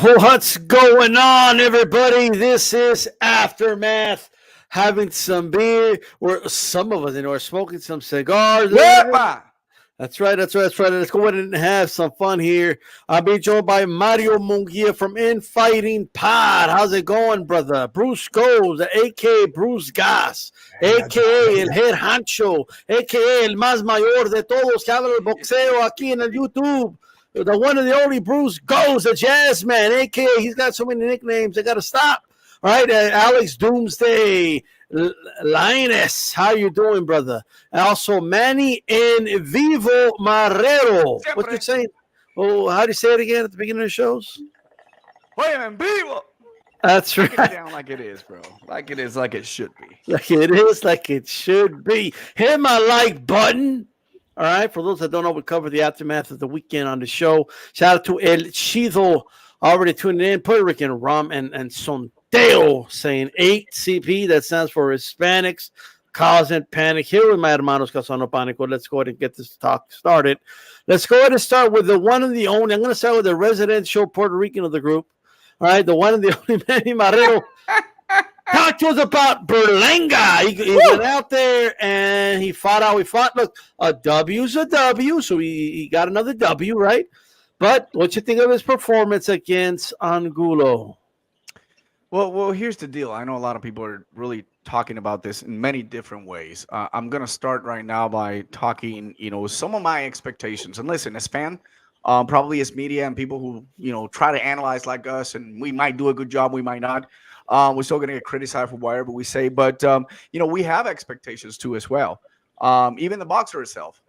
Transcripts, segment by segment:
What's going on, everybody? This is Aftermath. Having some beer, or some of us, are smoking some cigars. Yepa! That's right. Let's go ahead and have some fun here. I'll be joined by Mario Mungia from Infighting Pod. How's it going, brother? Bruce Goes, a.k.a. Bruce Gas, a.k.a. El Head Hancho, a.k.a. El Más Mayor de todos que hablan el boxeo aquí en el YouTube. The one and the only Bruce Goes, the Jazz Man, a.k.a. he's got so many nicknames, I got to stop. All right, Alex Doomsday, Linus, how you doing, brother? And also Manny in Vivo Marrero. What you saying? Oh, how do you say it again at the beginning of the shows? Hoya en vivo. That's right. Break it down like it is, bro. Like it is, like it should be. Like it is, like it should be. Hit my like button. All right, for those that don't know, we cover the aftermath of the weekend on the show. Shout out to El Chido, already tuning in. Puerto Rican Rum and Sondeo saying 8CP. That stands for Hispanics Causing Panic. Here with my hermanos Causando Pánico. Let's go ahead and get this talk started. Let's go ahead and start with the one and the only. I'm going to start with the residential Puerto Rican of the group. All right, the one and the only Manny Marrero. Talk to us about Berlanga. He went out there and he fought how he fought. Look, a W's a W, so he got another W, right? But what you think of his performance against Angulo? Well, here's the deal. I know a lot of people are really talking about this in many different ways. I'm going to start right now by talking, some of my expectations. And listen, as fan, probably as media and people who, try to analyze like us, and we might do a good job, we might not. We're still going to get criticized for whatever we say, but we have expectations too as well. Even the boxer itself,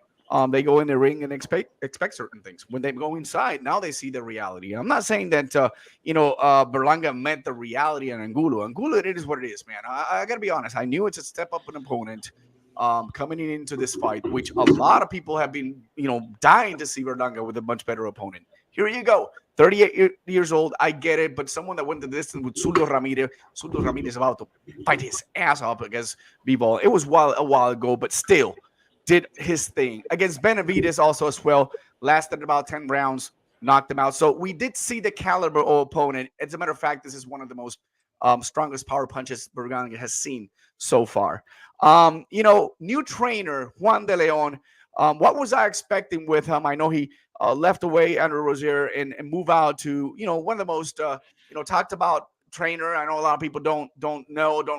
they go in the ring and expect certain things. When they go inside, now they see the reality. And I'm not saying that Berlanga met the reality on Angulo. Angulo, it is what it is, man. I got to be honest. I knew it's a step up an opponent coming into this fight, which a lot of people have been dying to see Berlanga with a much better opponent. Here you go. 38 years old, I get it, but someone that went the distance with Tszyu Ramirez about to fight his ass off against B-Ball. It was a while ago, but still did his thing. Against Benavides also as well, lasted about 10 rounds, knocked him out. So we did see the caliber of opponent. As a matter of fact, this is one of the most strongest power punches Berlanga has seen so far. New trainer, Juan de Leon. What was I expecting with him? I know he left away under Rozier and move out to, one of the most, talked about trainer. I know a lot of people don't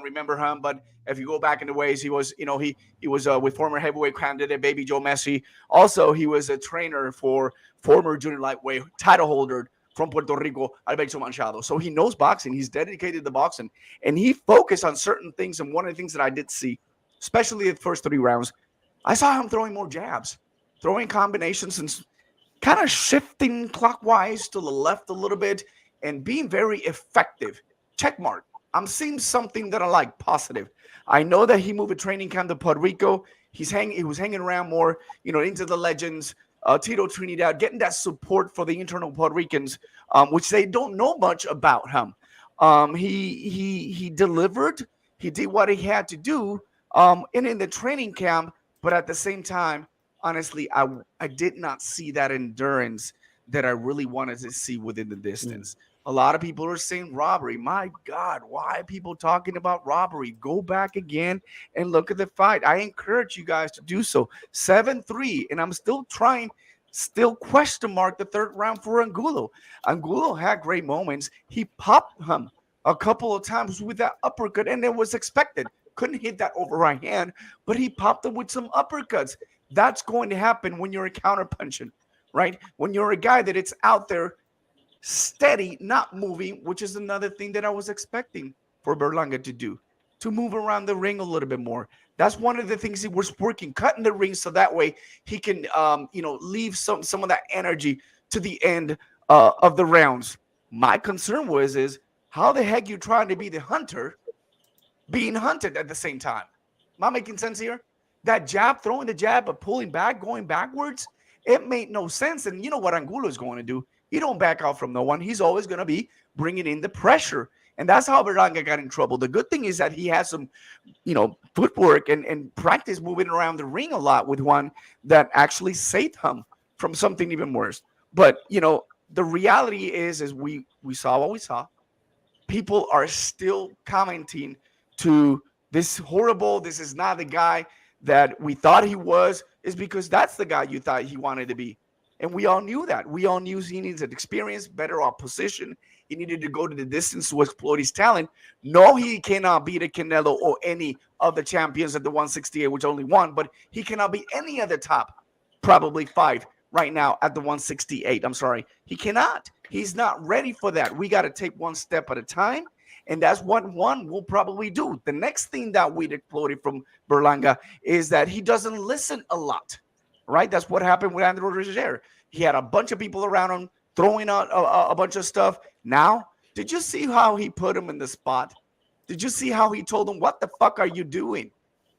remember him, but if you go back in the ways, he was, he was with former heavyweight candidate, Baby Joe Messi. Also, he was a trainer for former junior lightweight title holder from Puerto Rico, Jermell Charlo. So he knows boxing. He's dedicated to boxing, and he focused on certain things. And one of the things that I did see, especially the first 3 rounds, I saw him throwing more jabs, throwing combinations and kind of shifting clockwise to the left a little bit and being very effective. Check mark. I'm seeing something that I like, positive. I know that he moved a training camp to Puerto Rico. He was hanging around more, into the legends, Tito Trinidad, getting that support for the internal Puerto Ricans, which they don't know much about him. He delivered. He did what he had to do in the training camp. But at the same time, honestly, I did not see that endurance that I really wanted to see within the distance. A lot of people are saying robbery. My God, why are people talking about robbery? Go back again and look at the fight. I encourage you guys to do so. 7-3, and I'm still question mark the third round for Angulo. Angulo had great moments. He popped him a couple of times with that uppercut, and it was expected. Couldn't hit that over right hand, but he popped him with some uppercuts. That's going to happen when you're a counterpunching, right? When you're a guy that it's out there steady, not moving, which is another thing that I was expecting for Berlanga to do, to move around the ring a little bit more. That's one of the things he was working, cutting the ring so that way he can, leave some of that energy to the end of the rounds. My concern is how the heck you trying to be the hunter being hunted at the same time? Am I making sense here? That jab, throwing the jab, but pulling back, going backwards, it made no sense. And you know what Angulo is going to do? He don't back out from no one. He's always going to be bringing in the pressure. And that's how Berlanga got in trouble. The good thing is that he has some, footwork and practice moving around the ring a lot with one that actually saved him from something even worse. But, the reality is we saw what we saw. People are still commenting to this horrible, this is not the guy that we thought he was, is because that's the guy you thought he wanted to be. And we all knew that. We all knew he needs an experience, better opposition. He needed to go to the distance to exploit his talent. No, he cannot beat a Canelo or any of the champions at the 168, which only one, but he cannot beat any of the top, probably 5 right now at the 168. I'm sorry. He cannot. He's not ready for that. We got to take one step at a time. And that's what one will probably do. The next thing that we exploited from Berlanga is that he doesn't listen a lot, right? That's what happened with Andrew Roger. He had a bunch of people around him throwing out a bunch of stuff. Now, did you see how he put him in the spot? Did you see how he told him, what the fuck are you doing?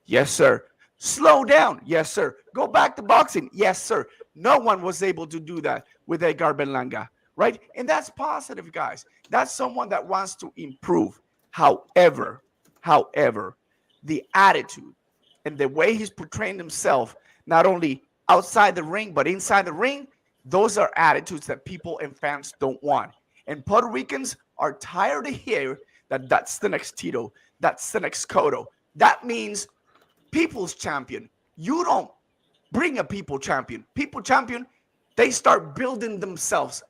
Yes, sir. Slow down. Yes, sir. Go back to boxing. Yes, sir. No one was able to do that with Edgar Berlanga. Right? And that's positive, guys. That's someone that wants to improve. However, the attitude and the way he's portraying himself, not only outside the ring, but inside the ring, those are attitudes that people and fans don't want. And Puerto Ricans are tired to hear that that's the next Tito, that's the next Cotto. That means people's champion. You don't bring a people champion. People champion, they start building themselves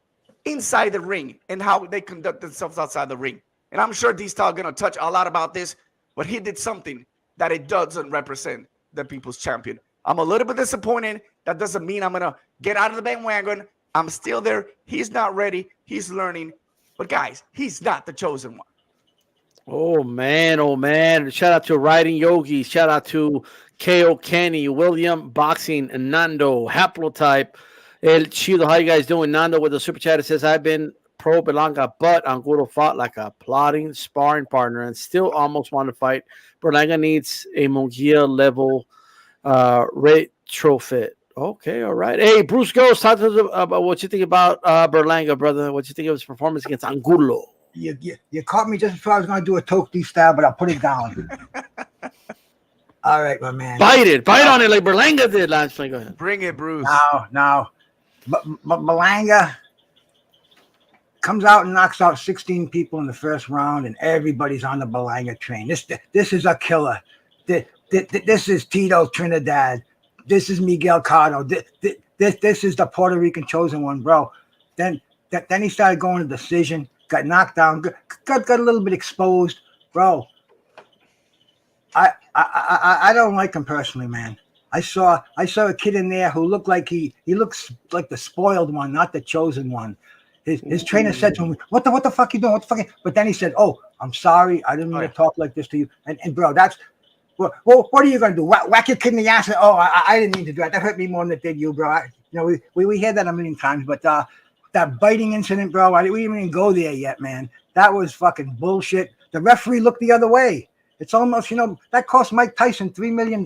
inside the ring and how they conduct themselves outside the ring. And I'm sure D-Style going to touch a lot about this, but he did something that it doesn't represent the people's champion. I'm a little bit disappointed. That doesn't mean I'm going to get out of the bandwagon. I'm still there. He's not ready. He's learning. But guys, he's not the chosen one. Oh, man. Oh, man. Shout out to Riding Yogi. Shout out to K.O. Kenny, William Boxing, and Nando, Haplotype. El Chido, how you guys doing? Nando with the super chat. It says, I've been pro Berlanga, but Angulo fought like a plotting sparring partner and still almost want to fight. Berlanga needs a Mungia level retrofit. Okay, all right. Hey, Bruce Ghost, talk to us about what you think about Berlanga, brother. What you think of his performance against Angulo? You caught me just before I was going to do a Toki style, but I'll put it down. All right, my man. Bite on it like Berlanga did last night. Go ahead. Bring it, Bruce. No. But Berlanga comes out and knocks out 16 people in the first round, and everybody's on the Berlanga train. This is a killer. This is Tito Trinidad. This is Miguel Cotto. This is the Puerto Rican chosen one, bro. Then he started going to decision, got knocked down, got a little bit exposed, bro. I don't like him personally, man. I saw a kid in there who looked like he looks like the spoiled one, not the chosen one. His trainer said to him, "What the fuck you doing? What the fuck?" But then he said, "Oh, I'm sorry. I didn't mean to talk like this to you." And bro, that's well, what are you gonna do? Whack your kid in the ass? Oh, I didn't mean to do that. That hurt me more than it did you, bro. We hear that a million times, but that biting incident, bro, we didn't even go there yet, man. That was fucking bullshit. The referee looked the other way. It's almost, that cost Mike Tyson $3 million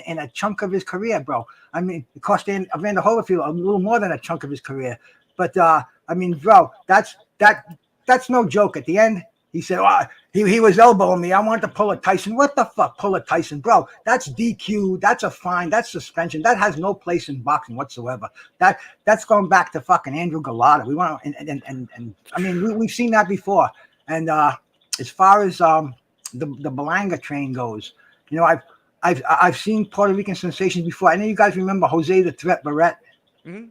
in a chunk of his career, bro. I mean, it cost Evander Holyfield a little more than a chunk of his career. But I mean, bro, that's no joke. At the end, he said, "Oh, he was elbowing me. I wanted to pull a Tyson." What the fuck, pull a Tyson, bro? That's DQ. That's a fine. That's suspension. That has no place in boxing whatsoever. That's going back to fucking Andrew Galata. We want and I mean, we've seen that before. And as far as the Berlanga train goes, I've seen Puerto Rican sensations before. I know you guys remember Jose the Threat Barrett. Mm-hmm.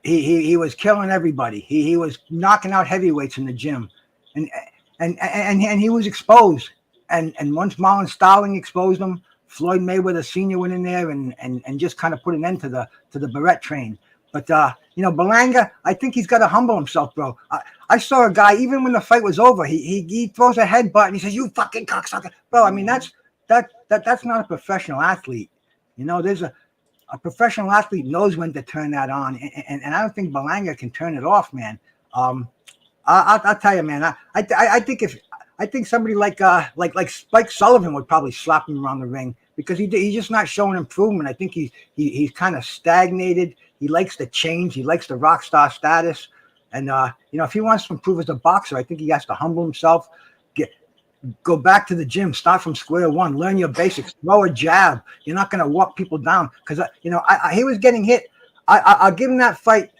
He was killing everybody. He was knocking out heavyweights in the gym, and he was exposed. And once Marlon Starling exposed him, Floyd Mayweather Sr. went in there and just kind of put an end to the Barrett train. But Berlanga, I think he's got to humble himself, bro. I saw a guy, even when the fight was over, he throws a headbutt and he says, "You fucking cocksucker," bro. I mean, that's not a professional athlete. There's a professional athlete knows when to turn that on, and I don't think Berlanga can turn it off, man. I'll tell you, man. I think somebody like Spike Sullivan would probably slap him around the ring because he's just not showing improvement. I think he's kind of stagnated. He likes to change. He likes the rock star status, and if he wants to improve as a boxer, I think he has to humble himself. Go back to the gym, start from square one, learn your basics, throw a jab. You're not going to walk people down because, he was getting hit. I'll give him that fight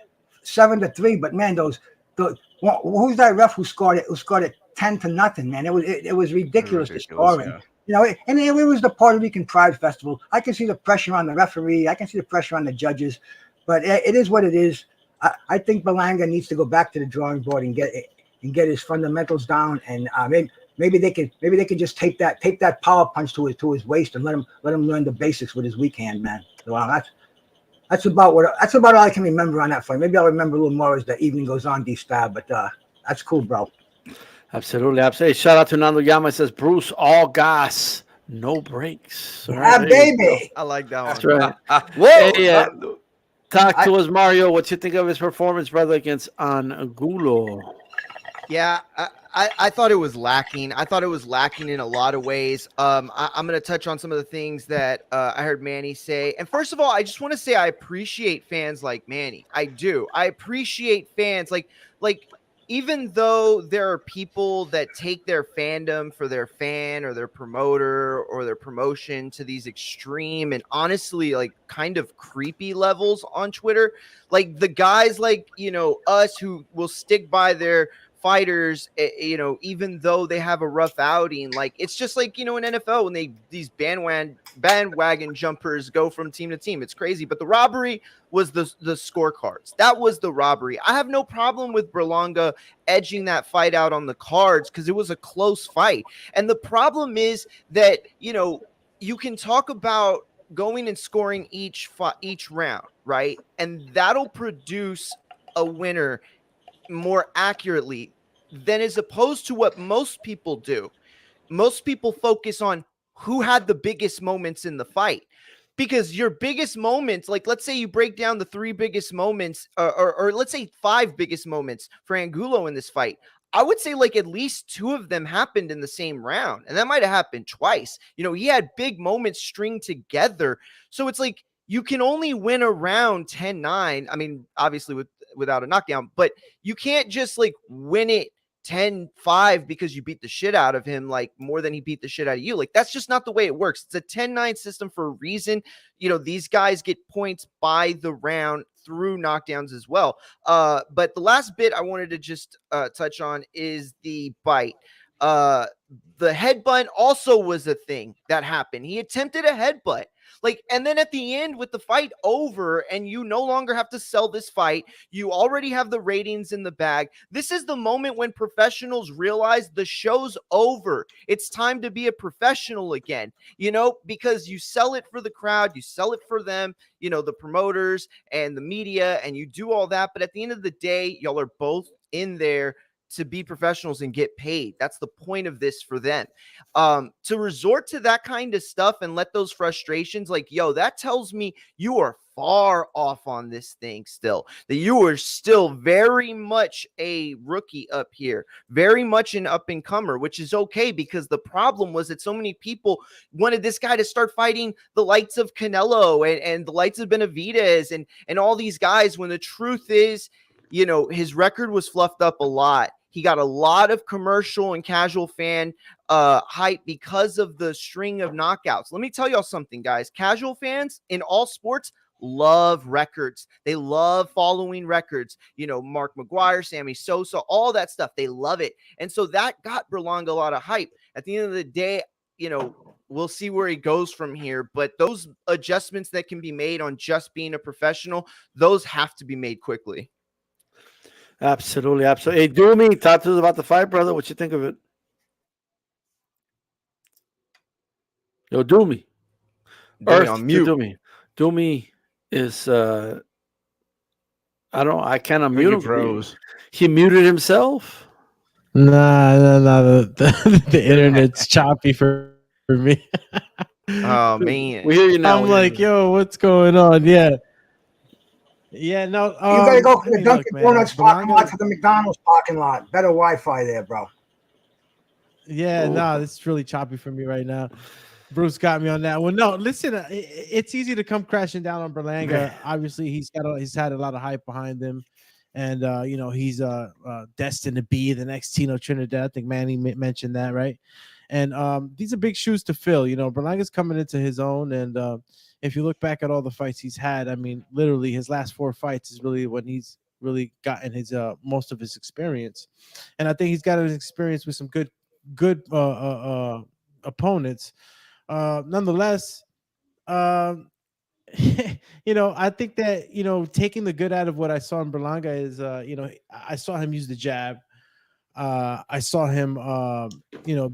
7-3. But man, who's that ref who scored it? Who scored it 10-0, man? It was ridiculous, the scoring. Yeah. You know, and it was the Puerto Rican Pride Festival. I can see the pressure on the referee. I can see the pressure on the judges. But it is what it is. I think Berlanga needs to go back to the drawing board and get his fundamentals down. And maybe they could just take that power punch to his waist and let him learn the basics with his weak hand, man. So that's about all I can remember on that fight. Maybe I'll remember a little more as the evening goes on, D-Star. But that's cool, bro. Absolutely. Shout out to Nando Yama. It says Bruce, all gas, no breaks. Yeah, baby. I like that That's one. right. Whoa! Hey, talk to us, Mario. What you think of his performance, brother, against Angulo? Yeah, I thought it was lacking. I thought it was lacking in a lot of ways. I'm going to touch on some of the things that I heard Manny say. And first of all, I just want to say I appreciate fans like Manny. I do. I appreciate fans like even though there are people that take their fandom for their fan or their promoter or their promotion to these extreme and honestly like kind of creepy levels on Twitter, like the guys like, you know, us who will stick by their fighters, you know, even though they have a rough outing, like it's just like, you know, in NFL when these bandwagon jumpers go from team to team, it's crazy. But the robbery was the scorecards. That was the robbery. I have no problem with Berlanga edging that fight out on the cards because it was a close fight. And the problem is that, you know, you can talk about going and scoring each round, right? And that'll produce a winner more accurately than as opposed to what most people do. Most people focus on who had the biggest moments in the fight, because your biggest moments, like let's say you break down the 3 biggest moments or let's say 5 biggest moments for Angulo in this fight. I would say like at least 2 of them happened in the same round, and that might have happened twice. You know, he had big moments string together. So it's like you can only win a round 10-9. I mean, obviously without a knockdown, but you can't just like win it 10-5 because you beat the shit out of him, like more than he beat the shit out of you. Like that's just not the way it works. It's a 10-9 system for a reason. You know, these guys get points by the round through knockdowns as well. But the last bit I wanted to just touch on is the bite. The headbutt also was a thing that happened. He attempted a headbutt. Like, and then at the end with the fight over and you no longer have to sell this fight, you already have the ratings in the bag. This is the moment when professionals realize the show's over. It's time to be a professional again, you know, because you sell it for the crowd, you sell it for them, you know, the promoters and the media, and you do all that. But at the end of the day, y'all are both in there to be professionals and get paid. That's the point of this for them. To resort to that kind of stuff and let those frustrations, like, yo, that tells me you are far off on this thing still, that you are still very much a rookie up here, very much an up-and-comer, which is okay, because the problem was that so many people wanted this guy to start fighting the likes of Canelo and the likes of Benavidez and all these guys, when the truth is, you know, his record was fluffed up a lot. He got a lot of commercial and casual fan hype because of the string of knockouts. Let me tell y'all something, guys. Casual fans in all sports love records. They love following records. You know, Mark McGuire, Sammy Sosa, all that stuff. They love it. And so that got Berlanga a lot of hype. At the end of the day, you know, we'll see where he goes from here. But those adjustments that can be made on just being a professional, those have to be made quickly. Absolutely. Hey, Doomy, talk to us about the fight, brother. What you think of it? Yo, Doomy. Earth on mute. Doomy is I can't unmute him. Froze. He muted himself. Nah. The internet's choppy for me. Oh man, We hear you now. I'm like, yo, what's going on? Yeah, no. You gotta go from the look, Dunkin' man, Donuts parking Berlanga- lot to the McDonald's parking lot. Better Wi-Fi there, bro. Yeah, Ooh. no, this is really choppy for me right now. Bruce got me on that one. No, listen, it's easy to come crashing down on Berlanga. Obviously, he's had a lot of hype behind him, and you know, he's destined to be the next Tino Trinidad. I think Manny mentioned that, right? And these are big shoes to fill. You know, Berlanga's coming into his own, and if you look back at all the fights he's had, I mean, literally his last 4 fights is really when he's really gotten his most of his experience, and I think he's got his experience with some good opponents. Nonetheless, I think that taking the good out of what I saw in Berlanga is I saw him use the jab. I saw him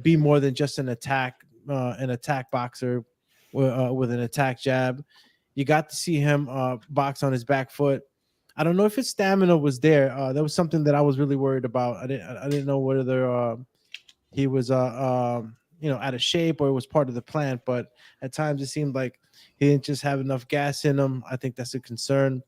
be more than just an attack boxer with an attack jab. You got to see him box on his back foot. I don't know if his stamina was there. That was something that I was really worried about. I didn't know whether he was out of shape or it was part of the plan, but at times it seemed like he didn't just have enough gas in him. I think that's a concern.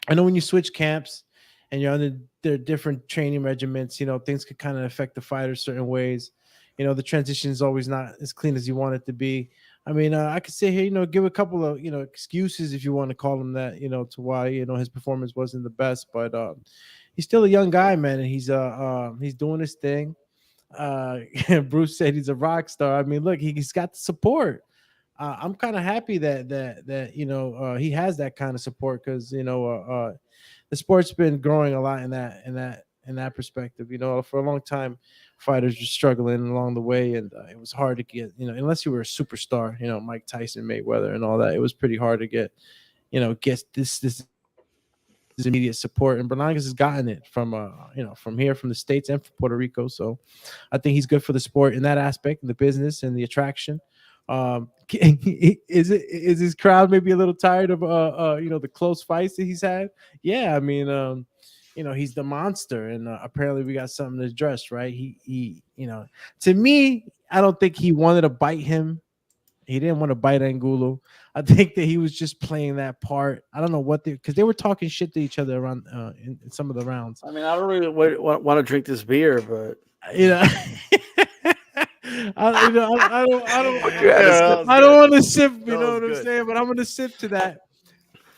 I know when you switch camps and you're under their different training regiments, things could kind of affect the fighter certain ways. The transition is always not as clean as you want it to be. I mean, I could sit here, give a couple of, excuses if you want to call him that, to why, his performance wasn't the best, but he's still a young guy, man. And he's doing his thing. Bruce said he's a rock star. I mean, look, he's got the support. I'm kind of happy that he has that kind of support because the sport's been growing a lot in that perspective. For a long time, fighters were struggling along the way, and it was hard to get unless you were a superstar, Mike Tyson, Mayweather, and all that. It was pretty hard to get this immediate support, and Berlangas has gotten it from here, from the States and from Puerto Rico. So I think he's good for the sport in that aspect, the business and the attraction. Is his crowd maybe a little tired of the close fights that he's had? Yeah, I mean, he's the monster, and apparently we got something to address, right? He to me, I don't think he wanted to bite him. He didn't want to bite Angulo. I think that he was just playing that part. I don't know because they were talking shit to each other around in some of the rounds. I mean, I don't really want to drink this beer, but I don't want to sip. You know what I'm saying? But I'm going to sip to that.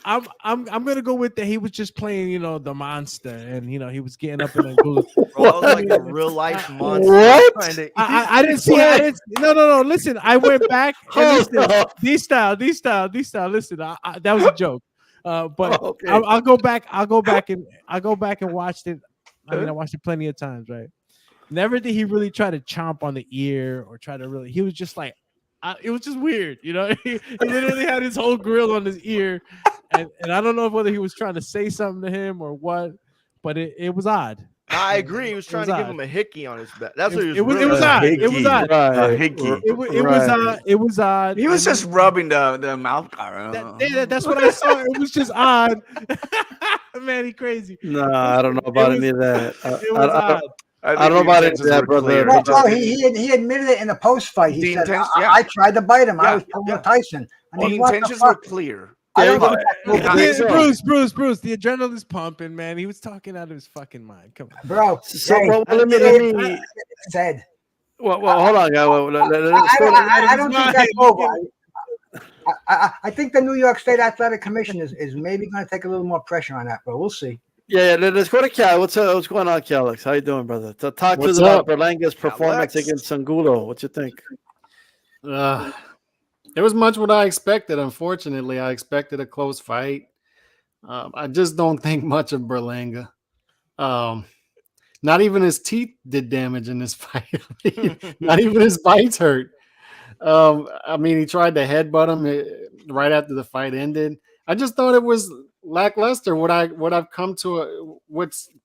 I'm gonna go with that. He was just playing, the monster, and he was getting up in Angulo. Bro, that was like a real life monster. What? I didn't see. No. Listen, I went back and listen. D style. Listen, that was a joke. But okay. I'll go back and watch it. I mean, I watched it plenty of times, right? Never did he really try to chomp on the ear or try to really. He was just like, it was just weird, He literally had his whole grill on his ear, and I don't know whether he was trying to say something to him or what, but it was odd. I agree. He was trying to give him a hickey on his back. That's what he was. It was odd. It was odd. It was odd. He was just rubbing the mouth guard. That's what I saw. It was just odd. Man, he crazy. No, I don't know about any of that. It was odd. I don't know about it, brother. No, he admitted it in the post fight. He said, I tried to bite him. I was pulling Tyson. I mean, the intentions were clear. Bruce, the adrenaline's pumping, man. He was talking out of his fucking mind. Come on, bro. Let me said. Well, hold on, guy. I don't think that's over. I think the New York State Athletic Commission is maybe going to take a little more pressure on that, bro. We'll see. Yeah, let's go to Cal. What's going on, Calix? How you doing, brother? Talk to us about Berlanga's performance against Angulo. What you think? It was much what I expected. Unfortunately, I expected a close fight. I just don't think much of Berlanga. Not even his teeth did damage in this fight. Not even his bites hurt. I mean, he tried to headbutt him right after the fight ended. I just thought it was lackluster. What's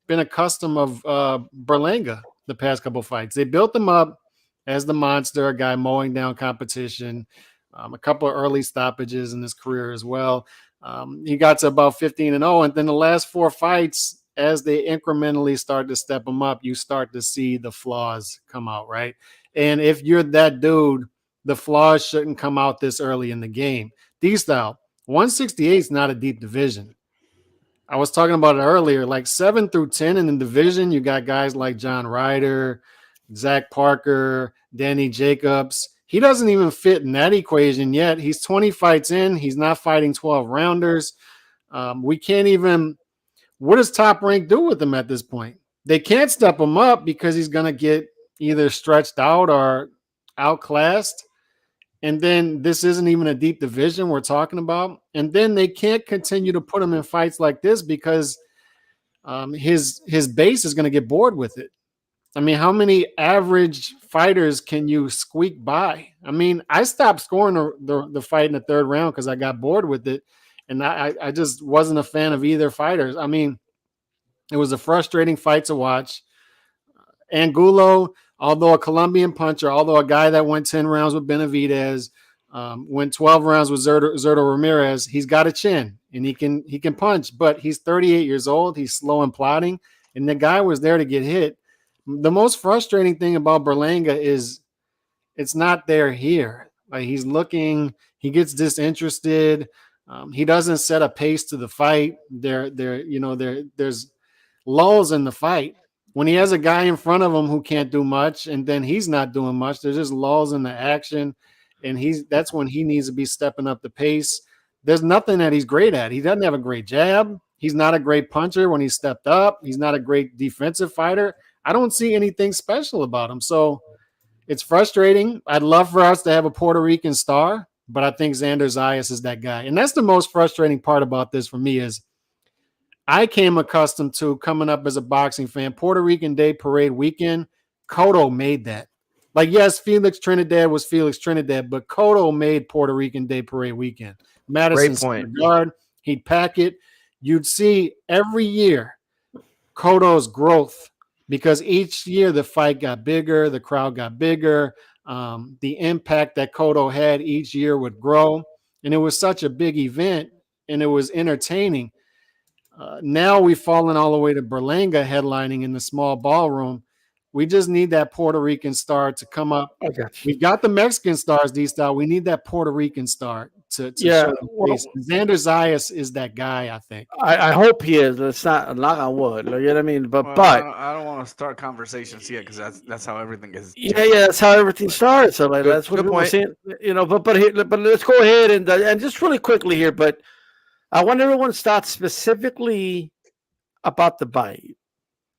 been a custom of Berlanga the past couple fights. They built him up as the monster, a guy mowing down competition. A couple of early stoppages in his career as well. He got to about 15-0, and then the last 4 fights, as they incrementally start to step him up, you start to see the flaws come out, right? And if you're that dude, the flaws shouldn't come out this early in the game. D-style, 168 is not a deep division. I was talking about it earlier, like 7 through 10 in the division, you got guys like John Ryder, Zach Parker, Danny Jacobs. He doesn't even fit in that equation yet. He's 20 fights in. He's not fighting 12 rounders. We can't even – what does Top Rank do with him at this point? They can't step him up because he's going to get either stretched out or outclassed. and then this isn't even a deep division we're talking about, and then they can't continue to put him in fights like this because his base is going to get bored with it. I mean, how many average fighters can you squeak by? I mean, I stopped scoring the fight in the third round because I got bored with it, and I just wasn't a fan of either fighters. I mean, it was a frustrating fight to watch. Angulo, although a Colombian puncher, although a guy that went 10 rounds with Benavidez, went 12 rounds with Zurdo Ramirez, he's got a chin and he can punch, but he's 38 years old. He's slow and plodding, and the guy was there to get hit. The most frustrating thing about Berlanga is it's not there here. Like, he's looking, he gets disinterested. He doesn't set a pace to the fight. There's lulls in the fight. When he has a guy in front of him who can't do much, and then he's not doing much, there's just lulls in the action, and that's when he needs to be stepping up the pace. There's nothing that he's great at. He doesn't have a great jab. He's not a great puncher when he stepped up. He's not a great defensive fighter. I don't see anything special about him. So it's frustrating. I'd love for us to have a Puerto Rican star, but I think Xander Zayas is that guy. And that's the most frustrating part about this for me is I came accustomed to coming up as a boxing fan, Puerto Rican Day Parade weekend. Cotto made that. Like, yes, Felix Trinidad was Felix Trinidad, but Cotto made Puerto Rican Day Parade weekend. Madison Square Garden, he'd pack it. You'd see every year Cotto's growth because each year the fight got bigger, the crowd got bigger, the impact that Cotto had each year would grow, and it was such a big event, and it was entertaining. Now we've fallen all the way to Berlanga headlining in the small ballroom. We just need that Puerto Rican star to come up. Okay. We've got the Mexican stars, D-Style. We need that Puerto Rican star to show the face. Xander Zayas is that guy, I think. I hope he is. It's not knock on wood. You know what I mean? But I don't want to start conversations yet because that's how everything is. Yeah, that's how everything starts. So like, that's what we're saying. You know, but let's go ahead and just really quickly here. But I want everyone's thoughts specifically about the bite,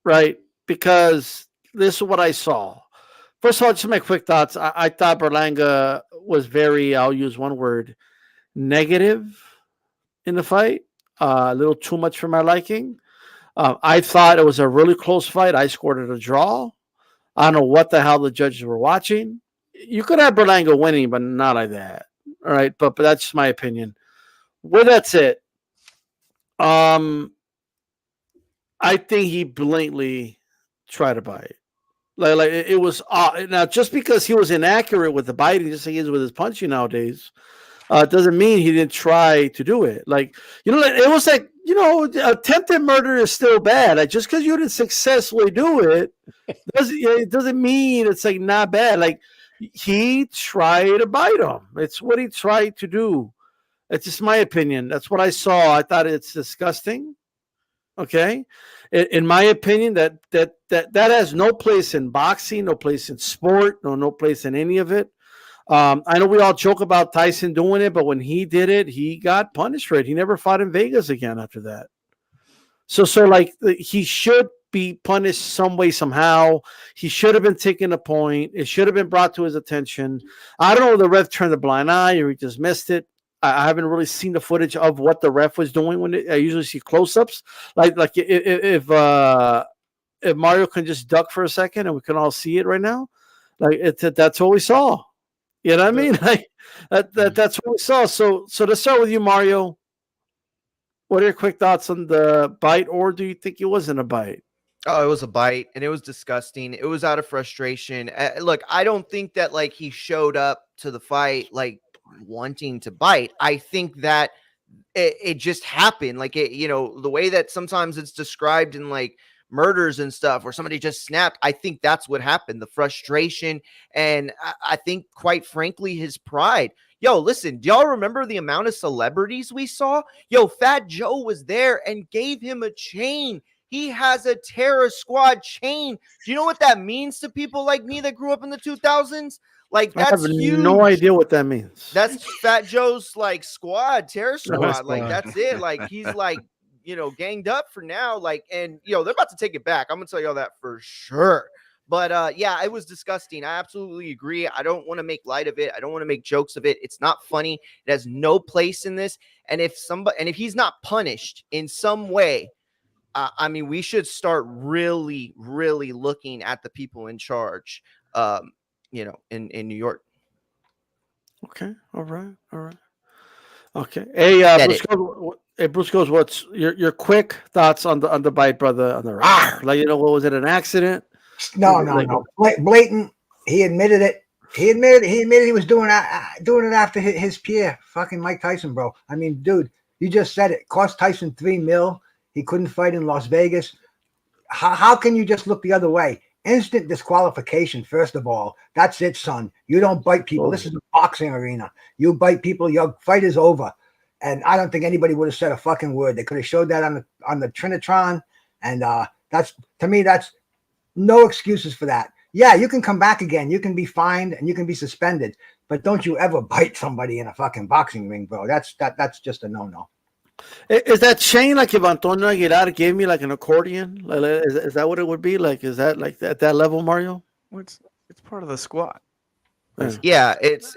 right? Because this is what I saw. First of all, just my quick thoughts. I thought Berlanga was very, I'll use one word, negative in the fight. A little too much for my liking. I thought it was a really close fight. I scored it a draw. I don't know what the hell the judges were watching. You could have Berlanga winning, but not like that. All right, but that's just my opinion. Well, that's it. I think he blatantly tried to bite. Like it was now just because he was inaccurate with the biting, just like he is with his punching nowadays, doesn't mean he didn't try to do it. Like, it was like, attempted murder is still bad. Like, just because you didn't successfully do it doesn't mean it's like not bad. Like, he tried to bite him. It's what he tried to do. It's just my opinion. That's what I saw. I thought it's disgusting. Okay, in my opinion, that has no place in boxing, no place in sport, no place in any of it. I know we all joke about Tyson doing it, but when he did it, he got punished for it. He never fought in Vegas again after that. So like, he should be punished some way, somehow. He should have been taken a point. It should have been brought to his attention. I don't know if the ref turned a blind eye or he just missed it. I haven't really seen the footage of what the ref was doing when I usually see close-ups. Like if Mario can just duck for a second and we can all see it right now, like that's what we saw. You know what I mean? Like that's what we saw. So let's start with you, Mario. What are your quick thoughts on the bite, or do you think it wasn't a bite? Oh, it was a bite, and it was disgusting. It was out of frustration. Look, I don't think that like he showed up to the fight like wanting to bite. I think that it just happened. Like, the way that sometimes it's described in like murders and stuff where somebody just snapped. I think that's what happened. The frustration. And I think, quite frankly, his pride. Yo, listen, do y'all remember the amount of celebrities we saw? Yo, Fat Joe was there and gave him a chain. He has a Terror Squad chain. Do you know what that means to people like me that grew up in the 2000s? Like, that's huge. No idea what that means. That's Fat Joe's like squad, Terror Squad. Like, that's it. Like, he's like, ganged up for now. Like, and they're about to take it back. I'm gonna tell y'all that for sure. But yeah, it was disgusting. I absolutely agree. I don't want to make light of it. I don't want to make jokes of it. It's not funny. It has no place in this. And if he's not punished in some way, I mean, we should start really, really looking at the people in charge, you know, in New York. Okay. All right. Okay. Hey, Bruce goes, what's your quick thoughts on the bite, brother? On the like, you know, what was it? An accident? No. Blatant. He admitted it. He admitted he was doing it after his peer, fucking Mike Tyson, bro. I mean, dude, you just said it. Cost Tyson $3 million. He couldn't fight in Las Vegas. How can you just look the other way? Instant disqualification, first of all. That's it, son. You don't bite people. This is a boxing arena. You bite people, your fight is over. And I don't think anybody would have said a fucking word. They could have showed that on the Trinitron. And that's, to me, that's no excuses for that. Yeah, you can come back again. You can be fined and you can be suspended. But don't you ever bite somebody in a fucking boxing ring, bro. That's just a no-no. Is that chain like if Antonio Aguilar gave me like an accordion? Like, is that what it would be? Like, is that like at that level, Mario? It's part of the squad. Yeah, it's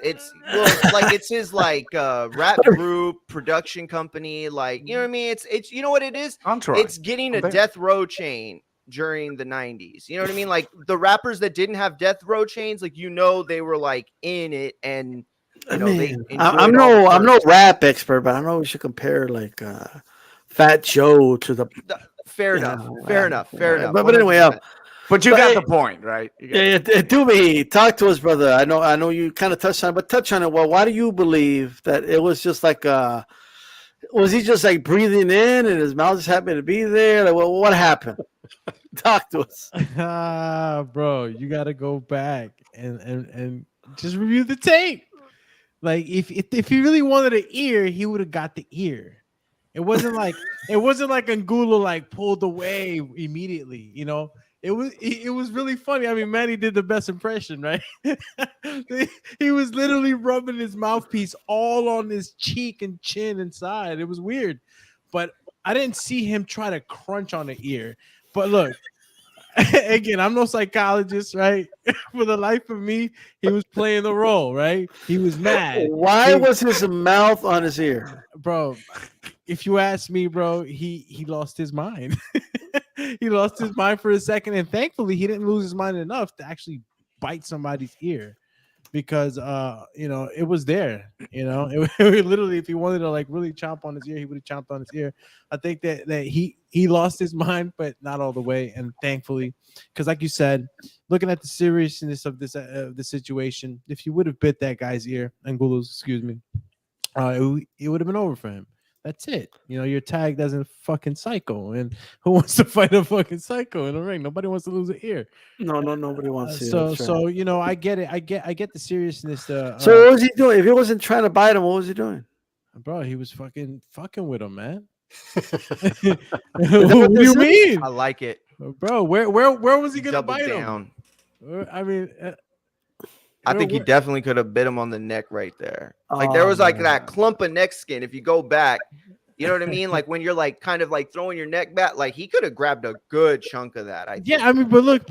like it's his like rap group production company, like, you know what I mean? It's you know what it is? Entourage. It's getting a death row chain during the 90s. You know what I mean? Like the rappers that didn't have death row chains, like, you know, they were like in it, and you know, I'm no rap expert, but I know we should compare like Fat Joe to the fair enough. But anyway, but you got the point, right? Doobie, talk to us, brother. I know you kind of touched on it, but touch on it. Well, why do you believe that it was just like was he just like breathing in and his mouth just happened to be there? Like, well, what happened? Talk to us. Bro, you got to go back and just review the tape. Like if he really wanted an ear, he would have got the ear. It wasn't like Angulo like pulled away immediately, you know. It was really funny. I mean, Manny did the best impression, right? He was literally rubbing his mouthpiece all on his cheek and chin and side. It was weird, but I didn't see him try to crunch on the ear. But look, again, I'm no psychologist, right? For the life of me, he was playing the role, right? He was mad. Why was his mouth on his ear? Bro, if you ask me, bro, he lost his mind. He lost his mind for a second, and thankfully he didn't lose his mind enough to actually bite somebody's ear, because you know, it was there. You know, it literally, if he wanted to like really chomp on his ear, he would have chomped on his ear. I think that he lost his mind, but not all the way. And thankfully, because like you said, looking at the seriousness of this the situation, if you would have bit that guy's ear, Angulo's, excuse me, it would have been over for him. That's it. You know, you're tagged as a fucking psycho, and who wants to fight a fucking psycho in a ring? Nobody wants to lose an ear. No, nobody wants to. So you know, I get it. I get the seriousness. So what was he doing? If he wasn't trying to bite him, what was he doing? Bro, he was fucking with him, man. What do you mean? I like it, bro. Where was he gonna double bite down him? I mean. I think he definitely could have bit him on the neck right there. Like there was like that clump of neck skin. If you go back, you know what I mean? Like when you're like kind of like throwing your neck back, like he could have grabbed a good chunk of that. I mean, but look,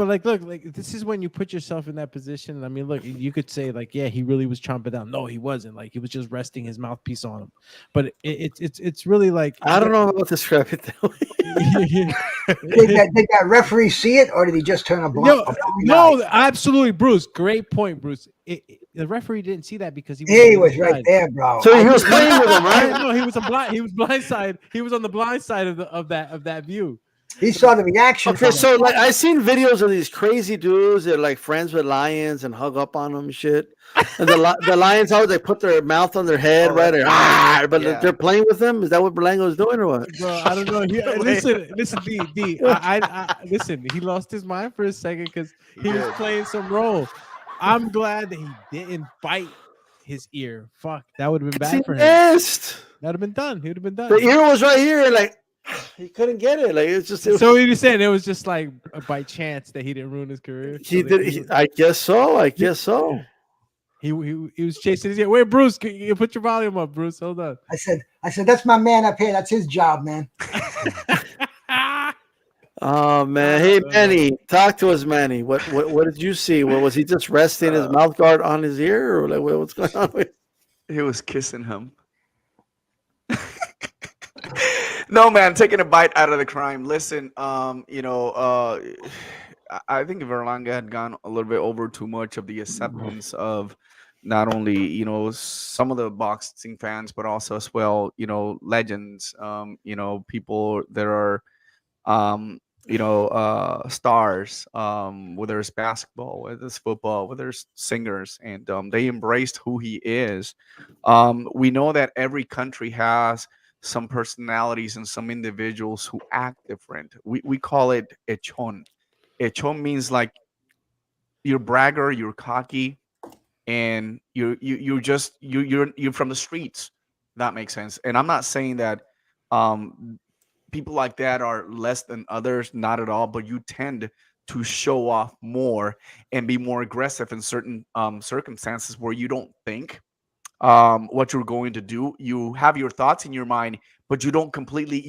this is when you put yourself in that position. I mean, look, you could say like, yeah, he really was chomping down. No, he wasn't. Like he was just resting his mouthpiece on him. But it's really like, I don't know about describe it that way. Did that referee see it, or did he just turn a blind? No, absolutely, Bruce. Great point, Bruce. The referee didn't see that because he was right there, bro. So he was playing with him, right? No, he was blindside. He was on the blind side of that view. He saw the reaction. Okay, so like I seen videos of these crazy dudes that are like friends with lions and hug up on them and shit. And the lions, how they put their mouth on their head, right? But they're playing with them. Is that what Berlanga was doing, or what? Bro, I don't know. Listen, D. Listen. He lost his mind for a second because he was playing some role. I'm glad that he didn't bite his ear. Fuck, that would have been bad for him. That would have been done. He would have been done. The ear was right here, like he couldn't get it. Like it's just. So you're saying it was just like by chance that he didn't ruin his career? I guess so. He was chasing his ear. Wait, Bruce, can you put your volume up, Bruce? Hold on. I said that's my man up here. That's his job, man. Oh man, hey Manny, talk to us, Manny. What did you see? What was he just resting his mouth guard on his ear, or like what's going on with? He was kissing him. No, man, taking a bite out of the crime. Listen, I think Berlanga had gone a little bit over too much of the acceptance of not only some of the boxing fans, but also as well legends, people that are stars, whether it's basketball, whether it's football, whether it's singers, and they embraced who he is. We know that every country has some personalities and some individuals who act different. We call it echon. Echon means like you're bragger, you're cocky, and you're from the streets. That makes sense. And I'm not saying that people like that are less than others, not at all, but you tend to show off more and be more aggressive in certain circumstances where you don't think what you're going to do. You have your thoughts in your mind, but you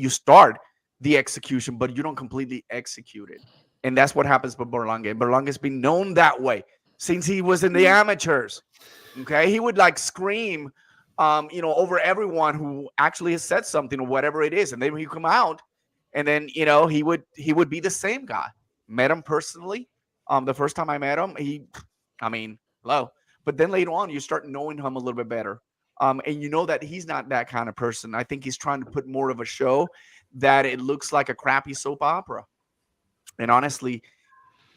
start the execution, but you don't completely execute it. And that's what happens with Berlanga. Berlanga's been known that way since he was in the amateurs. Okay, he would like scream over everyone who actually has said something or whatever it is, and then he come out, and then he would be the same guy. Met him personally. The first time I met him, hello. But then later on, you start knowing him a little bit better, and you know that he's not that kind of person. I think he's trying to put more of a show that it looks like a crappy soap opera. And honestly,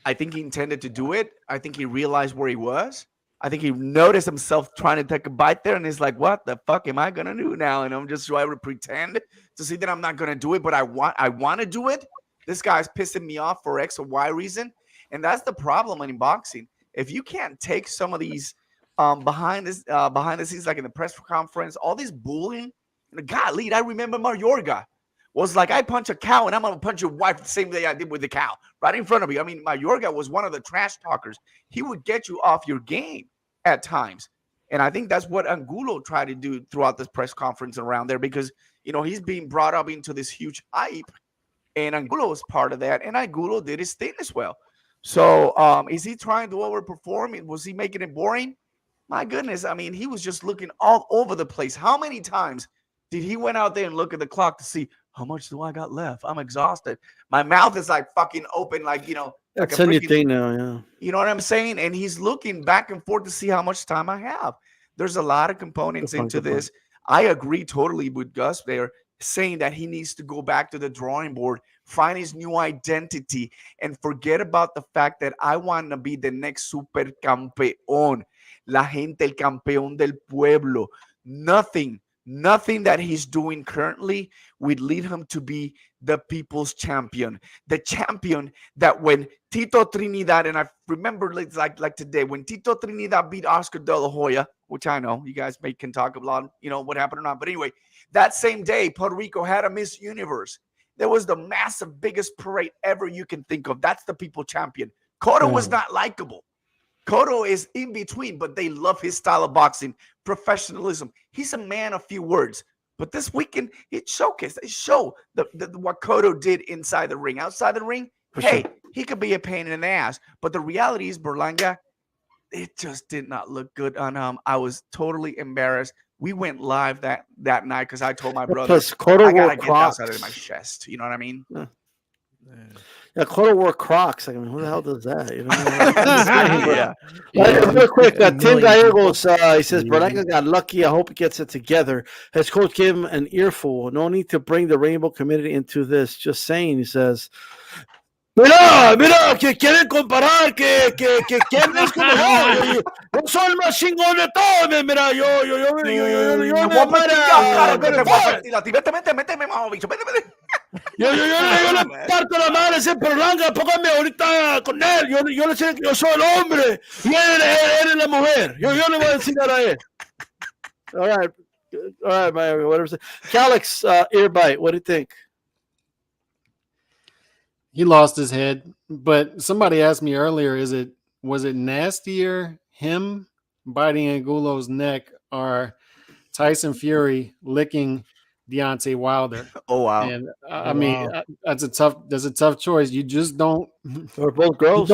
I think he intended to do it. I think he realized where he was. I think he noticed himself trying to take a bite there, and he's like, "What the fuck am I gonna do now?" And I'm just trying to pretend to see that I'm not gonna do it, but I want to do it. This guy's pissing me off for X or Y reason, and that's the problem in boxing. If you can't take some of these behind the scenes, like in the press conference, all this bullying. Golly, I remember Mayorga was like, I punch a cow and I'm going to punch your wife the same day I did with the cow right in front of me. I mean, Mayorga was one of the trash talkers. He would get you off your game at times. And I think that's what Angulo tried to do throughout this press conference around there, because, he's being brought up into this huge hype, and Angulo was part of that. And Angulo did his thing as well. So is he trying to overperform? Was he making it boring? My goodness. I mean, he was just looking all over the place. How many times did he went out there and look at the clock to see, how much do I got left? I'm exhausted. My mouth is like fucking open, like, that's like anything now, yeah. You know what I'm saying? And he's looking back and forth to see how much time I have. There's a lot of components into this. I agree totally with Gus there, saying that he needs to go back to the drawing board, find his new identity, and forget about the fact that I want to be the next super campeón. La gente, el campeón del pueblo. Nothing that he's doing currently would lead him to be the people's champion. The champion that when Tito Trinidad, and I remember like today, when Tito Trinidad beat Oscar De La Hoya, which I know you guys can talk a lot, what happened or not. But anyway, that same day, Puerto Rico had a Miss Universe. There was the massive, biggest parade ever you can think of. That's the people champion. Cotto was not likable. Cotto is in between, but they love his style of boxing, professionalism. He's a man of few words. But this weekend, it showcased, what Cotto did inside the ring. Outside the ring, he could be a pain in the ass. But the reality is, Berlanga, it just did not look good on him. I was totally embarrassed. We went live that night because I told my brother, I got to get that out of my chest. You know what I mean? Yeah, Cotto wore Crocs. Like, who the hell does that? Real quick, Tim Gallegos, he says, Berlanga got lucky. I hope he gets it together. His coach gave him an earful. No need to bring the rainbow community into this. Just saying, he says. Mira, que quieren comparar, que quién es como yo soy el más chingón de todos, mira, yo le parto la madre a ese Berlanga, póngame ahorita con él, yo le sé que yo soy el hombre, y él es la mujer, yo le voy a decir a él. All right, whatever. Calix, earbite, what do you think? He lost his head, but somebody asked me earlier, was it nastier him biting Angulo's neck or Tyson Fury licking Deontay Wilder. Oh wow. And I mean, that's a tough choice. You just don't. We're both gross.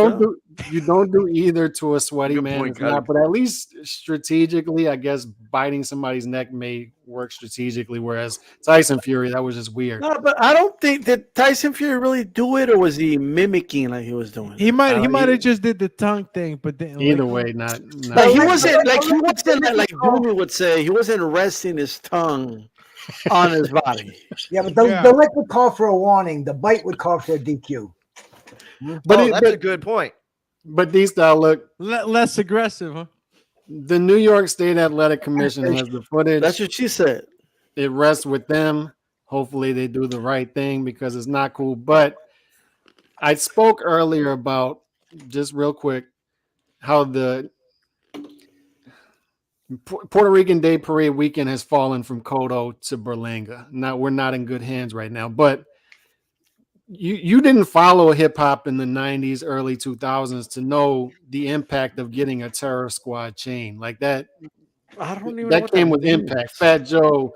You don't do either to a sweaty Good man. point, It's not, but at least strategically, I guess biting somebody's neck may work strategically. Whereas Tyson Fury, that was just weird. No, but I don't think that Tyson Fury really do it, or was he mimicking like he was doing? He might have just did the tongue thing, but then Either way, not. Like he wasn't like Doomy would say. He wasn't resting his tongue on his body. Yeah, but the lick would call for a warning. The bite would call for a DQ. But that's a good point. But these style look less aggressive, huh? The New York State Athletic Commission has the footage. That's what she said. It rests with them. Hopefully they do the right thing because it's not cool. But I spoke earlier about, just real quick, how the Puerto Rican Day Parade weekend has fallen from Kodo to Berlanga. Now we're not in good hands right now, but you didn't follow hip hop in the 90s, early 2000s to know the impact of getting a Terror Squad chain like that. I don't even know that came with impact. Fat Joe,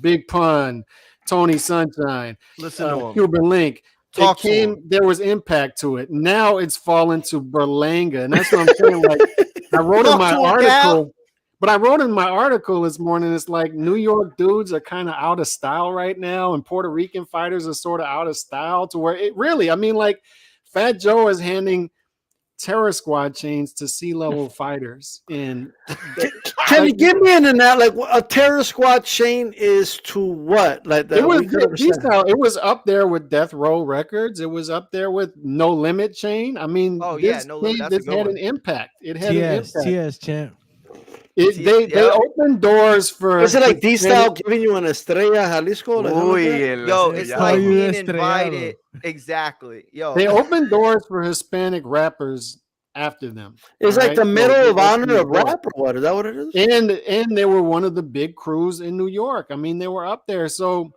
Big Pun, Tony Sunshine, Listen to him. Cuban Link. Talk to him. There was impact to it. Now it's fallen to Berlanga, and that's what I'm saying. Like I wrote in my article. But I wrote in my article this morning, it's like New York dudes are kind of out of style right now, and Puerto Rican fighters are sort of out of style to where it really, I mean, like Fat Joe is handing Terror Squad chains to C-level fighters. And can you give me into that? Like a Terror Squad chain is to what? Like that? It was up there with Death Row Records. It was up there with No Limit chain. I mean, this had an impact. It had an impact. TS champ. They opened doors for. Is it like D-Style giving you an Estrella Jalisco? Yo, it's like being invited. Exactly. Yo, they opened doors for Hispanic rappers after them. It's like the Medal of Honor of rap, or what? Is that what it is? And they were one of the big crews in New York. I mean, they were up there. So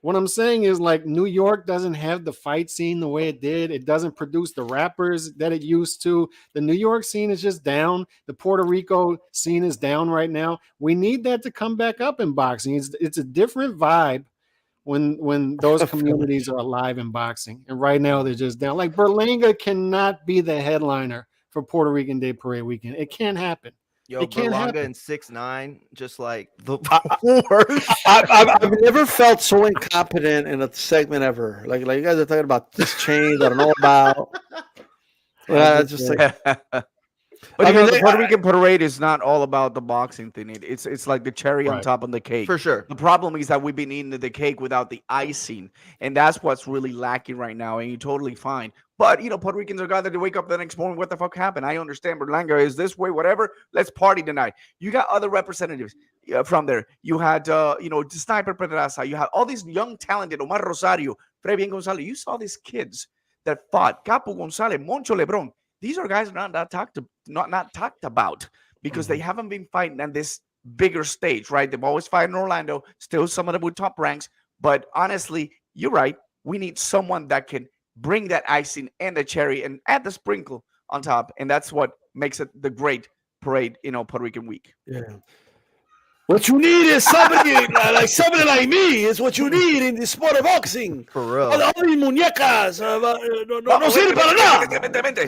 what I'm saying is, like, New York doesn't have the fight scene the way it did. It doesn't produce the rappers that it used to. The New York scene is just down. The Puerto Rico scene is down right now. We need that to come back up in boxing. It's a different vibe when those communities are alive in boxing. And right now they're just down. Like Berlanga cannot be the headliner for Puerto Rican Day Parade weekend. It can't happen. Yo, it can't Berlanga happen. and 6ix9ine, just like the worst. I've never felt so incompetent in a segment ever. Like you guys are talking about this change I don't know about. Just like. But the Puerto Rican parade is not all about the boxing thing. It's like the cherry on top of the cake. For sure. The problem is that we've been eating the cake without the icing, and that's what's really lacking right now. And you're totally fine. But Puerto Ricans are gathered to wake up the next morning. What the fuck happened? I understand. Berlanga is this way, whatever. Let's party tonight. You got other representatives from there. You had Sniper Pedraza. You had all these young talented Omar Rosario, Freddy Gonzalez. You saw these kids that fought Capo Gonzalez, Moncho Lebron. These are guys not talked about because they haven't been fighting on this bigger stage, right? They've always fight in Orlando, still some of them with top ranks. But honestly, you're right. We need someone that can bring that icing and the cherry and add the sprinkle on top. And that's what makes it the great parade, Puerto Rican week. Yeah. What you need is somebody like me is what you need in the sport of boxing. For real. All these muñecas no sirven para nada. Vente.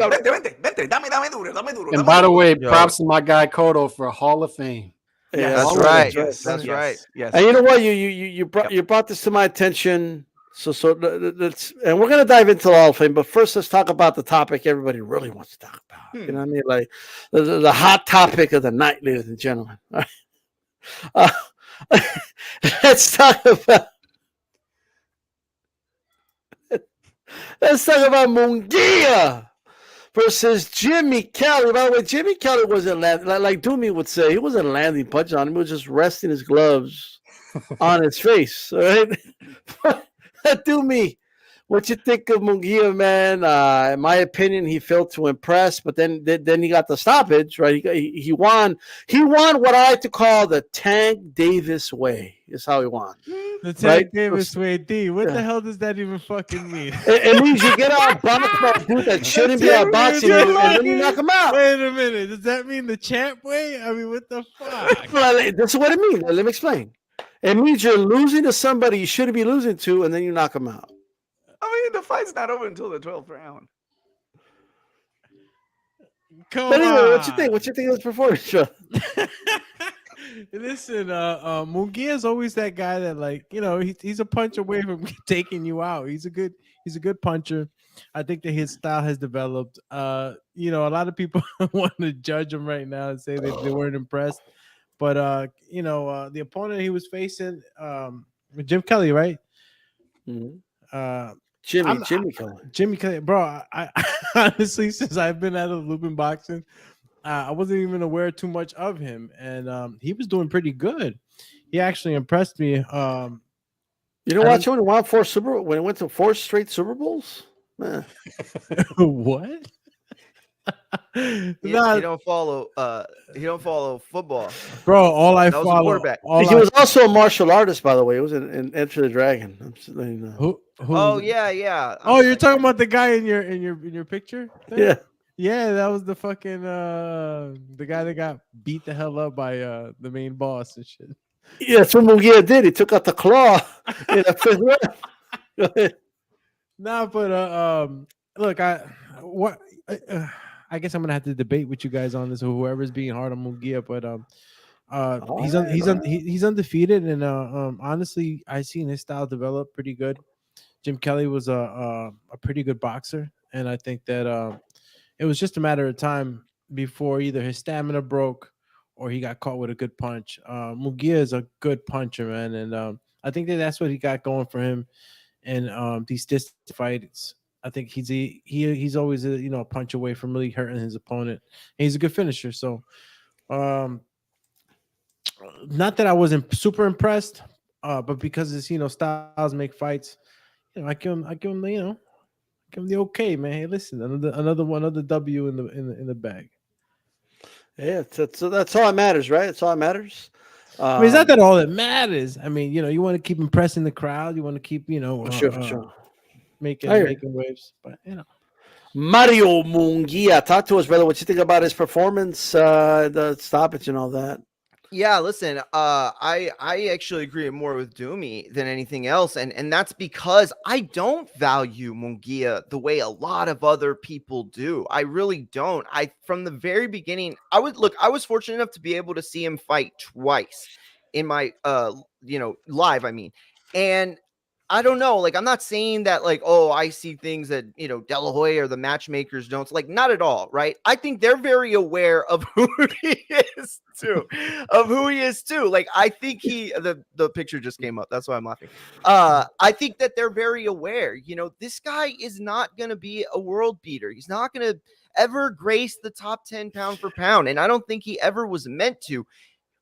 And by the way, props to my guy Kodo for Hall of Fame. Yeah, that's right. That's right. Yes. And you know what? You brought this to my attention. So let's, and we're gonna dive into the Hall of Fame, but first let's talk about the topic everybody really wants to talk about. You know what I mean? Like the hot topic of the night, ladies and gentlemen. Let's talk about Mungia versus Jimmy Kelly. By the way, Jimmy Kelly wasn't like Doomy would say. He wasn't landing punch on him. He was just resting his gloves on his face. All right, Doomy, what you think of Mungia, man? In my opinion, he failed to impress, but then he got the stoppage, right? He won. He won what I like to call the Tank Davis way. Is how he won. The Tank Davis way, D. What the hell does that even fucking mean? It means you get out box by a dude that shouldn't be out boxing, and then you knock him out. Wait a minute. Does that mean the champ way? I mean, what the fuck? This is what it means. Let me explain. It means you're losing to somebody you shouldn't be losing to, and then you knock them out. I mean, the fight's not over until the 12th round. Come But anyway, what you on. think? What you think of this performance, Sean? Listen, Mungia is always that guy that, like, you know, he's a punch away from taking you out. He's a good puncher. I think that his style has developed. You know, a lot of people want to judge him right now and say that they weren't impressed. But you know, the opponent he was facing, Jim Kelly, right? Mm-hmm. Jimmy Kelly. Jimmy Kelly, bro. I honestly, since I've been out of looping boxing, I wasn't even aware too much of him, and he was doing pretty good. He actually impressed me. You know, watch him when it went to 4 straight Super Bowls. What? He don't follow. He don't follow football, bro. All I that was a follow. quarterback. He was also a martial artist, by the way. He was in Enter the Dragon. I'm just letting you know. Who Oh was it? yeah. Oh, you're talking about the guy in your picture? Yeah. Yeah, that was the fucking the guy that got beat the hell up by the main boss and shit. Yeah, that's what Mungia did. He took out the claw in the 5th round. Go ahead. Nah, but look, I guess I'm gonna have to debate with you guys on this, or whoever's being hard on Mungia. But he's undefeated, and honestly, I seen his style develop pretty good. Jim Kelly was a pretty good boxer, and I think that it was just a matter of time before either his stamina broke or he got caught with a good punch. Mungia is a good puncher, man, and I think that's what he got going for him. And these distance fights, I think he's always a punch away from really hurting his opponent. And he's a good finisher. So, not that I wasn't super impressed, but because it's styles make fights, I give him the okay, man. Hey, listen, another W in the bag. Yeah, so that's all that matters, right? That's all that matters. I mean, it's not that all that matters. I mean, you want to keep impressing the crowd. You want to keep, for sure. making waves. But Mario Mungia, talk to us, brother. What you think about his performance, the stoppage, and all that? Yeah, listen, I actually agree more with Doomy than anything else, and that's because I don't value Mungia the way a lot of other people do. I really don't. From the very beginning, I was fortunate enough to be able to see him fight twice in my live, I mean. And I don't know, like, I'm not saying that, like, oh, I see things that, De La Hoya or the matchmakers don't. Like, not at all, right? I think they're very aware of who he is too. Like, I think the picture just came up. That's why I'm laughing. I think that they're very aware. This guy is not going to be a world beater. He's not going to ever grace the top 10 pound for pound. And I don't think he ever was meant to.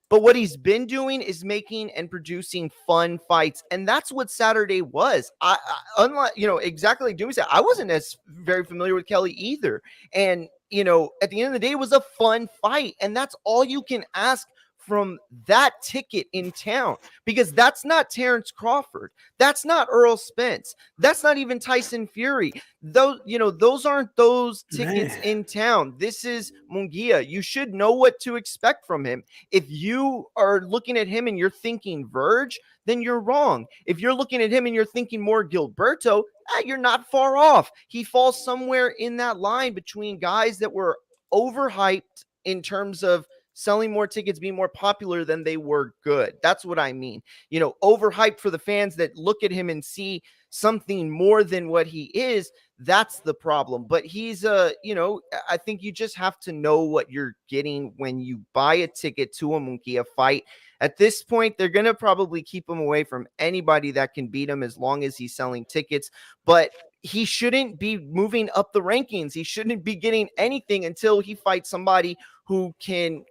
But what he's been doing is making and producing fun fights. And that's what Saturday was. I unlike, exactly like Doomy said, I wasn't as very familiar with Kelly either. And, at the end of the day, it was a fun fight. And that's all you can ask from that ticket in town, because that's not Terrence Crawford. That's not Earl Spence. That's not even Tyson Fury. Those aren't those tickets in town. This is Mungia. You should know what to expect from him. If you are looking at him and you're thinking Verge, then you're wrong. If you're looking at him and you're thinking more Gilberto, you're not far off. He falls somewhere in that line between guys that were overhyped in terms of selling more tickets, being more popular than they were good. That's what I mean. Overhyped for the fans that look at him and see something more than what he is. That's the problem. But he's I think you just have to know what you're getting when you buy a ticket to a Mungia fight. At this point, they're going to probably keep him away from anybody that can beat him as long as he's selling tickets. But he shouldn't be moving up the rankings. He shouldn't be getting anything until he fights somebody who can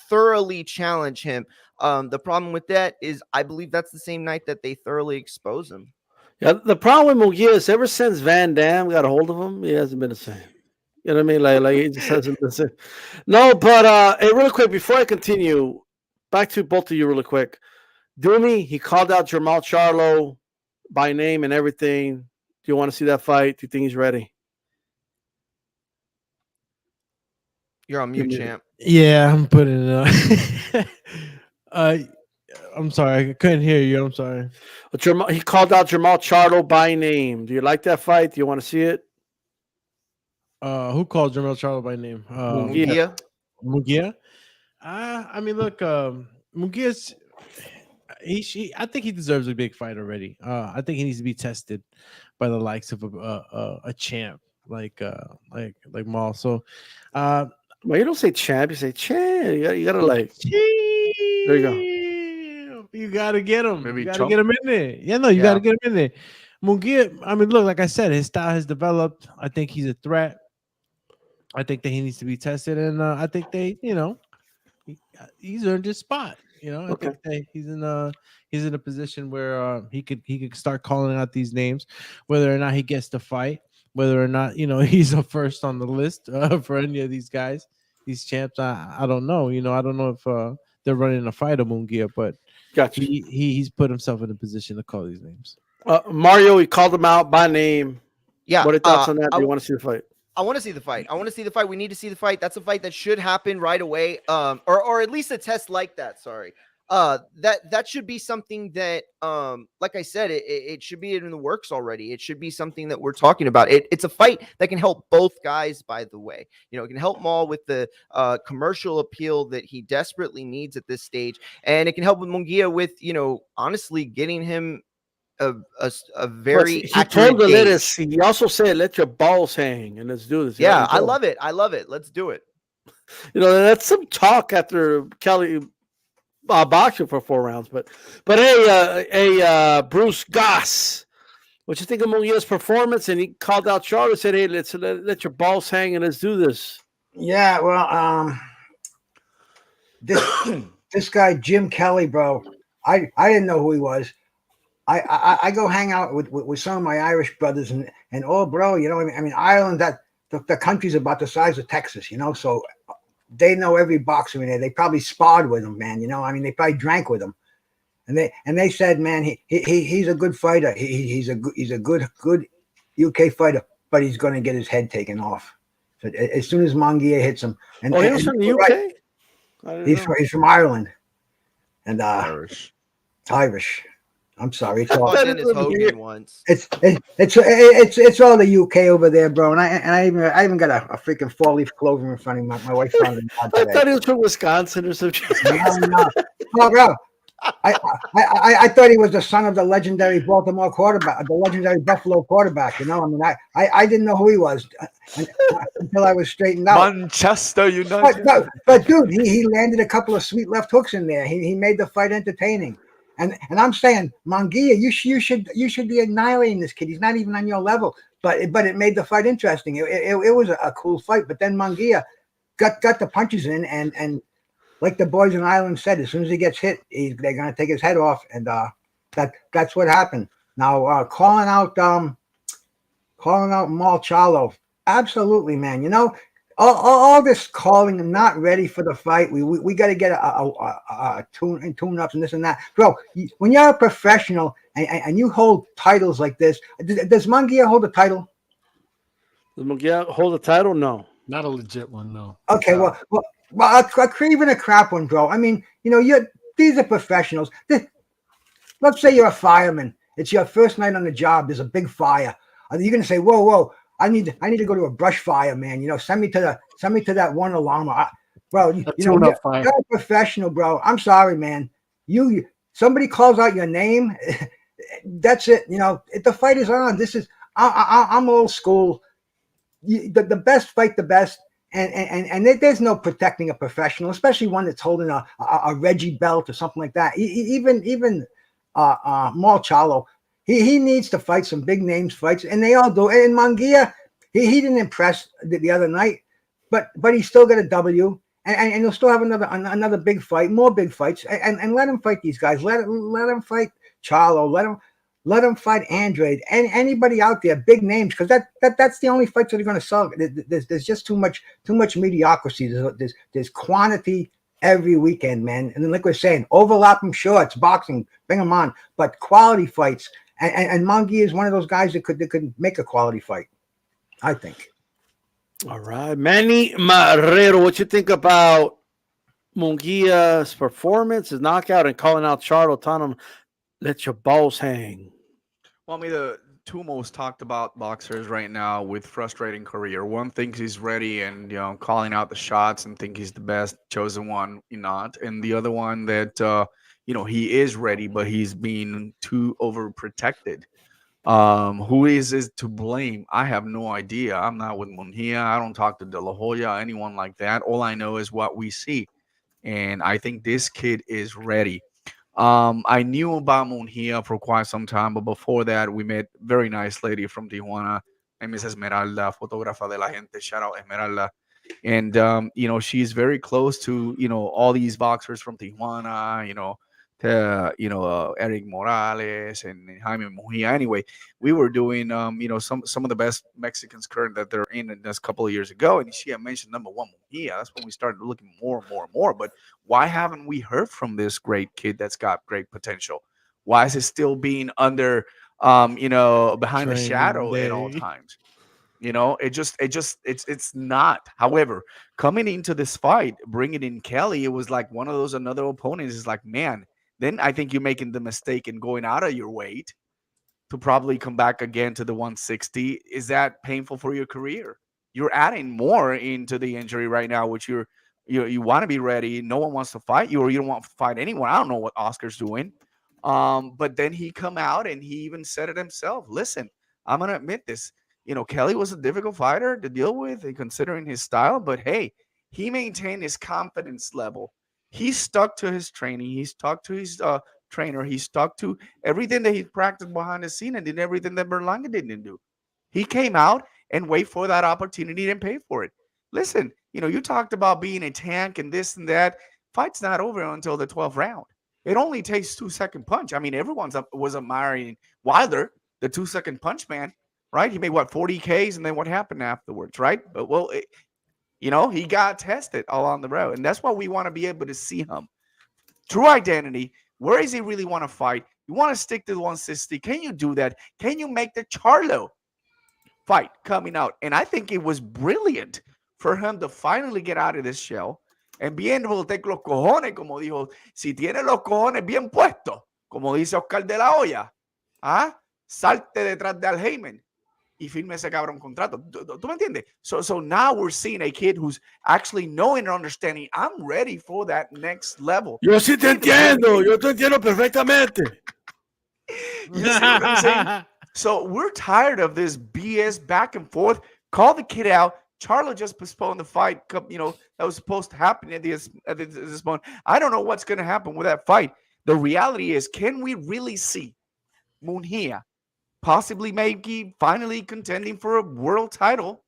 thoroughly challenge him. The problem with that is I believe that's the same night that they thoroughly expose him. Yeah, the problem with Mungia is ever since Van Damme got a hold of him, he hasn't been the same. You know what I mean? Like he just hasn't been the same. No, but hey, really quick, before I continue, back to both of you really quick. Doomy, he called out Jermell Charlo by name and everything. Do you want to see that fight? Do you think he's ready? You're on mute, champ. Yeah, I'm putting it on. I'm sorry, I couldn't hear you. I'm sorry. He called out Jermell Charlo by name. Do you like that fight? Do you want to see it? Who called Jermell Charlo by name? Mungia. Mungia. I mean, look, Mungia's. I think he deserves a big fight already. I think he needs to be tested by the likes of a champ like Maul. So, well, you don't say champ, you say champ. You gotta like. There you go. You gotta get him. Maybe you gotta chump. get him in there. Yeah, no, you gotta get him in there. Mungia. I mean, look, like I said, his style has developed. I think he's a threat. I think that he needs to be tested, and I think he's earned his spot. I think that he's in a position where he could start calling out these names, whether or not he gets to fight, whether or not he's a first on the list for any of these guys, these champs. I don't know. I don't know if they're running a fight of Mungia, but gotcha. He's put himself in a position to call these names. Mario, he called them out by name. Yeah. What are your thoughts on that? Do you want to see the fight? I want to see the fight. We need to see the fight. That's a fight that should happen right away. Or at least a test like that. Sorry. That should be something that, like I said, it should be in the works already. It should be something that we're talking about. It's a fight that can help both guys, by the way. It can help Maul with the commercial appeal that he desperately needs at this stage. And it can help with Mungia with, honestly getting him a very he told the lettuce. He also said, "Let your balls hang and let's do this." Yeah, I love it. Let's do it. That's some talk after Kelly boxing for 4 rounds. But hey, Bruce Goss, what you think of Mungia's performance? And he called out Charlo, said, "Hey, let your balls hang and let's do this." Yeah, well, this guy Jim Kelly, bro, I didn't know who he was. I go hang out with some of my Irish brothers and bro, I mean Ireland, that the country's about the size of Texas, so they know every boxer in there. They probably sparred with him, man. I mean, they probably drank with him, and they said, man, he's a good fighter. He's a good UK fighter, but he's going to get his head taken off. So as soon as Mungia hits him, and he's from the UK. Right, he's from Ireland, and Irish. I'm sorry. It's I all, walked in as Hogan once. it's all the UK over there, bro. And I even got a freaking 4-leaf clover in front of me. My wife found it. I thought he was from Wisconsin or something. No, bro. I thought he was the son of the legendary Baltimore quarterback, the legendary Buffalo quarterback. I mean, I didn't know who he was until I was straightened out. Manchester United. But dude, he landed a couple of sweet left hooks in there. He made the fight entertaining. And I'm saying, Mungia, you should be annihilating this kid. He's not even on your level. But it made the fight interesting. It was a cool fight. But then Mungia got the punches in, and like the boys in Ireland said, as soon as he gets hit, they're gonna take his head off, and that's what happened. Now calling out Mal Charlo, absolutely, man. All this calling and not ready for the fight. We got to get a tune ups and this and that, bro. When you're a professional and you hold titles like this, does Mungia hold a title? Does Mungia hold a title? No, not a legit one. No. Okay, well, even a crap one, bro. I mean, these are professionals. Let's say you're a fireman. It's your first night on the job. There's a big fire. Are you gonna say, whoa? I need to go to a brush fire, man. Send me to that one alarm. Bro, you're a professional, bro. I'm sorry, man. Somebody calls out your name, that's it. If the fight is on, I'm old school. The best fight the best, and there's no protecting a professional, especially one that's holding a Reggie belt or something like that. Even Mal Charlo. He needs to fight some big names fights, and they all do. And Mungia, he didn't impress the other night, but he still got a W, and he'll still have another big fight, more big fights, and let him fight these guys. Let him fight Charlo. Let him fight Andrade and anybody out there, big names, because that's the only fights that are going to sell. There's just too much mediocrity. There's quantity every weekend, man. And then, like we're saying, overlap them shorts, boxing, bring them on, but quality fights. And Mungia is one of those guys that could make a quality fight, I think. All right, Manny Marrero, what you think about Mungia's performance, his knockout, and calling out Charlo, telling him, "Let your balls hang." Well, I mean, the two most talked about boxers right now with frustrating career. One thinks he's ready and calling out the shots and think he's the best chosen one, not, and the other one that he is ready, but he's being too overprotected. Who is to blame? I have no idea. I'm not with Mungia. I don't talk to De La Hoya, anyone like that. All I know is what we see, and I think this kid is ready. I knew about Mungia for quite some time, but before that, we met very nice lady from Tijuana. Name is Esmeralda, fotógrafa de la gente. Shout out Esmeralda. And she's very close to all these boxers from Tijuana. To Eric Morales and Jaime Mungia. Anyway, we were doing some of the best Mexicans current that they're in this couple of years ago, and she had mentioned number one Mungia. That's when we started looking more and more and more. But why haven't we heard from this great kid that's got great potential? Why is it still being under behind the shadow at all times? It's not. However, coming into this fight, bringing in Kelly, it was like one of those another opponents is like, man, then I think you're making the mistake in going out of your weight to probably come back again to the 160. Is that painful for your career? You're adding more into the injury right now, which you want to be ready. No one wants to fight you, or you don't want to fight anyone. I don't know what Oscar's doing. But then he come out and he even said it himself. Listen, I'm going to admit this. Kelly was a difficult fighter to deal with considering his style, but hey, he maintained his confidence level. He stuck to his training. He stuck to his trainer. He stuck to everything that he practiced behind the scene and did everything that Berlanga didn't do. He came out and wait for that opportunity and pay for it. Listen, you talked about being a tank and this and that. Fight's not over until the 12th round. It only takes 2-second punch. I mean, everyone was admiring Wilder, the 2-second punch man, right? He made 40 Ks, and then what happened afterwards, right? But he got tested along the road, and that's why we want to be able to see him. True identity. Where does he really want to fight? You want to stick to the 160. Can you do that? Can you make the Charlo fight coming out? And I think it was brilliant for him to finally get out of this shell and be able to take los cojones, como dijo, si tiene los cojones bien puestos, como dice Oscar de la Hoya, salte detrás de Al Heyman y firme ese cabrón contrato. ¿Tú me entiendes? So now we're seeing a kid who's actually knowing and understanding, I'm ready for that next level. Yo sí te entiendo. Yo te entiendo perfectamente. You see what I'm saying? So we're tired of this BS back and forth. Call the kid out. Charlo just postponed the fight, that was supposed to happen at this point. I don't know what's going to happen with that fight. The reality is, can we really see Mungia possibly maybe finally contending for a world title,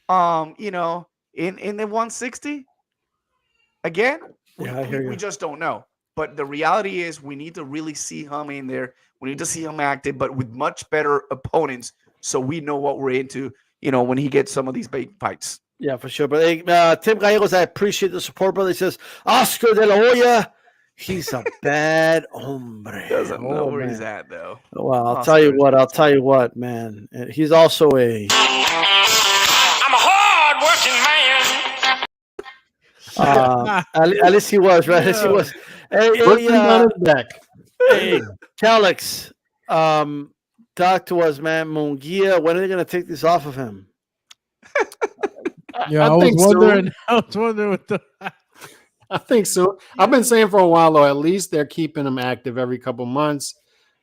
in the 160 again? Yeah, I hear you. We just don't know. But the reality is we need to really see him in there. We need to see him active, but with much better opponents, so we know what we're into, when he gets some of these big fights. Yeah, for sure. But hey, Tim Gallegos, I appreciate the support, brother. He says, Oscar de la Hoya, he's a bad hombre. Doesn't know where he's at, though. Well, I'll tell you what, man. He's also I'm a hard-working man. At least he was, right? At least he was. Hey, Calix, talk to us, man. Mungia, when are they going to take this off of him? Yeah, I was wondering what the. I think so. I've been saying for a while, though, at least they're keeping him active every couple months.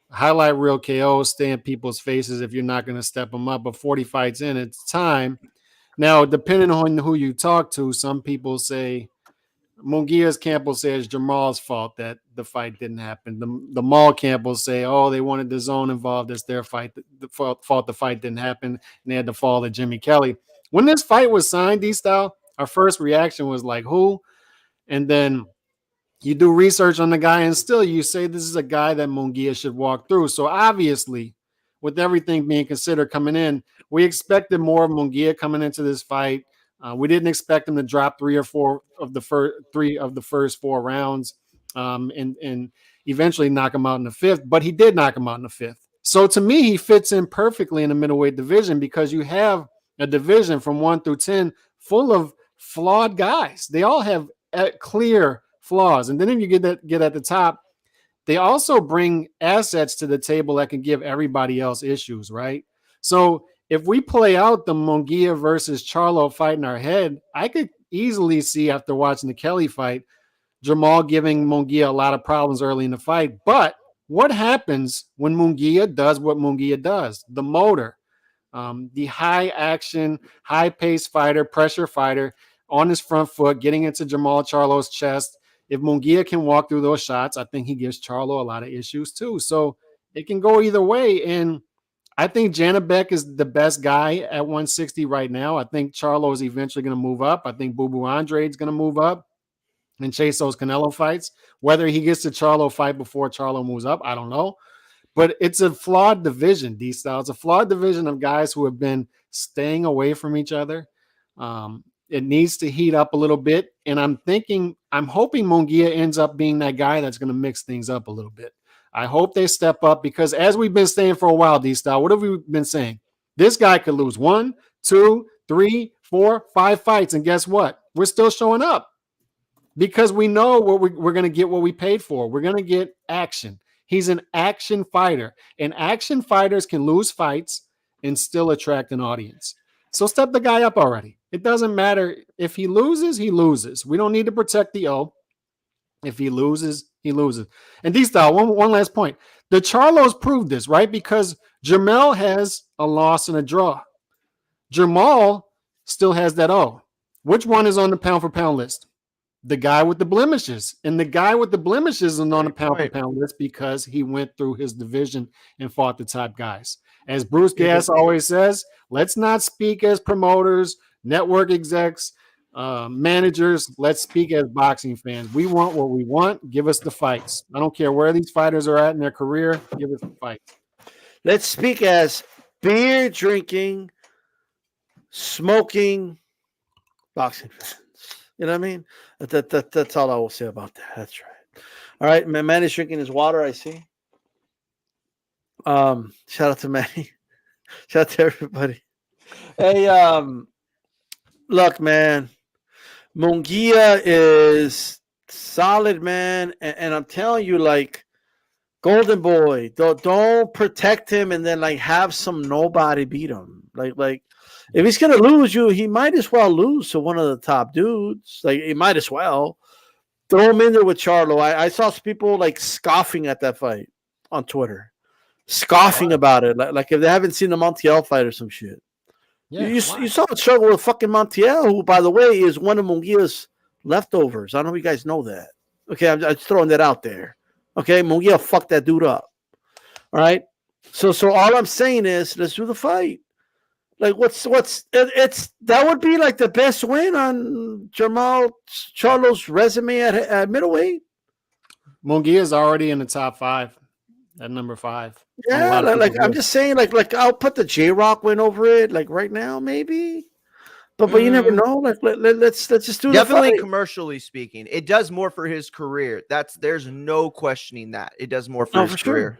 Highlight real KOs, stay in people's faces if you're not going to step them up. But 40 fights in, it's time. Now, depending on who you talk to, some people say Mungia's camp will say it's Jermall's fault that the fight didn't happen. The Mall camp will say, oh, they wanted the zone involved. It's their fight. The fault the fight didn't happen. And they had the fall of Jimmy Kelly. When this fight was signed, D-Style, our first reaction was like, who? And then you do research on the guy, and still you say this is a guy that Mungia should walk through. So obviously, with everything being considered coming in, we expected more of Mungia coming into this fight. We didn't expect him to drop three of the first 4 rounds and eventually knock him out in the 5th, but he did knock him out in the 5th. So to me, he fits in perfectly in the middleweight division because you have a division from 1 through 10 full of flawed guys. They all have clear flaws. And then if you get at the top, they also bring assets to the table that can give everybody else issues, right? So if we play out the Mungia versus Charlo fight in our head, I could easily see after watching the Kelly fight, Jermall giving Mungia a lot of problems early in the fight. But what happens when Mungia does what Mungia does? The motor, the high action, high pace fighter, pressure fighter on his front foot, getting into Jermell Charlo's chest. If Mungia can walk through those shots, I think he gives Charlo a lot of issues too. So it can go either way. And I think Janabek is the best guy at 160 right now. I think Charlo is eventually going to move up. I think Bubu Andre is going to move up and chase those Canelo fights. Whether he gets the Charlo fight before Charlo moves up, I don't know. But it's a flawed division, D-Style. It's a flawed division of guys who have been staying away from each other. It needs to heat up a little bit. And I'm hoping Mungia ends up being that guy that's going to mix things up a little bit. I hope they step up because as we've been saying for a while, D-Style, what have we been saying? This guy could lose 1, 2, 3, 4, 5 fights. And guess what? We're still showing up because we know what we're going to get what we paid for. We're going to get action. He's an action fighter, and action fighters can lose fights and still attract an audience. So step the guy up already. It doesn't matter. If he loses, he loses. We don't need to protect the O. If he loses, he loses. And D-Style, one last point. The Charlos proved this, right? Because Jermell has a loss and a draw. Jermall still has that O. Which one is on the pound-for-pound list? The guy with the blemishes. And the guy with the blemishes is on the pound-for-pound list because he went through his division and fought the top guys. As Bruce Gass always says, let's not speak as promoters, network execs, managers. Let's speak as boxing fans. We want what we want. Give us the fights. I don't care where these fighters are at in their career. Give us the fights. Let's speak as beer drinking, smoking boxing fans. You know what I mean? That's all I will say about that. That's right. All right, man is drinking his water, I see. Shout out to Manny. Shout out to everybody. Hey, look, man. Mungia is solid, man. And I'm telling you, like, Golden Boy, don't protect him and then like have some nobody beat him. Like if he's gonna lose you, he might as well lose to one of the top dudes. Like he might as well throw him in there with Charlo. I saw some people like scoffing at that fight on Twitter, scoffing about it. Like if they haven't seen the Montiel fight or some shit. Yeah, you saw the struggle with fucking Montiel, who, by the way, is one of Mungia's leftovers. I don't know if you guys know that. Okay, I'm just throwing that out there. Okay, Mungia fucked that dude up. All right. So all I'm saying is let's do the fight. Like that would be like the best win on Jermell Charlo's resume at middleweight. Mungia is already in the top 5 at number 5. Yeah, like I'm just saying, like I'll put the J-Rock win over it, like right now, maybe. But you never know. Like let's just do definitely the fight. Commercially speaking, it does more for his career. There's no questioning that it does more for his career. Sure.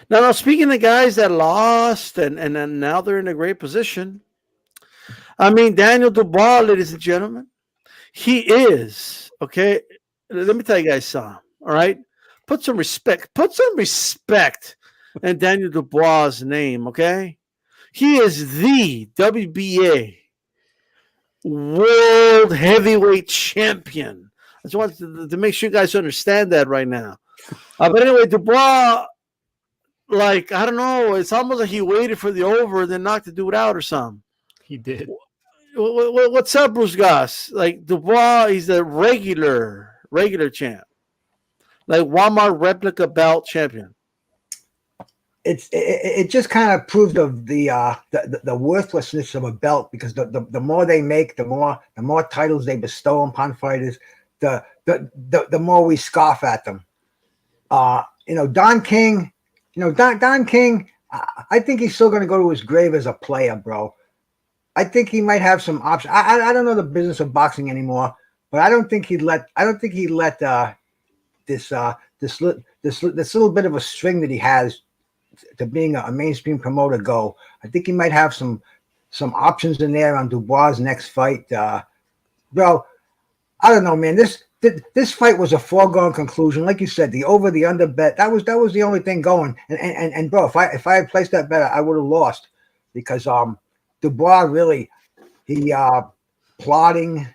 Now, speaking of guys that lost and now they're in a great position. I mean, Daniel Dubois, ladies and gentlemen, he is okay. Let me tell you guys something. All right, put some respect in Daniel Dubois' name. Okay, he is the WBA World Heavyweight Champion. I just want to make sure you guys understand that right now. But anyway, Dubois, like, I don't know, it's almost like he waited for the over and then knocked the dude out or something. He did. What's up, Bruce Goss? Like, Dubois, he's a regular champ. Like, Walmart replica belt champion. It just kind of proved of the worthlessness of a belt, because the more they make, the more titles they bestow upon fighters, the more we scoff at them. Don King, Don King, I think he's still going to go to his grave as a player, bro. I think he might have some options. I don't know the business of boxing anymore, but I don't think he'd let this little bit of a string that he has to being a mainstream promoter go. I think he might have some options in there on Dubois' next fight. Bro, I don't know, man. this fight was a foregone conclusion. Like you said, the over the under bet, that was the only thing going. And bro, if I had placed that bet, I would have lost because Dubois really he plotting.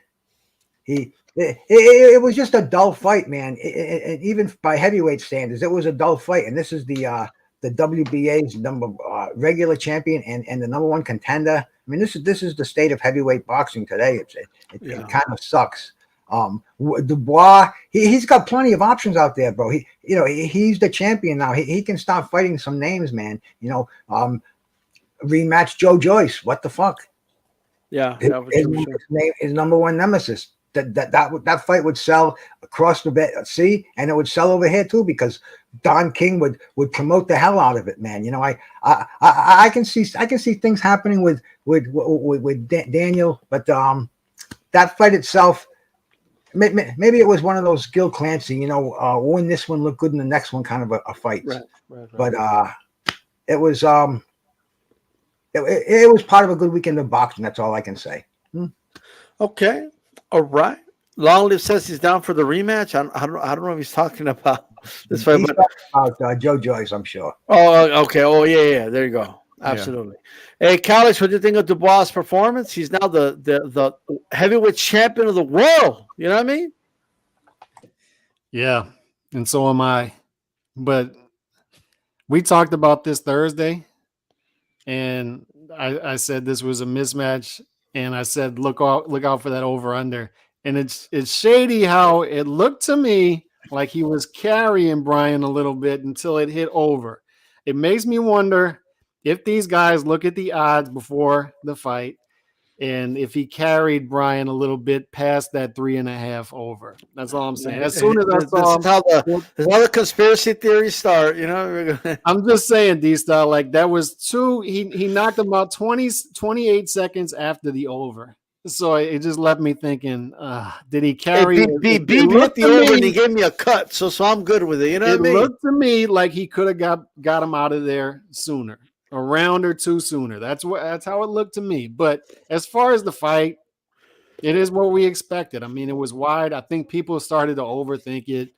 It was just a dull fight, man. Even by heavyweight standards, it was a dull fight. And this is the WBA's regular champion and the number one contender. I mean, this is the state of heavyweight boxing today. It kind of sucks. Dubois, he's got plenty of options out there, bro. He's the champion now. He can start fighting some names, man. Rematch Joe Joyce. What the fuck? Yeah, his number one nemesis. That fight would sell across the sea, and it would sell over here too because Don King would promote the hell out of it, man. I can see things happening with Daniel, but that fight itself, maybe it was one of those Gil Clancy, win this one, look good in the next one kind of a fight. Right. But it was it was part of a good weekend of boxing. That's all I can say. Okay. All right. Long Live says he's down for the rematch. I don't know if he's talking about this fight. He's about Joe Joyce, I'm sure. Oh, okay. Oh, yeah. There you go. Absolutely. Yeah. Hey, Calix, what do you think of Dubois' performance? He's now the heavyweight champion of the world. You know what I mean? Yeah, and so am I. But we talked about this Thursday, and I said this was a mismatch. And I said, look out for that over under. And it's shady how it looked to me like he was carrying Brian a little bit until it hit over. It makes me wonder if these guys look at the odds before the fight and if he carried Brian a little bit past that 3.5 over. That's all I'm saying. As soon as I saw this is how the conspiracy theories start, I'm just saying, D-Star, like that was he knocked him out 28 seconds after the over. So it just left me thinking, did he carry? Beep hit the over and he gave me a cut, so I'm good with it. You know what I mean? It looked to me like he could have got him out of there sooner. A round or two sooner. That's how it looked to me. But as far as the fight, it is what we expected. I mean, it was wide. I think people started to overthink it.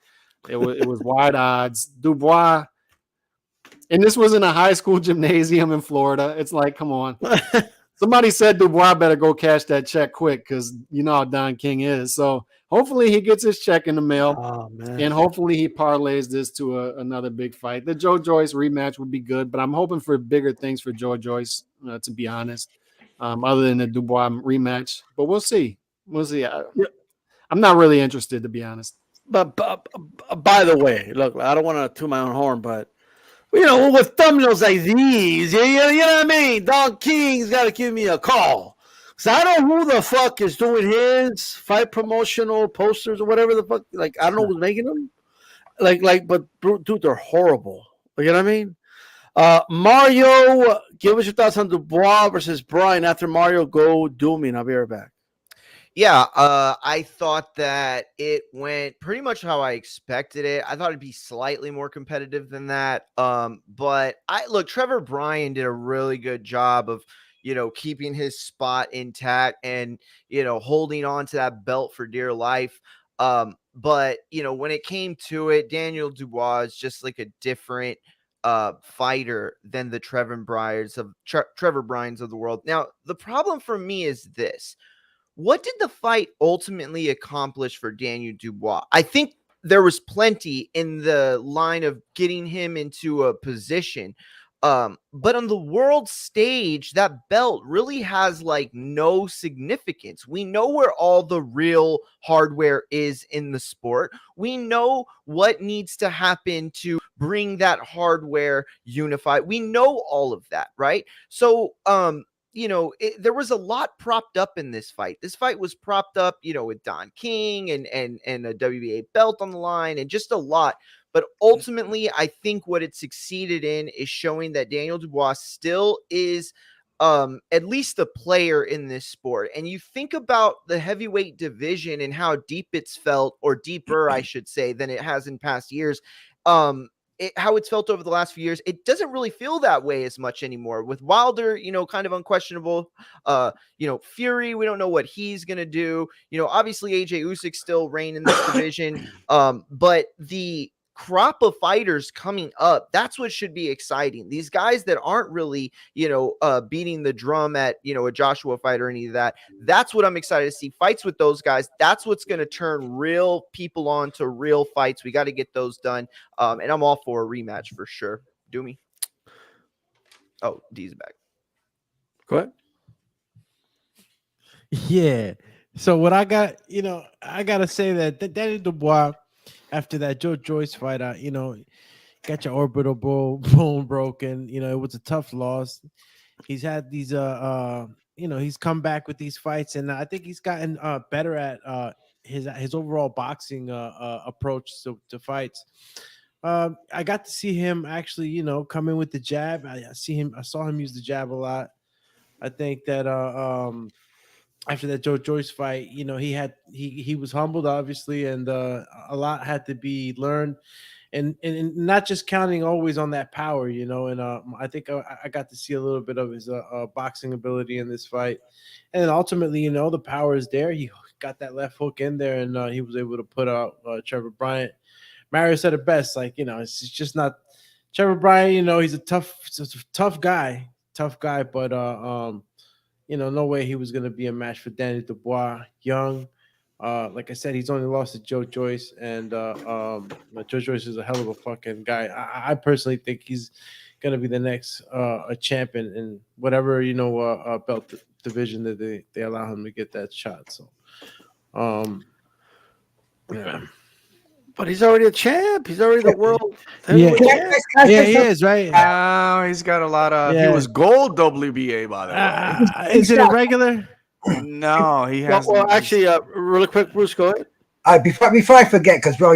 It was wide odds. Dubois, and this was in a high school gymnasium in Florida. It's like, come on. Somebody said Dubois better go cash that check quick because you know how Don King is. So hopefully he gets his check in the mail, and hopefully he parlays this to another big fight. The Joe Joyce rematch would be good, but I'm hoping for bigger things for Joe Joyce, to be honest, other than the Dubois rematch. But we'll see. I'm not really interested, to be honest. But by the way, look, I don't want to toot my own horn, but with thumbnails like these, you know what I mean? Don King's got to give me a call. So I don't know who the fuck is doing his fight promotional posters or whatever the fuck. Like, I don't know who's making them. But dude, they're horrible. You know what I mean? Mario, give us your thoughts on Dubois versus Brian after Mario go do me, and I'll be right back. Yeah, I thought that it went pretty much how I expected it. I thought it'd be slightly more competitive than that. But Trevor Bryan did a really good job of, keeping his spot intact and, holding on to that belt for dear life. But, when it came to it, Daniel Dubois is just like a different fighter than the Trevor Bryans of the world. Now, the problem for me is this. What did the fight ultimately accomplish for Daniel Dubois? I think there was plenty in the line of getting him into a position. But on the world stage, that belt really has no significance. We know where all the real hardware is in the sport. We know what needs to happen to bring that hardware unified. We know all of that, right? So, there was a lot propped up in this fight. This fight was propped up, with Don King and a WBA belt on the line and just a lot. But ultimately, I think what it succeeded in is showing that Daniel Dubois still is at least a player in this sport. And you think about the heavyweight division and how deep it's felt, or deeper, I should say, than it has in past years. how it's felt over the last few years, it doesn't really feel that way as much anymore. With Wilder, kind of unquestionable. Fury, we don't know what he's gonna do. Obviously AJ Usyk still reign in this division. But the crop of fighters coming up, that's what should be exciting. These guys that aren't really, beating the drum at, a Joshua fight or any of that. That's what I'm excited to see. Fights with those guys. That's what's going to turn real people on to real fights. We got to get those done. And I'm all for a rematch for sure. Do me. Oh, D's back. Go ahead. Yeah. So what I got, I gotta say that Danny Dubois, after that Joe Joyce fight, got your orbital bone broken. It was a tough loss. He's had these he's come back with these fights, and I think he's gotten better at his overall boxing approach to fights. I got to see him actually, come in with the jab. I saw him use the jab a lot. I think that after that Joe Joyce fight, he was humbled, obviously, and a lot had to be learned, and not just counting always on that power, and I think I got to see a little bit of his boxing ability in this fight, and then ultimately, the power is there. He got that left hook in there, and he was able to put out Trevor Bryant. Mario said it best, it's just not Trevor Bryant. He's a tough guy, but no way he was going to be a match for Danny Dubois. Young, like I said, he's only lost to Joe Joyce, and Joe Joyce is a hell of a fucking guy. I personally think he's going to be the next a champion in whatever belt division that they allow him to get that shot. So, yeah. But he's already a champ. He's already the world. Yeah, champ. yeah, he is, right? Oh, he's got a lot of. Yeah. He was gold WBA, by the way. Is it a regular? No, he has. Well, actually, really quick, Bruce, go ahead. Before I forget, because bro,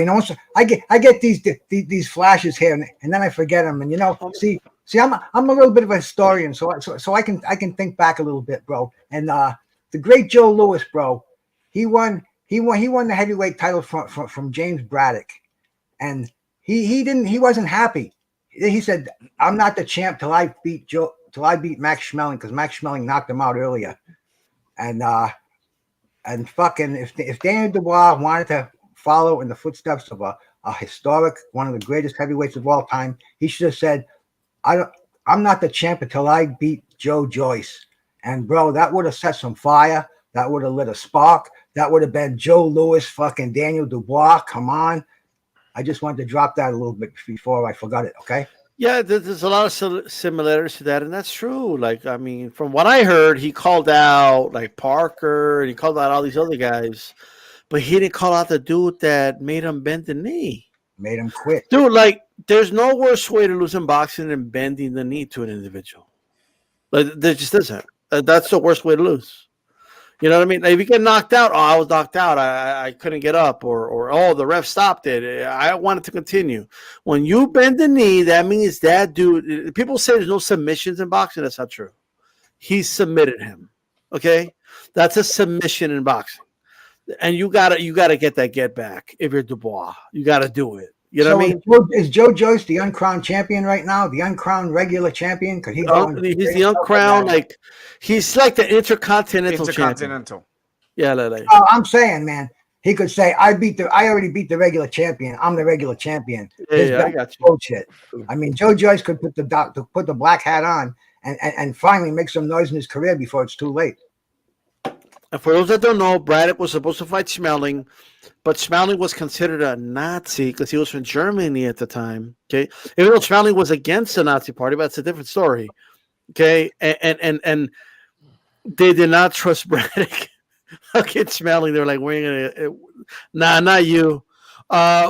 I get these flashes here, and then I forget them, and see, I'm a little bit of a historian, so I can think back a little bit, bro. And the great Joe Louis, bro, he won the heavyweight title from James Braddock, and he wasn't happy. He said, "I'm not the champ till I beat Max Schmeling, because Max Schmeling knocked him out earlier." And fucking if Danny Dubois wanted to follow in the footsteps of a historic, one of the greatest heavyweights of all time, he should have said, "I'm not the champ until I beat Joe Joyce." And bro, that would have set some fire. That would have lit a spark. That would have been Joe Louis, fucking Daniel Dubois. Come on. I just wanted to drop that a little bit before I forgot it, okay? Yeah, there's a lot of similarities to that, and that's true. From what I heard, he called out Parker, and he called out all these other guys, but he didn't call out the dude that made him bend the knee. Made him quit. Dude, there's no worse way to lose in boxing than bending the knee to an individual. There just isn't. That's the worst way to lose. You know what I mean? If you get knocked out, I was knocked out. I couldn't get up, or the ref stopped it. I wanted to continue. When you bend the knee, that means that dude. People say there's no submissions in boxing. That's not true. He submitted him. Okay, that's a submission in boxing, and you gotta get that get back. If you're Dubois, you gotta do it. You know what I mean? Is Joe Joyce the uncrowned champion right now? The uncrowned regular champion? Because he's the uncrowned, he's like the intercontinental champion. Yeah, Oh, I'm saying, man, he could say, I already beat the regular champion. I'm the regular champion. Yeah, I got you. Bullshit. I mean, Joe Joyce could put the black hat on and finally make some noise in his career before it's too late. And for those that don't know, Braddock was supposed to fight Schmeling, but Schmeling was considered a Nazi because he was from Germany at the time. Okay, even though Schmeling was against the Nazi party, but it's a different story. Okay, and they did not trust Braddock against Schmeling. They were like, "We're gonna, not you.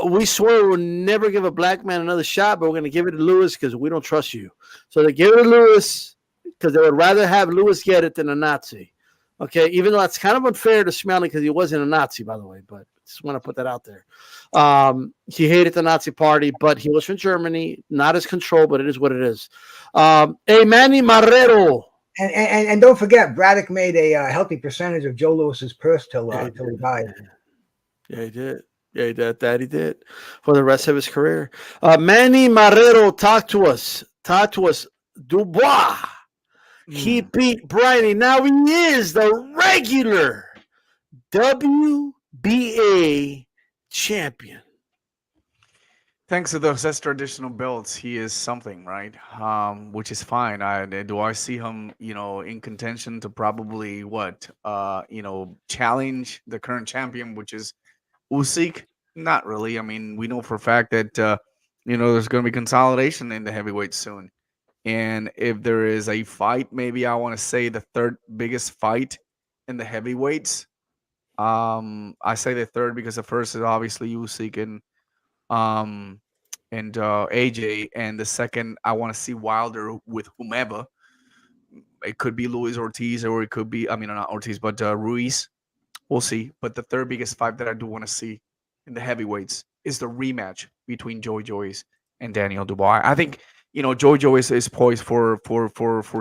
We swear we'll never give a black man another shot, but we're gonna give it to Lewis because we don't trust you." So they gave it to Lewis because they would rather have Lewis get it than a Nazi. Okay, even though that's kind of unfair to Schmeling because he wasn't a Nazi, by the way, but just want to put that out there. He hated the Nazi party, but he was from Germany, not as controlled, but it is what it is. Hey, Manny Marrero. And don't forget, Braddock made a healthy percentage of Joe Louis's purse till he died. Yeah, he did. Yeah, that he did for the rest of his career. Manny Marrero, talk to us. Talk to us. Dubois. He beat Bryony. Now he is the regular WBA champion. Thanks to those traditional belts, he is something, right? Which is fine. Do I see him, in contention to probably challenge the current champion, which is Usyk? Not really. I mean, we know for a fact that there's going to be consolidation in the heavyweight soon, and if there is a fight, maybe I want to say the third biggest fight in the heavyweights. I say the third because the first is obviously Usyk um and AJ, and the second I want to see Wilder with whomever. It could be Luis Ortiz, or it could be, I mean, not Ortiz, but Ruiz. We'll see. But the third biggest fight that I do want to see in the heavyweights is the rematch between Joy Joyce and Daniel Dubois. I think Joy Joyce is poised for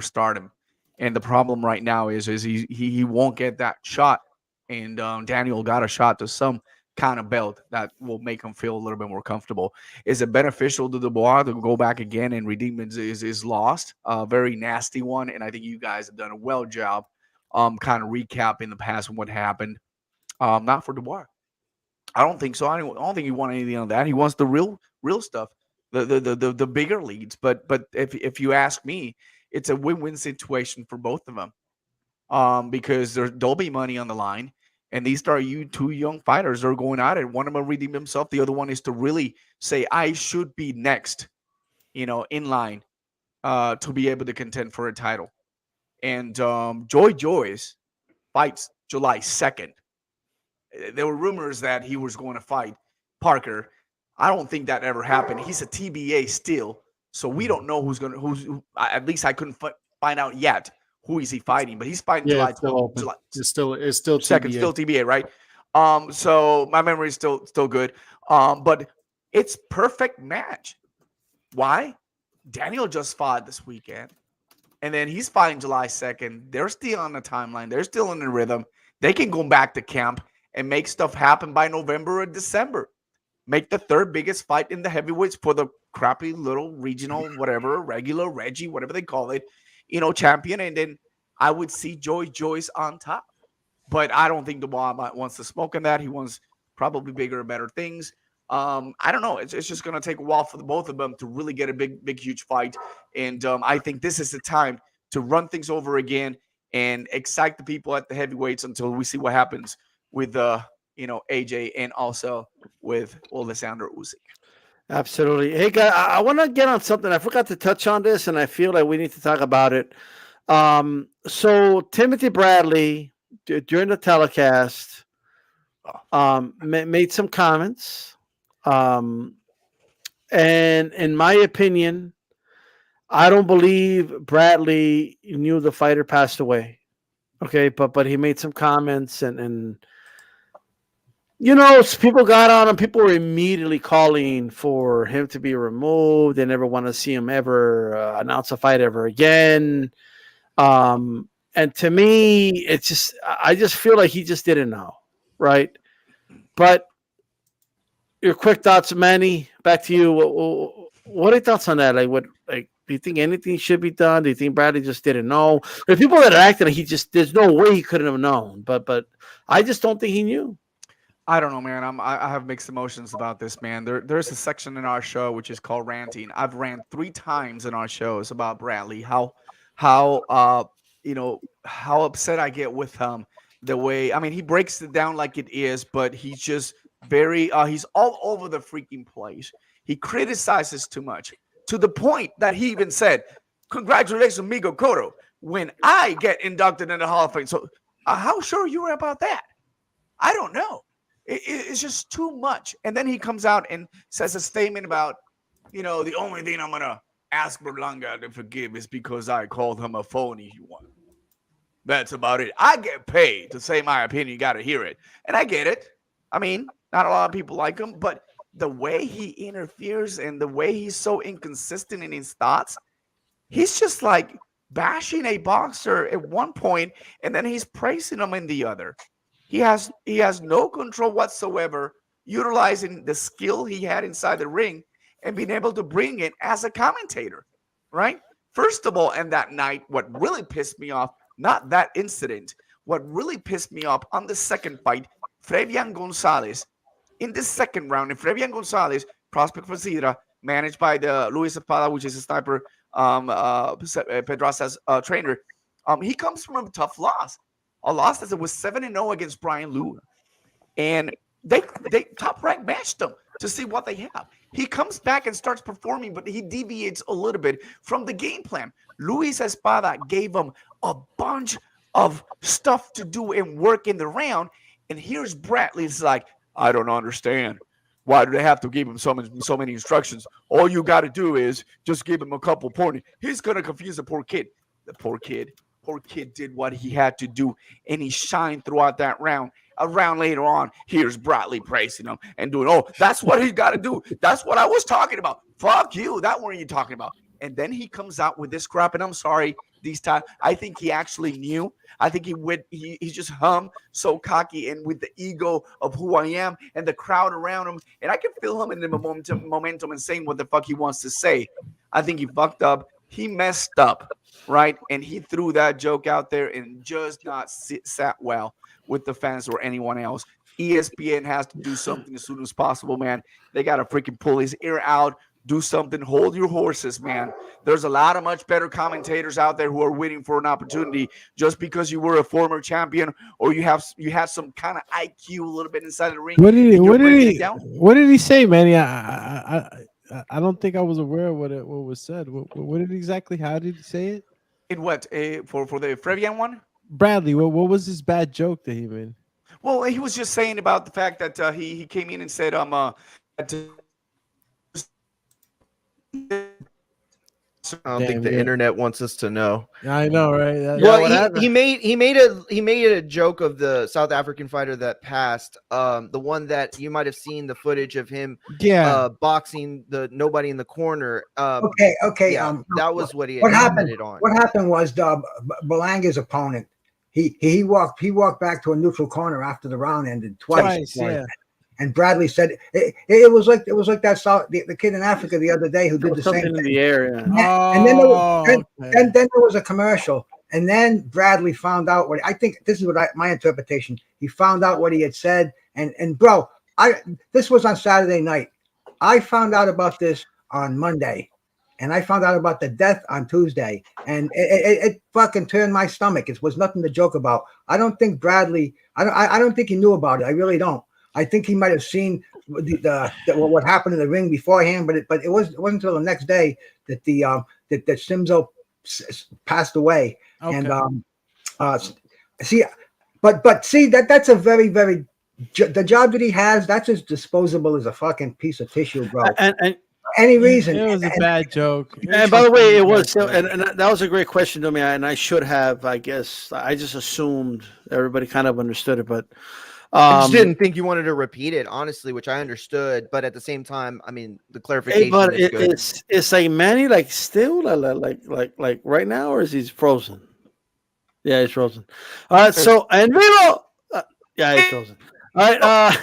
stardom, and the problem right now is he won't get that shot, and Daniel got a shot to some kind of belt that will make him feel a little bit more comfortable. Is it beneficial to Dubois to go back again and redeem his lost? A very nasty one, and I think you guys have done a well job kind of recapping the past and what happened. Not for Dubois. I don't think so. I don't think he wants anything on that. He wants the real stuff, the bigger leads. But if you ask me, it's a win-win situation for both of them, because there'll be money on the line. And these are two young fighters that are going at it. One of them redeemed himself. The other one is to really say, I should be next, in line to be able to contend for a title. And Joy Joyce fights July 2nd. There were rumors that he was going to fight Parker. I don't think that ever happened. He's a TBA still. So we don't know who's at least I couldn't find out yet. Who is he fighting? But he's fighting July 12th. July. It's still second, TBA. still TBA, right? So my memory is still good. But it's perfect match. Why? Daniel just fought this weekend, and then he's fighting July 2nd. They're still on the timeline. They're still in the rhythm. They can go back to camp and make stuff happen by November or December. Make the third biggest fight in the heavyweights for the crappy little regional, whatever, regular, Reggie, whatever they call it, champion. And then I would see Joy Joyce on top. But I don't think Dubois wants to smoke in that. He wants probably bigger and better things. I don't know. It's just going to take a while for the both of them to really get a big, huge fight. And I think this is the time to run things over again and excite the people at the heavyweights until we see what happens with AJ and also with Alexander Usyk. Absolutely. Hey, guys, I want to get on something. I forgot to touch on this, and I feel like we need to talk about it. So Timothy Bradley, during the telecast, made some comments. And in my opinion, I don't believe Bradley knew the fighter passed away. Okay, but he made some comments, and people got on him. People were immediately calling for him to be removed. They never want to see him ever announce a fight ever again. And to me, I just feel like he just didn't know, right? But your quick thoughts, Manny. Back to you. What are your thoughts on that? Do you think anything should be done? Do you think Bradley just didn't know? There are people that are acting like there's no way he couldn't have known. But I just don't think he knew. I don't know, man. I have mixed emotions about this, man. There's a section in our show which is called ranting. I've ranted 3 times in our shows about Bradley. How upset I get with him. The way, I mean, he breaks it down like it is, but he's just very he's all over the freaking place. He criticizes too much, to the point that he even said, "Congratulations, Migo Cotto, when I get inducted in the Hall of Fame." So how sure you were about that? I don't know. It's just too much. And then he comes out and says a statement about, the only thing I'm going to ask Berlanga to forgive is because I called him a phony one. That's about it. I get paid to say my opinion. You got to hear it. And I get it. I mean, not a lot of people like him, but the way he interferes and the way he's so inconsistent in his thoughts, he's just like bashing a boxer at one point, and then he's praising him in the other. He has no control whatsoever utilizing the skill he had inside the ring and being able to bring it as a commentator, right? First of all, and that night, what really pissed me off, not that incident, what really pissed me off on the second fight, Fabian Gonzalez, in the second round, and Fabian Gonzalez, prospect for Sidra, managed by the Luis Espada, which is a sniper, Pedraza's trainer, he comes from a tough loss. A loss that was 7-0 against Brian Lua. And they top rank matched him to see what they have. He comes back and starts performing, but he deviates a little bit from the game plan. Luis Espada gave him a bunch of stuff to do and work in the round. And here's Bradley's like, I don't understand. Why do they have to give him so many instructions? All you got to do is just give him a couple pointers. He's going to confuse the poor kid. The poor kid did what he had to do, and he shined throughout that round. A round later on, here's Bradley praising him and doing, oh, that's what he got to do. That's what I was talking about. Fuck you. That weren't you talking about. And then he comes out with this crap, and I'm sorry, these times, I think he actually knew. I think he just so cocky and with the ego of who I am and the crowd around him. And I can feel him in the momentum and saying what the fuck he wants to say. I think he fucked up. He messed up, right? And he threw that joke out there and just not sat well with the fans or anyone else. ESPN has to do something as soon as possible, man. They got to freaking pull his ear out, do something, hold your horses, man. There's a lot of much better commentators out there who are waiting for an opportunity. Just because you were a former champion or you had some kind of IQ a little bit inside the ring. What did he say, Manny? I don't think I was aware of what was said. What did exactly? How did he say it? In what for the Frevian one? Bradley, what was his bad joke that he made? Well, he was just saying about the fact that he came in and said I don't think the internet wants us to know. I know, right? Well, he made a joke of the South African fighter that passed, the one that you might have seen the footage of him, boxing the nobody in the corner. Okay. Yeah, that was what he had what happened commented on. What happened was Berlanga's opponent. He walked back to a neutral corner after the round ended twice. Yeah. And Bradley said it was like the kid in Africa the other day who did the same thing. In the air, And then there was a commercial, and then Bradley found out what I think. This is what my interpretation. He found out what he had said, and bro, this was on Saturday night. I found out about this on Monday, and I found out about the death on Tuesday, and it fucking turned my stomach. It was nothing to joke about. I don't think Bradley. I don't think he knew about it. I really don't. I think he might have seen what happened in the ring beforehand, but it wasn't until the next day that that Simzo passed away. Okay. And see that's a very, very the job that he has. That's as disposable as a fucking piece of tissue, bro. And any reason. It was a bad joke. And by the way, it was and that was a great question to me, and I should have. I guess I just assumed everybody kind of understood it, but. I just didn't think you wanted to repeat it, honestly, which I understood. But at the same time, I mean, the clarification. But is good. It's like Manny, like still, like right now, or is he frozen? Yeah, he's frozen. All right, so and Vivo. Yeah, he's frozen. All right. I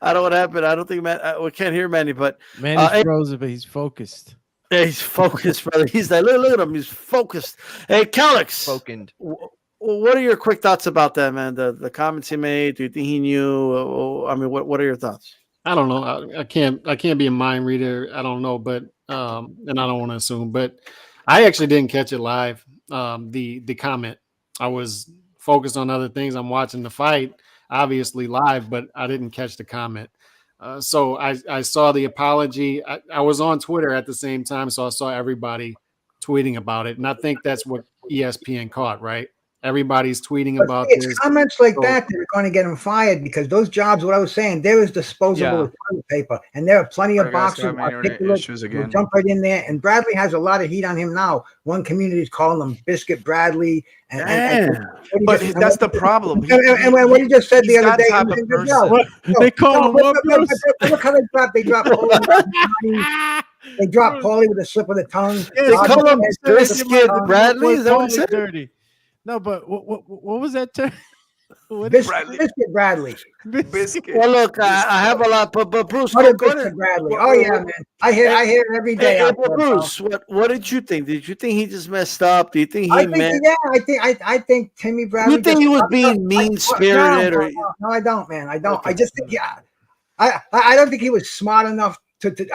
don't know what happened. I don't think we can't hear Manny, but Manny's frozen, but he's focused. Yeah, he's focused, brother. He's like, look at him. He's focused. Hey, Calix. Focused. What are your quick thoughts about that, man? The comments he made. Do you think he knew? I mean, what are your thoughts? I don't know. I can't be a mind reader. I don't know, but and I don't want to assume. But I actually didn't catch it live. The comment. I was focused on other things. I'm watching the fight, obviously live, but I didn't catch the comment. So I saw the apology. I was on Twitter at the same time, so I saw everybody tweeting about it, and I think that's what ESPN caught, right? Everybody's tweeting about this. Comments like that are going to get him fired because those jobs, what I was saying, they're as disposable as toilet paper. And there are plenty of boxers who jump right in there. And Bradley has a lot of heat on him now. One community is calling him Biscuit Bradley. But that's the problem. And what he just said the other day. They call him what, Bruce? Look how they drop Paulie. They drop Paulie with a slip of the tongue. They call him Biscuit Bradley. Is that what he said? Dirty. No, but what was that term? What is Bradley. Biscuit Bradley. Biscuit. Well, look, I have a lot, but Bruce, What is go ahead. Biscuit Bradley? Oh yeah, man. I hear it every day. Hey, out but there, bro. Bruce, what did you think? Did you think he just messed up? Do you think I he think, meant? yeah, I think Timmy Bradley. You think just he was fucked being up. mean spirited, No, or no, I don't, man. I don't. Okay. I just think, yeah, I don't think he was smart enough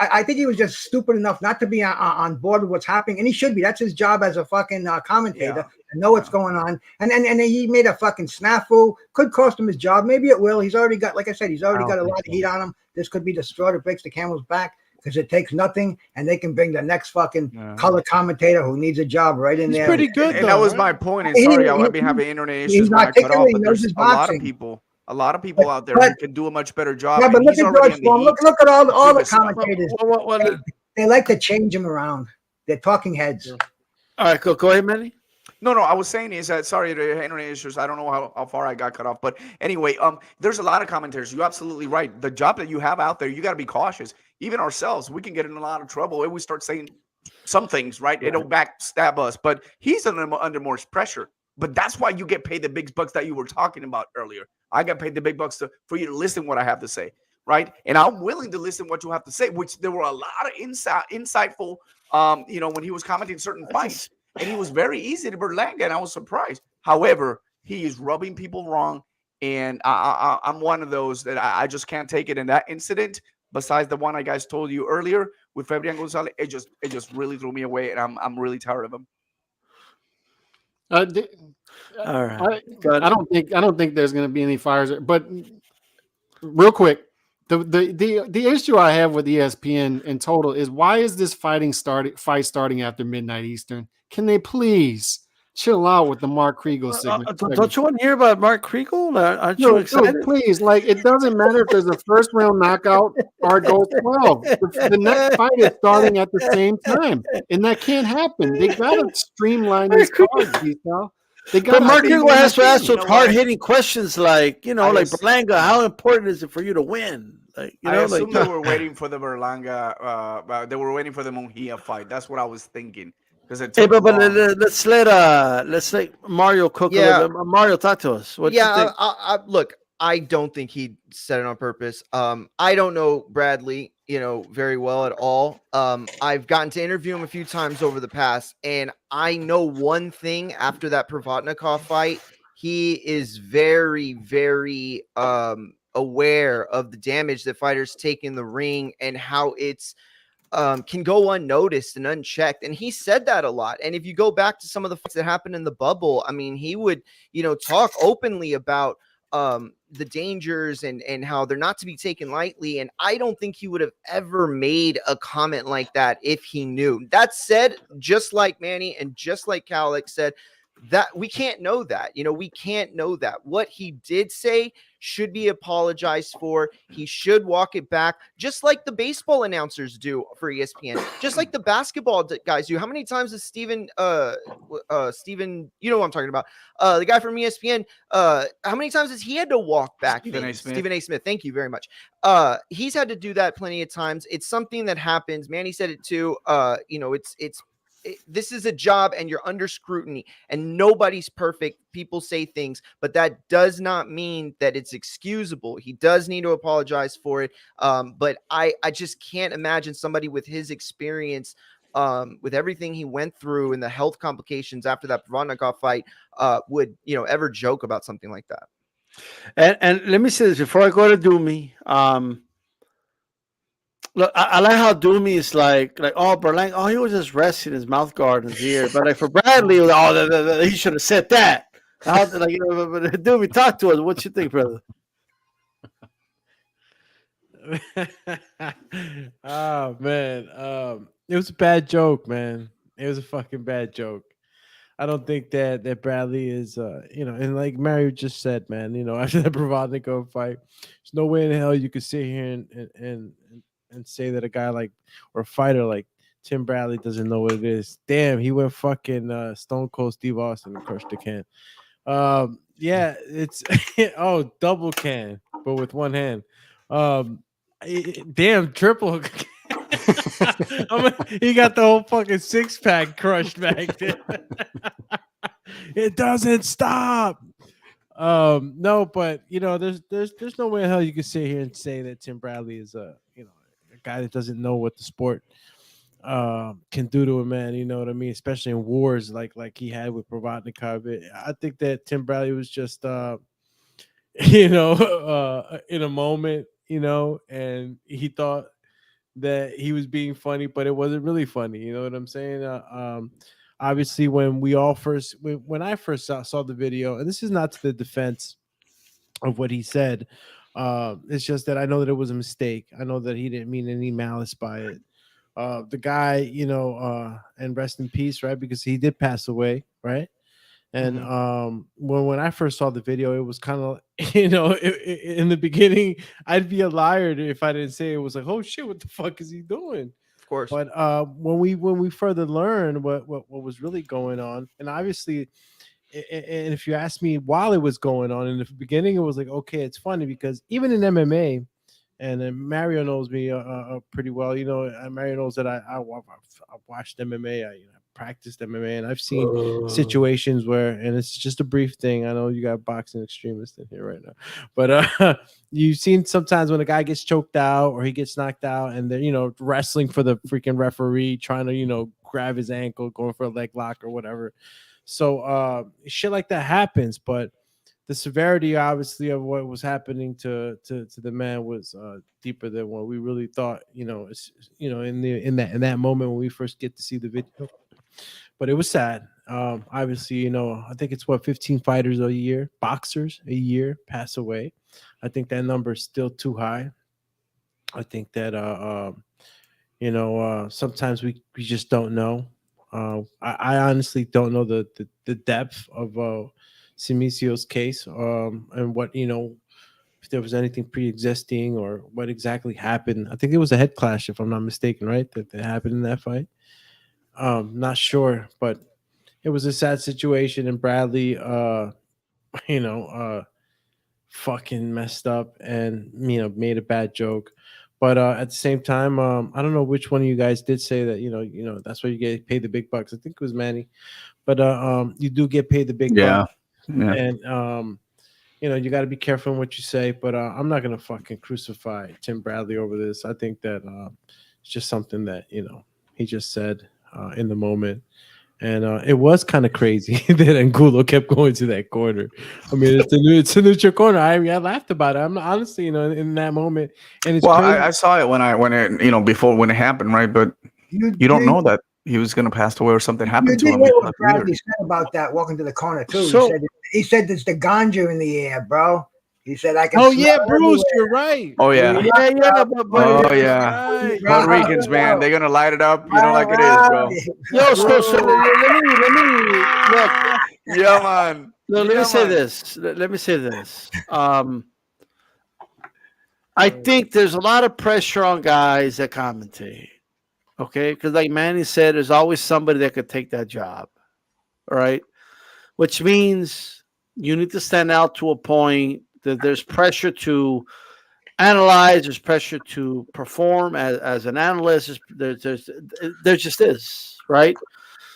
I think he was just stupid enough not to be on board with what's happening, and he should be. That's his job as a fucking commentator to know what's going on. And he made a fucking snafu. Could cost him his job. Maybe it will. He's already got, like I said, he's already got a lot of heat on him. This could be the straw that breaks the camel's back, because it takes nothing, and they can bring the next fucking color commentator who needs a job right in there. Pretty good, and though, that was right? my point. And sorry, I've been having internet issues he's when I not cut off, articulate, but he knows there's his a lot of boxing. people. A lot of people out there who can do a much better job. Yeah, but and look he's at already George in the Foreman. heat. Look at all the Previous- commentators. They like to change them around. They're talking heads. All right, go ahead, Manny. No, I was saying is that, sorry, the internet issues. I don't know how far I got cut off, but anyway, there's a lot of commentators. You're absolutely right. The job that you have out there, you got to be cautious. Even ourselves, we can get in a lot of trouble if we start saying some things, right? It'll backstab us. But he's under more pressure. But that's why you get paid the big bucks that you were talking about earlier. I got paid the big bucks for you to listen what I have to say, right? And I'm willing to listen what you have to say, which there were a lot of insightful, when he was commenting certain fights. And he was very easy to Berlanga, and I was surprised. However, he is rubbing people wrong, and I'm one of those that I just can't take it. In that incident, besides the one I guys told you earlier with Fabian Gonzalez, it just really threw me away, and I'm really tired of him. All right. I don't think there's going to be any fires. But real quick, the issue I have with ESPN in total is, why is this fight starting after midnight Eastern? Can they please chill out with the Mark Kriegel segment? Don't you want to hear about Mark Kriegel? Aren't you excited? No, please. Like, it doesn't matter if there's a first round knockout or it goes 12. The next fight is starting at the same time, and that can't happen. They gotta streamline these cards, Giselle. But Mark Kriegel has to ask those hard-hitting questions, like Berlanga, how important is it for you to win? Like, I assume they were waiting for the Berlanga. They were waiting for the Mungia fight. That's what I was thinking. Hey, but let's let Mario cook a little bit. Mario, talk to us. What you think? Look, I don't think he said it on purpose. I don't know Bradley, very well at all. I've gotten to interview him a few times over the past, and I know one thing after that Provodnikov fight, he is very, very aware of the damage that fighters take in the ring and how it's can go unnoticed and unchecked. And he said that a lot. And if you go back to some of the fights that happened in the bubble, I mean, he would, talk openly about the dangers and how they're not to be taken lightly. And I don't think he would have ever made a comment like that if he knew. That said, just like Manny and just like Kalik said, that we can't know that. We can't know that. What he did say should be apologized for. He should walk it back, just like the baseball announcers do for ESPN, just like the basketball guys do. How many times has Steven, you know what I'm talking about, the guy from ESPN, how many times has he had to walk back? Stephen A. Smith. Thank you very much. He's had to do that plenty of times. It's something that happens. Manny said it too. This is a job, and you're under scrutiny, and nobody's perfect. People say things, but that does not mean that it's excusable. He does need to apologize for it. But I just can't imagine somebody with his experience, with everything he went through and the health complications after that Provodnikov fight, would, ever joke about something like that. And let me say this before I go to Doomy. Look, I like how Doomy is like, Berlanga, he was just resting his mouth guard in his ear. But like for Bradley, he should have said that. But Doomy, talk to us. What you think, brother? Oh man, it was a bad joke, man. It was a fucking bad joke. I don't think that Bradley is, and like Mario just said, man, after that Provodnikov fight, there's no way in hell you could sit here and say that a guy or a fighter like Tim Bradley doesn't know what it is. Damn, he went fucking Stone Cold Steve Austin and crushed the can. Yeah, it's double can, but with one hand. Damn, triple. He got the whole fucking 6-pack crushed back there. It doesn't stop. No, but there's no way in hell you can sit here and say that Tim Bradley is a guy that doesn't know what the sport can do to a man. You know what I mean? Especially in wars like he had with Provodnikov. I think that Tim Bradley was just in a moment, and he thought that he was being funny, but it wasn't really funny. You know what I'm saying? Obviously, when I first saw the video, and this is not to the defense of what he said, it's just that I know that it was a mistake. I know that he didn't mean any malice by it. The guy, and rest in peace, right? Because he did pass away, right? And when I first saw the video, it was kind of, in the beginning, I'd be a liar if I didn't say it was like, oh shit, what the fuck is he doing? Of course. But when we further learned what was really going on, and obviously, and if you ask me while it was going on in the beginning, it was like, okay, it's funny because even in MMA, and Mario knows me pretty well. Mario knows that I watched MMA. I practiced MMA, and I've seen situations where, and it's just a brief thing. I know you got boxing extremists in here right now, but you've seen sometimes when a guy gets choked out or he gets knocked out, and they're wrestling for the freaking referee, trying to grab his ankle, going for a leg lock or whatever. So shit like that happens, but the severity, obviously, of what was happening to the man was deeper than what we really thought. In that moment when we first get to see the video. But it was sad. Obviously, I think it's 15 fighters a year, boxers a year pass away. I think that number is still too high. I think that sometimes we just don't know. I honestly don't know the depth of Simisio's case, and what if there was anything pre-existing or what exactly happened. I think it was a head clash, if I'm not mistaken, right? That happened in that fight. Not sure, but it was a sad situation, and Bradley, fucking messed up and made a bad joke. But at the same time, I don't know which one of you guys did say that that's why you get paid the big bucks. I think it was Manny, but you do get paid the big bucks. Yeah. And you got to be careful in what you say. But I'm not gonna fucking crucify Tim Bradley over this. I think that it's just something that he just said in the moment. And it was kind of crazy that Angulo kept going to that corner. I mean, it's a neutral corner. I laughed about it. I'm honestly, in that moment. And it's crazy. I saw it when it happened, right? But you don't know that he was going to pass away or something happened to him. What Bradley said about that walking to the corner too. He said there's the ganja in the air, bro. He said I can. Oh yeah, Bruce, you're right. Oh yeah, but right. Puerto Ricans, man, they're gonna light it up. You know, like it is, bro. Yo, so let me look. Yeah, man. No, let me say this. Let me say this. I think there's a lot of pressure on guys that commentate. Okay, because like Manny said, there's always somebody that could take that job. All right, which means you need to stand out to a point. That there's pressure to analyze, there's pressure to perform as an analyst. There just is, right?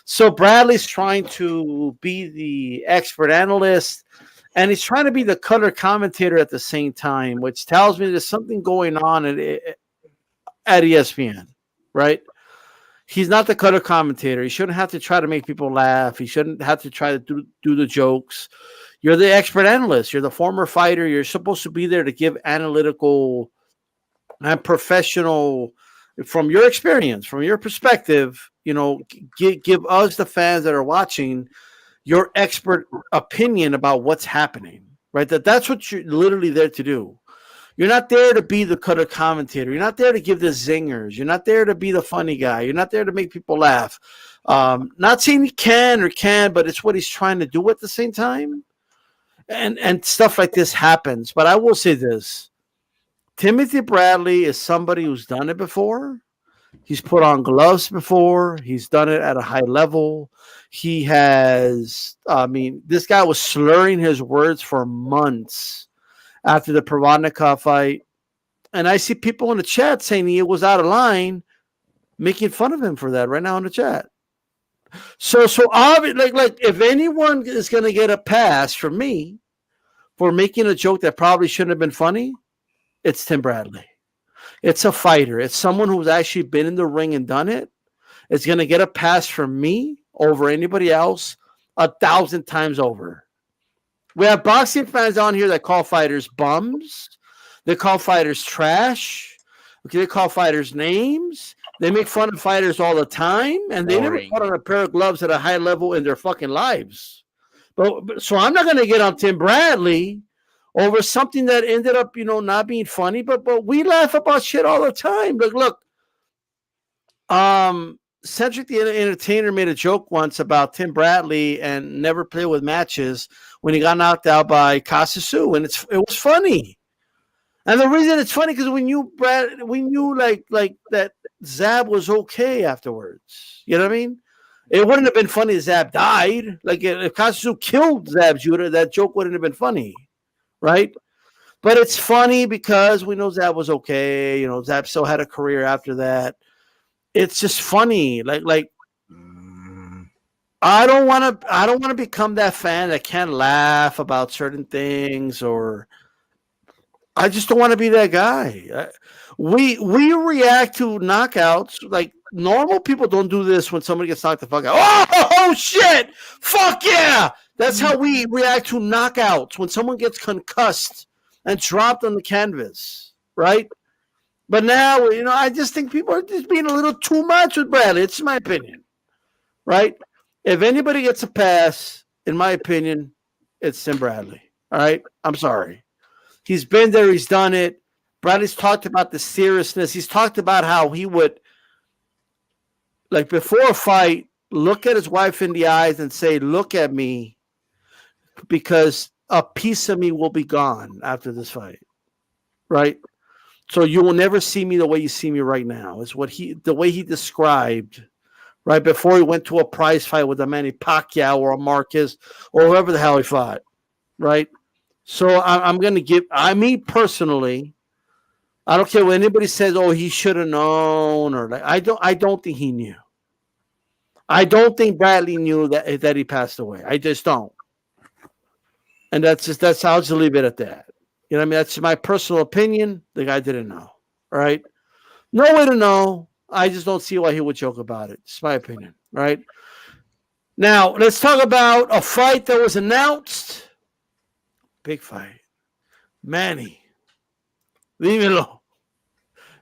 So Bradley's trying to be the expert analyst, and he's trying to be the color commentator at the same time, which tells me there's something going on at ESPN, right? He's not the color commentator. He shouldn't have to try to make people laugh. He shouldn't have to try to do the jokes. You're the expert analyst. You're the former fighter. You're supposed to be there to give analytical and professional, from your experience, from your perspective, give us, the fans that are watching, your expert opinion about what's happening, right? That's what you're literally there to do. You're not there to be the color commentator. You're not there to give the zingers. You're not there to be the funny guy. You're not there to make people laugh. Not saying he can, but it's what he's trying to do at the same time. And stuff like this happens. But I will say this. Timothy Bradley is somebody who's done it before. He's put on gloves before. He's done it at a high level. He has, this guy was slurring his words for months after the Provodnikov fight. And I see people in the chat saying he was out of line, making fun of him for that right now in the chat. So obviously, like if anyone is going to get a pass from me, for making a joke that probably shouldn't have been funny, it's Tim Bradley. It's a fighter. It's someone who's actually been in the ring and done it. It's going to get a pass from me over anybody else 1,000 times over. We have boxing fans on here that call fighters bums. They call fighters trash. Okay, they call fighters names. They make fun of fighters all the time, and they never put on a pair of gloves at a high level in their fucking lives. But so I'm not going to get on Tim Bradley over something that ended up, not being funny. But we laugh about shit all the time. Look. Cedric the Entertainer made a joke once about Tim Bradley and never play with matches when he got knocked out by Tszyu, and it was funny. And the reason it's funny because we knew like that Zab was okay afterwards. You know what I mean? It wouldn't have been funny if Zab died. Like if Tszyu killed Zab Judah, that joke wouldn't have been funny, right? But it's funny because we know Zab was okay. Zab still had a career after that. It's just funny. Like I don't want to become that fan that can't laugh about certain things, or I just don't want to be that guy. We react to knockouts like normal people don't do this when somebody gets knocked the fuck out. Oh shit! Fuck yeah! That's how we react to knockouts when someone gets concussed and dropped on the canvas, right? But now, I just think people are just being a little too much with Bradley. It's my opinion, right? If anybody gets a pass, in my opinion, it's Tim Bradley, all right? I'm sorry. He's been there. He's done it. Bradley's talked about the seriousness. He's talked about how he would, like before a fight, look at his wife in the eyes and say, look at me, because a piece of me will be gone after this fight, right? So you will never see me the way you see me right now. Is the way he described right before he went to a prize fight with a Manny Pacquiao or a Marquez or whoever the hell he fought, right? So I'm going to give. Me personally, I don't care what anybody says. Oh, he should have known, or like I don't think he knew. I don't think Bradley knew that he passed away. I just don't. And that's I'll just leave it at that. You know what I mean? That's my personal opinion. The guy didn't know. All right? No way to know. I just don't see why he would joke about it. It's my opinion. Right? Now, let's talk about a fight that was announced. Big fight. Manny. Leave me alone.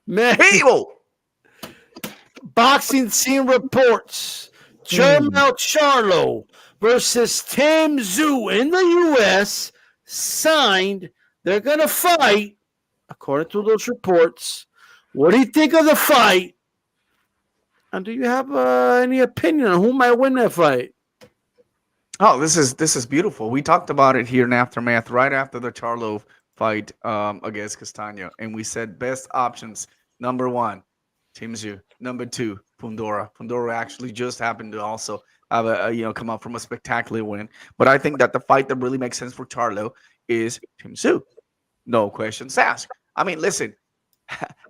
Manny. Boxing Scene reports. Jermell Charlo versus Tszyu in the U.S. signed. They're going to fight, according to those reports. What do you think of the fight? And do you have any opinion on who might win that fight? Oh, this is beautiful. We talked about it here in Aftermath right after the Charlo fight against Castagna, and we said best options. Number 1, Tszyu. Number 2, Fundora. Fundora actually just happened to also have come up from a spectacular win. But I think that the fight that really makes sense for Charlo is Tszyu. No questions asked. I mean, listen,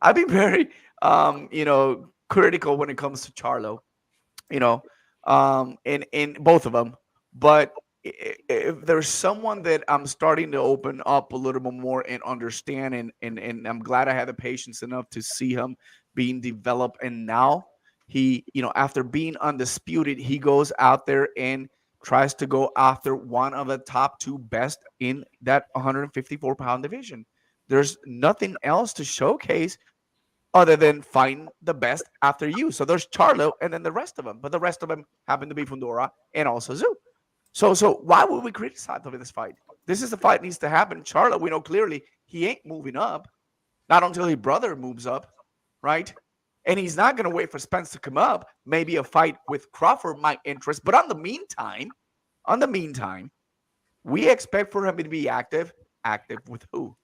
I've been very, critical when it comes to Charlo, in both of them. But if there's someone that I'm starting to open up a little bit more and understand, and I'm glad I had the patience enough to see him being developed. And now he, after being undisputed, he goes out there and tries to go after one of the top 2 best in that 154-pound division. There's nothing else to showcase other than find the best after you. So there's Charlo and then the rest of them. But the rest of them happen to be Fundora and also Tszyu. So why would we criticize over this fight? This is the fight that needs to happen. Charlo, we know clearly he ain't moving up. Not until his brother moves up, right? And he's not going to wait for Spence to come up. Maybe a fight with Crawford might interest. But on the meantime, we expect for him to be active. Active with who?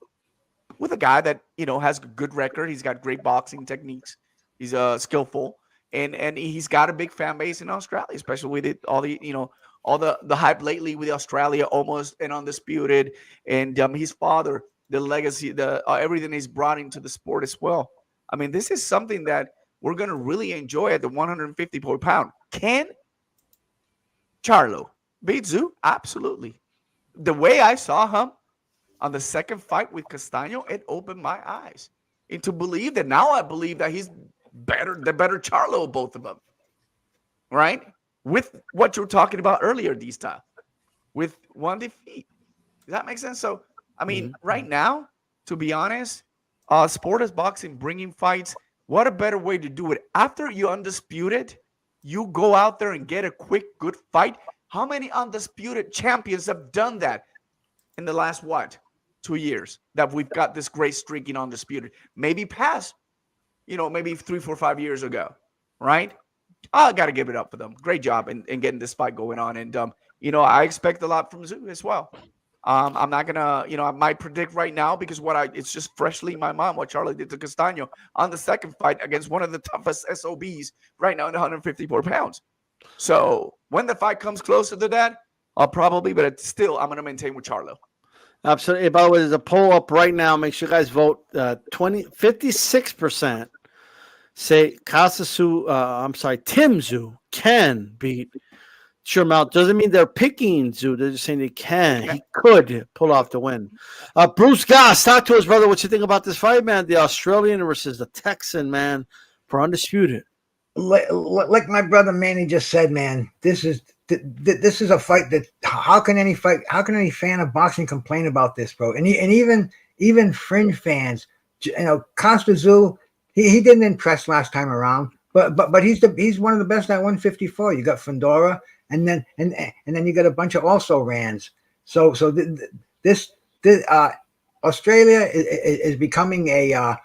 With a guy that, has a good record. He's got great boxing techniques. He's skillful. And he's got a big fan base in Australia, especially with all the hype lately with Australia, almost and undisputed. And his father, the legacy, everything he's brought into the sport as well. I mean, this is something that we're going to really enjoy at the 154-pound. Can Charlo beat Tszyu? Absolutely. The way I saw him, on the second fight with Castaño, it opened my eyes into believe that now I believe that he's the better Charlo of both of them. Right? With what you were talking about earlier, Dista, with one defeat. Does that make sense? So, I mean, right now, to be honest, sport is boxing, bringing fights. What a better way to do it. After you're undisputed, you go out there and get a quick, good fight. How many undisputed champions have done that in the last, 2 years that we've got this great streak in undisputed? Maybe past, maybe 3, 4, 5 years ago, right? I got to give it up for them. Great job in getting this fight going on. And, I expect a lot from Tszyu as well. I'm not gonna, I might predict right now because it's just freshly in my mind what Charlo did to Castaño on the second fight against one of the toughest SOBs right now in 154 pounds. So when the fight comes closer to that, I'll probably, but still, I'm gonna maintain with Charlo. Absolutely. By the way, there's a poll up right now. Make sure you guys vote. 56% say Tim Tszyu can beat Jermell. Doesn't mean they're picking Tszyu. They're just saying they can. He could pull off the win. Bruce Goss, talk to us, brother. What you think about this fight, man? The Australian versus the Texan, man, for undisputed. Like my brother Manny just said, man, this is a fight that how can any fan of boxing complain about this, bro? And even fringe fans, Costa Tszyu, he didn't impress last time around, but he's one of the best at 154. You got Fundora. And then you got a bunch of also rans. So this Australia is becoming a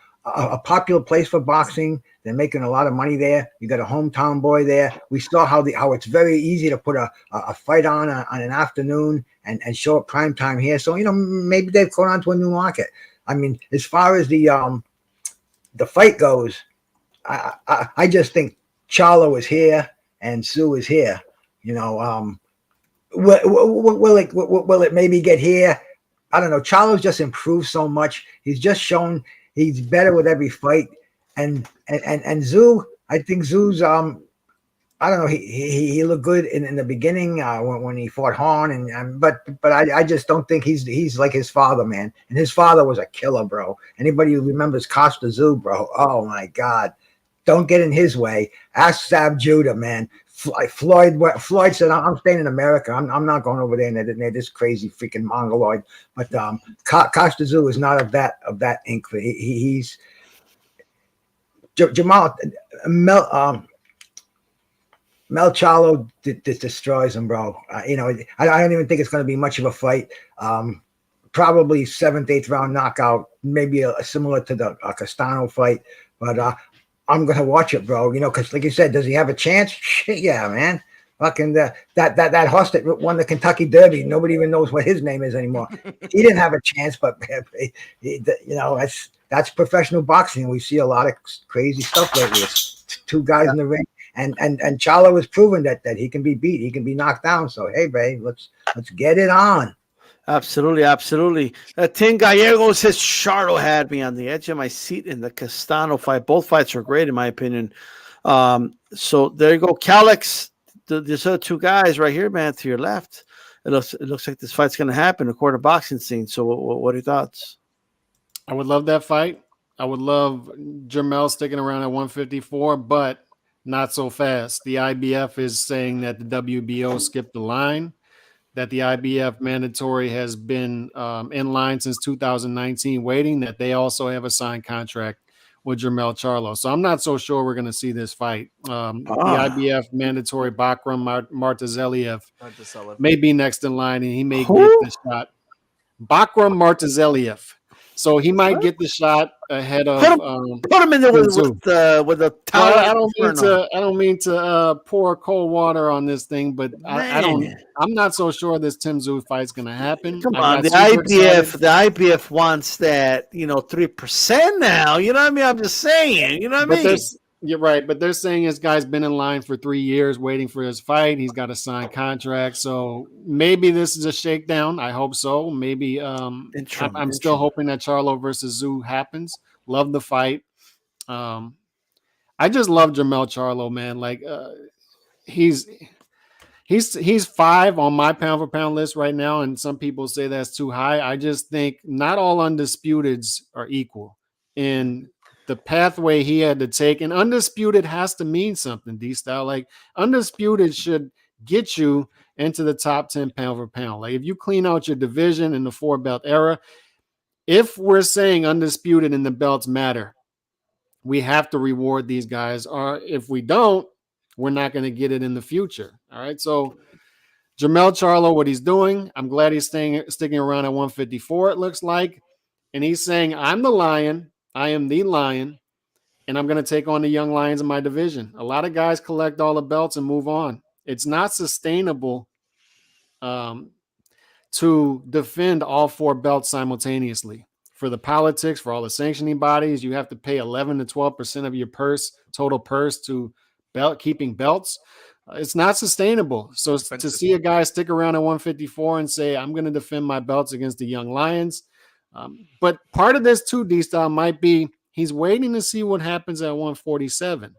popular place for boxing. They're making a lot of money there. You got a hometown boy there. We saw how it's very easy to put a fight on an afternoon and show up prime time here. So maybe they've gone on to a new market. I mean, as far as the fight goes, I just think Charlo is here and Tszyu is here. Will it maybe get here? I don't know. Charlo's just improved so much. He's just shown he's better with every fight. And Tszyu, I think Tszyu's I don't know. He looked good in the beginning when he fought Horn, but I just don't think he's like his father, man. And his father was a killer, bro. Anybody who remembers Costa Tszyu, bro? Oh my God, don't get in his way. Ask Sab Judah, man. Floyd said, "I'm staying in America. I'm not going over there and they're this crazy freaking mongoloid." But Costa Tszyu is not of that ink. He's Jermall Mel Charlo destroys him, bro. I don't even think it's going to be much of a fight. Probably 7th, 8th round knockout, maybe similar to the Castano fight, but. I'm gonna watch it, bro. Because like you said, does he have a chance? Shit, yeah, man. Fucking that horse that won the Kentucky Derby. Nobody even knows what his name is anymore. He didn't have a chance, but that's professional boxing. We see a lot of crazy stuff lately. It's two guys in the ring, and Charlo has proven that he can be beat. He can be knocked down. So hey, babe, let's get it on. Absolutely. Tin Gallego says Charlo had me on the edge of my seat in the Castano fight. Both fights were great, in my opinion. So there you go. Calix, these other two guys right here, man, to your left. It looks like this fight's going to happen according to boxing scene. So what are your thoughts? I would love that fight. I would love Jermell sticking around at 154, but not so fast. The IBF is saying that the WBO skipped the line, that the IBF mandatory has been in line since 2019 waiting, that they also have a signed contract with Jermell Charlo. So I'm not so sure we're going to see this fight. The IBF mandatory Bakram Martazeliev may be next in line, and he may get the shot. Bakram Martazeliev. So he might get the shot ahead of put him in there with the towel. Well, I don't mean to pour cold water on this thing, but I'm not so sure this Tim Tszyu fight's gonna happen. Come on, the IBF wants that 3% now. You know what I mean? I'm just saying. You know what I mean? You're right, but they're saying this guy's been in line for 3 years waiting for his fight. He's got a signed contract, so maybe this is a shakedown. I hope so. Maybe I'm still hoping that Charlo versus Tszyu happens. Love the fight. I just love Jermell Charlo, man. Like he's He's 5 on my pound for pound list right now, and some people say that's too high. I just think not all undisputeds are equal in the pathway he had to take, and undisputed has to mean something. D-Style, like undisputed should get you into the top 10 pound for pound. Like if you clean out your division in the 4-belt era, if we're saying undisputed and the belts matter, we have to reward these guys, or if we don't, we're not going to get it in the future. All right. So Jermell Charlo, what he's doing, I'm glad he's sticking around at 154, it looks like. And he's saying, I'm the lion. I am the lion. And I'm going to take on the young lions in my division. A lot of guys collect all the belts and move on. It's not sustainable to defend all 4 belts simultaneously. For the politics, for all the sanctioning bodies, you have to pay 11 to 12% of your total purse to keeping belts. It's not sustainable. So to see a guy stick around at 154 and say, I'm going to defend my belts against the young lions. But part of this too, D-Style, might be he's waiting to see what happens at 147.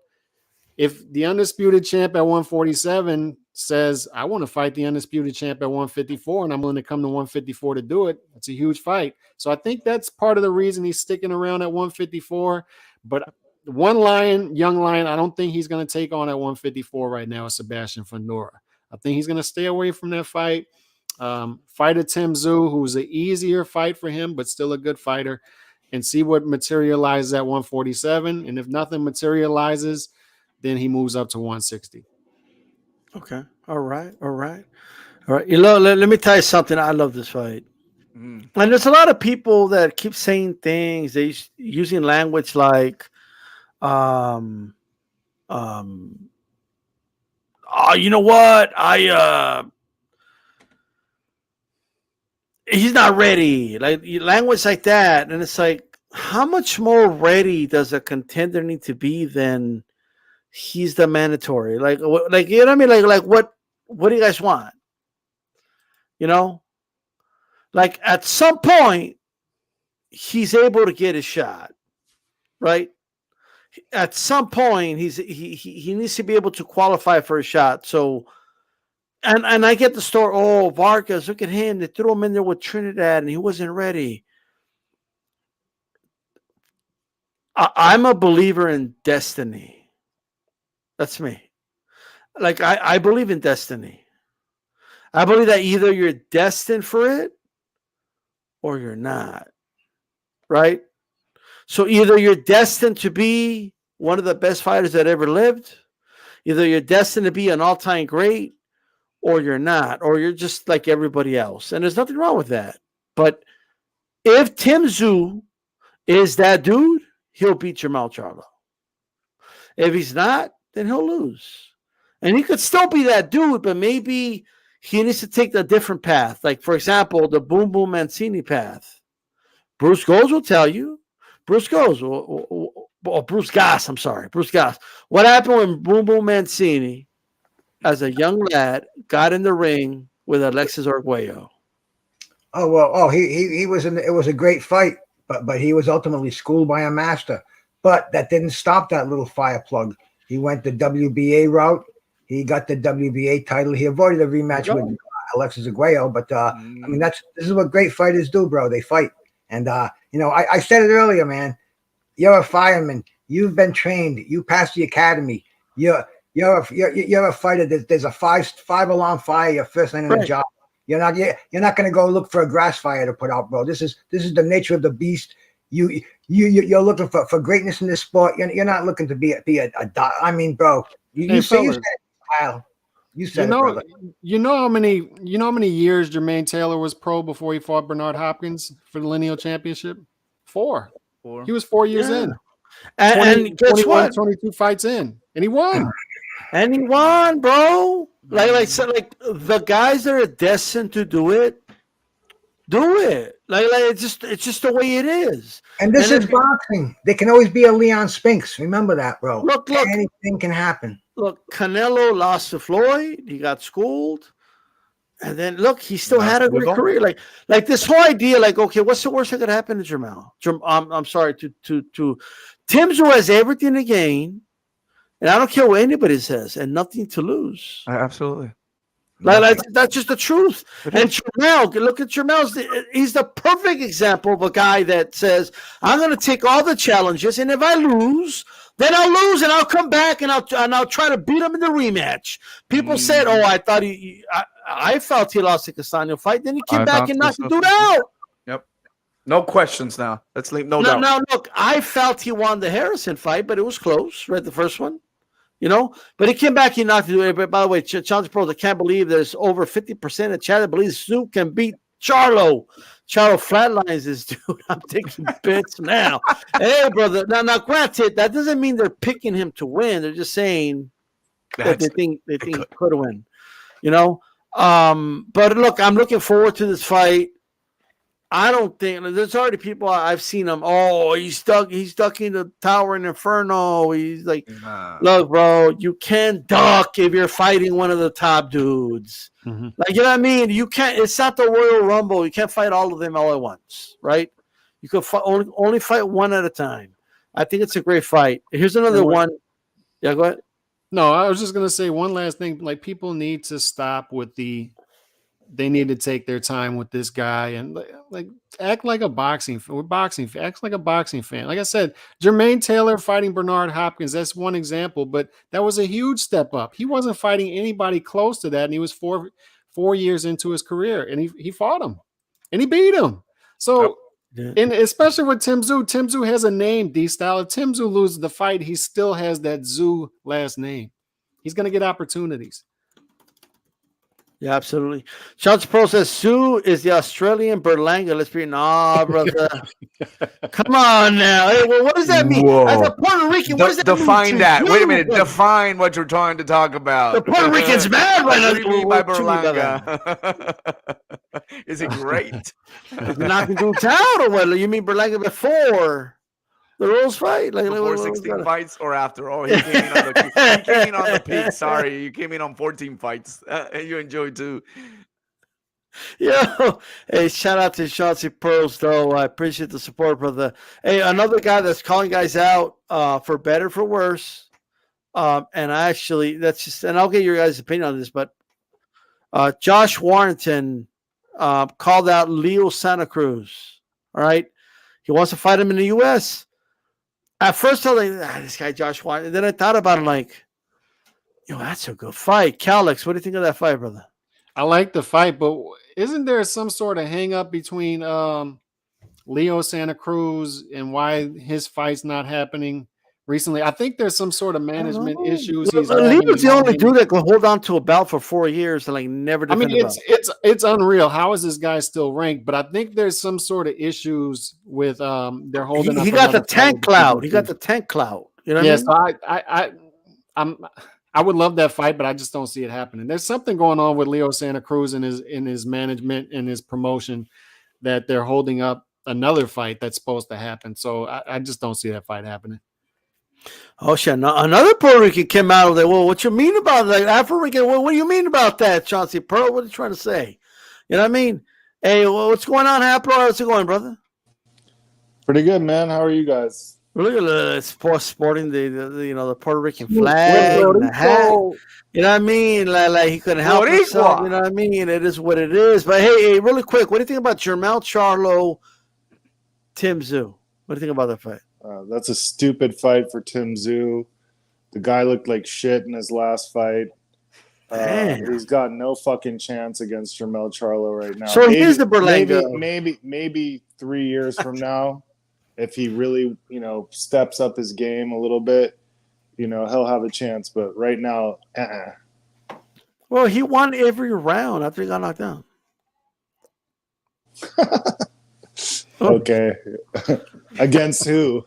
If the undisputed champ at 147 says, I want to fight the undisputed champ at 154 and I'm willing to come to 154 to do it, it's a huge fight. So I think that's part of the reason he's sticking around at 154. But young lion, I don't think he's going to take on at 154 right now is Sebastian Fundora. I think he's going to stay away from that fight. Fight a Tszyu, who's an easier fight for him, but still a good fighter, and see what materializes at 147. And if nothing materializes, then he moves up to 160. Okay. All right. You know, let me tell you something. I love this fight. And there's a lot of people that keep saying things. They using language like, oh, you know what? He's not ready. Like language like that. And it's like, how much more ready does a contender need to be than he's the mandatory? Like you know what I mean? Like what do you guys want? You know? Like at some point, he's able to get a shot, right? At some point, he needs to be able to qualify for a shot. So, and I get the story. Oh, Vargas, look at him. They threw him in there with Trinidad, and he wasn't ready. I'm a believer in destiny. That's me. Like I believe in destiny. I believe that either you're destined for it or you're not, right? So either you're destined to be one of the best fighters that ever lived, either you're destined to be an all-time great, or you're not, or you're just like everybody else. And there's nothing wrong with that. But if Tszyu is that dude, he'll beat Jermell Charlo. If he's not, then he'll lose. And he could still be that dude, but maybe he needs to take a different path. Like, for example, the Boom Boom Mancini path. Bruce Goes will tell you. Bruce Goes, or Bruce Goss, I'm sorry. Bruce Goss. What happened when Boom Boom Mancini, as a young lad, got in the ring with Alexis Arguello? Oh, well, he was it was a great fight, but he was ultimately schooled by a master. But that didn't stop that little fire plug. He went the WBA route. He got the WBA title. He avoided a rematch with Alexis Arguello, but I mean this is what great fighters do, bro. They fight. And you know, I said it earlier, man. You're a fireman. You've been trained. You passed the academy. You're a fighter. There's a five alarm fire. Your first line in the job. You're not going to go look for a grass fire to put out, bro. This is the nature of the beast. You're looking for greatness in this sport. You're not looking to be a I mean, bro. You say it, Kyle. You said you know how many years Jermaine Taylor was pro before he fought Bernard Hopkins for the lineal championship? 4. He was 4 years in. And guess what? 22 fights in, and he won. And he won, bro. Like the guys that are destined to do it. Like it's just the way it is. And this is boxing. There can always be a Leon Spinks. Remember that, bro. Look. Anything can happen. Look, Canelo lost to Floyd. He got schooled. And then look, he still had a great career. Like this whole idea, like, okay, what's the worst that could happen to Jermell? I'm sorry, to Tszyu has everything to gain, and I don't care what anybody says, and nothing to lose. Absolutely. That's just the truth. And Jermell, look at Jermell's. He's the perfect example of a guy that says, "I'm going to take all the challenges, and if I lose, then I'll lose, and I'll come back, and I'll try to beat him in the rematch." People said, "Oh, I thought I felt he lost the Castaño fight." Then he came back and knocked the dude out. Yep. No questions now. Let's leave no doubt. Now, look, I felt he won the Harrison fight, but it was close, right? The first one. But he came back, he knocked it. But by the way, Challenge Pros, I can't believe there's over 50% of chat that believes Tszyu can beat Charlo. Charlo flatlines this dude. I'm taking bits now. Hey, brother. Now, granted, that doesn't mean they're picking him to win. They're just saying that they think he could win. But look, I'm looking forward to this fight. I don't think there's already people I've seen him. Oh, he's ducking the Towering Inferno. He's like, look, bro, you can't duck if you're fighting one of the top dudes. Mm-hmm. Like, you know what I mean? You can't. It's not the Royal Rumble. You can't fight all of them all at once, right? You could only fight one at a time. I think it's a great fight. Here's another one. Yeah, go ahead. No, I was just gonna say one last thing. Like, people need to stop with they need to take their time with this guy and like act like a boxing fan. We're boxing fan. Act like a boxing fan. Like I said, Jermaine Taylor fighting Bernard Hopkins. That's one example, but that was a huge step up. He wasn't fighting anybody close to that, and he was four years into his career, and he fought him, and he beat him. So, and especially with Tim Tszyu has a name. D-Style. If Tim Tszyu loses the fight, he still has that Tszyu last name. He's going to get opportunities. Yeah, absolutely. Shots Pro says Tszyu is the Australian Berlanga. Let's be brother. Come on now. Hey, well, what does that mean? Whoa. As a Puerto Rican, what does that define mean? That. Wait a minute. Define what you're trying to talk about. The Puerto Rican's mad right now. What do you mean by Berlanga? Is it great? Knocking dudes out or what? You mean Berlanga before the Rose fight? Like, before 16 fights or after? Oh, he came in on the peak. Sorry, you came in on 14 fights. You enjoyed too. Yo, hey, shout out to Chauncey Pearls, though. I appreciate the support, brother. Hey, another guy that's calling guys out for better, for worse. And and I'll get your guys' opinion on this, but Josh Warrington called out Leo Santa Cruz. All right. He wants to fight him in the U.S. At first, I was like, this guy, Josh Warrington. And then I thought about it like, that's a good fight. Calix, what do you think of that fight, brother? I like the fight, but isn't there some sort of hang up between Leo Santa Cruz and why his fight's not happening recently? I think there's some sort of management issues. Leo's the only dude that can hold on to a belt for 4 years and never defend a belt. It's unreal. How is this guy still ranked? But I think there's some sort of issues with they're holding. He got the tank cloud. He got the tank cloud. You know what I mean? So I would love that fight, but I just don't see it happening. There's something going on with Leo Santa Cruz and his management and his promotion that they're holding up another fight that's supposed to happen. So I just don't see that fight happening. Oh shit! Another Puerto Rican came out of there. Well, what you mean about that? African? What do you mean about that, Chauncey Pearl? What are you trying to say? You know what I mean? Hey, what's going on, Haplo? How's it going, brother? Pretty good, man. How are you guys? Look at sporting the Puerto Rican flag, and the hat. You know what I mean? Like he couldn't help himself. You know what I mean? It is what it is. But hey, really quick, what do you think about Jermell Charlo, Tim Tszyu? What do you think about that fight? That's a stupid fight for Tim Tszyu. The guy looked like shit in his last fight. He's got no fucking chance against Jermell Charlo right now. So here's the Berlanga. Maybe 3 years from now, if he really, steps up his game a little bit, he'll have a chance. But right now, Well, he won every round after he got knocked down. Okay. Against who?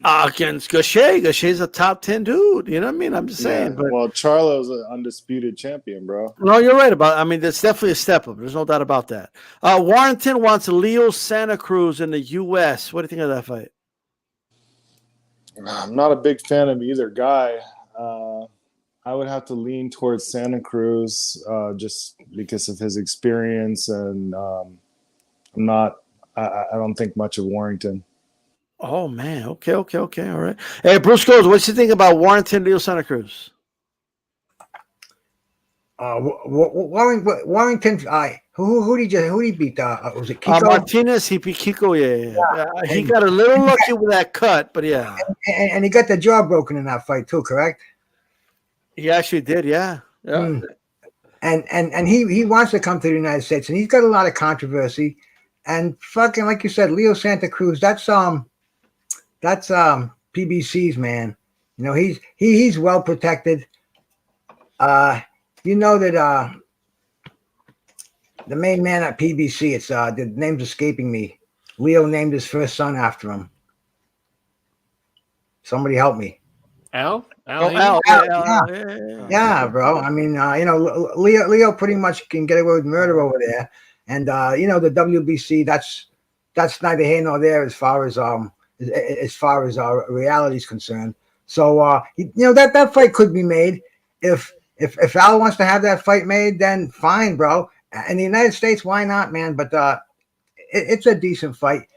Against Gaucher. Gaucher's a top 10 dude. You know what I mean? I'm just saying. But, well, Charlo's an undisputed champion, bro. No, you're right about it. I mean, that's definitely a step up. There's no doubt about that. Warrington wants Leo Santa Cruz in the U.S. What do you think of that fight? I'm not a big fan of either guy. I would have to lean towards Santa Cruz just because of his experience, and I don't think much of Warrington. Oh, man. Okay. All right. Hey, Bruce Goes, what you think about Warrington, Leo Santa Cruz? Warrington. Who did he beat? Was it Kiko? Martinez, he beat Kiko. Yeah. He got a little lucky with that cut, but yeah. And he got the jaw broken in that fight too, correct? He actually did, yeah. And he wants to come to the United States, and he's got a lot of controversy. And fucking like you said, Leo Santa Cruz. That's PBC's man. You know, he's well protected. You know that the main man at PBC, it's the name's escaping me. Leo named his first son after him. Somebody help me. Al? Yeah, bro. I mean, you know, Leo pretty much can get away with murder over there. And you know, the WBC, that's neither here nor there as far as our reality is concerned. So you know, that fight could be made. If Al wants to have that fight made, then fine, bro. In the United States, why not, man? But it's a decent fight.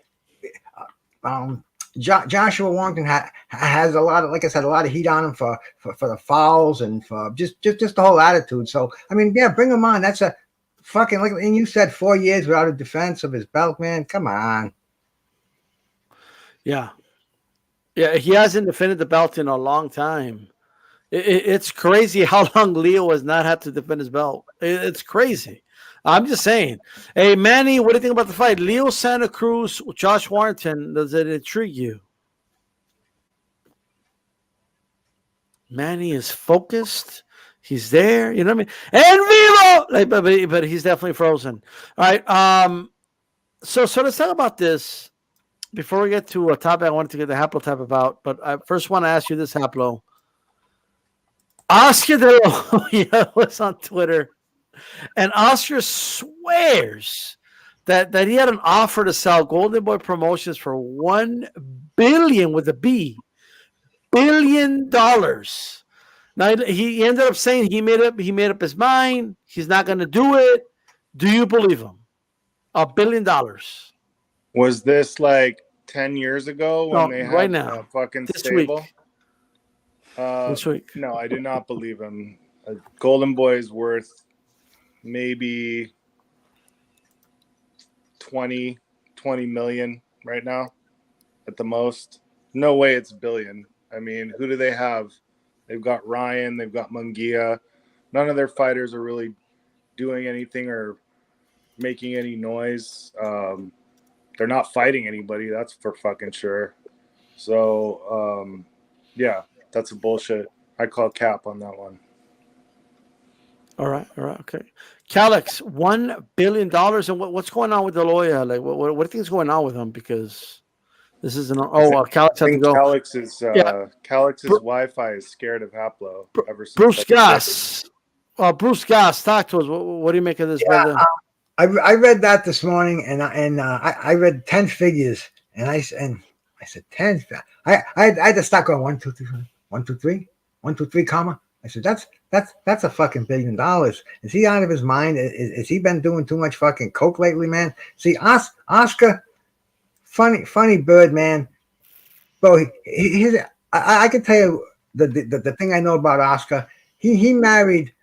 Joshua Warrington has a lot of, like I said, a lot of heat on him for the fouls and for just the whole attitude. So I mean, yeah, bring him on. That's a fucking, like, and you said 4 years without a defense of his belt, man. Come on. Yeah, he hasn't defended the belt in a long time. It's crazy how long Leo has not had to defend his belt. It's crazy. I'm just saying. Hey, Manny, what do you think about the fight? Leo Santa Cruz, Josh Warrington, does it intrigue you? Manny is focused. He's there. You know what I mean? En vivo! But he's definitely frozen. All right. So let's talk about this. Before we get to a topic I wanted to get the Haplo type about, but I first want to ask you this, Haplo. Oscar De La Hoya was on Twitter, and Oscar swears that he had an offer to sell Goldenboy Promotions for $1 billion with a B, $1 billion. Now he ended up saying he made up his mind. He's not going to do it. Do you believe him? $1 billion. Was this like 10 years ago when they had right now, a fucking this stable? week. This week. No, I do not believe him. Golden Boy is worth maybe 20 million right now at the most. No way it's $1 billion. I mean, who do they have? They've got Ryan, they've got Mungia. None of their fighters are really doing anything or making any noise. They're not fighting anybody, that's for fucking sure. So, yeah, that's a bullshit. I call cap on that one. All right, okay. Calix, $1 billion, and what's going on with De La Hoya? Like, what do you think is going on with him? Because this is Calix had to go. Calix's Wi-Fi is scared of Haplo. Bruce Goss. Bruce Goss, talk to us. What do you make of this, brother? I read that this morning, and I read 10 figures, and I said 10. I had to start going 1, 2, 3, 1, 2, 3, 1, 2, 3, comma. I said that's a fucking $1 billion. Is he out of his mind? Is he been doing too much fucking coke lately, man? See, Oscar, funny bird, man. Bro, I can tell you the thing I know about Oscar. He married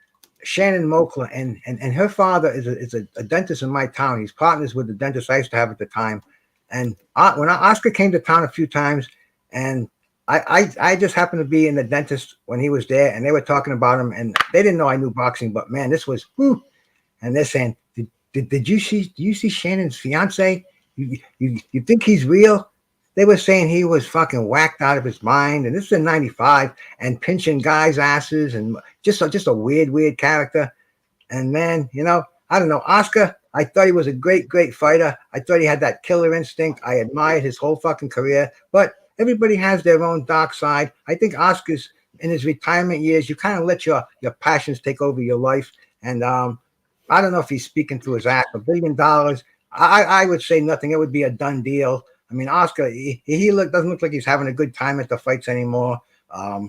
Shannon Mokla, and her father is a dentist in my town. He's partners with the dentist I used to have at the time. And when Oscar came to town a few times, and I just happened to be in the dentist when he was there, and they were talking about him, and they didn't know I knew boxing, but man, this was whew. And they're saying, did you see Shannon's fiance? You think he's real? They were saying he was fucking whacked out of his mind, and this is in '95, and pinching guys' asses, and just a weird character. And man, you know, I don't know, Oscar. I thought he was a great fighter. I thought he had that killer instinct. I admired his whole fucking career, but everybody has their own dark side. I think Oscar's in his retirement years. You kind of let your passions take over your life, and I don't know if he's speaking through his act. $1 billion. I would say nothing. It would be a done deal. I mean, Oscar, he doesn't look like he's having a good time at the fights anymore. I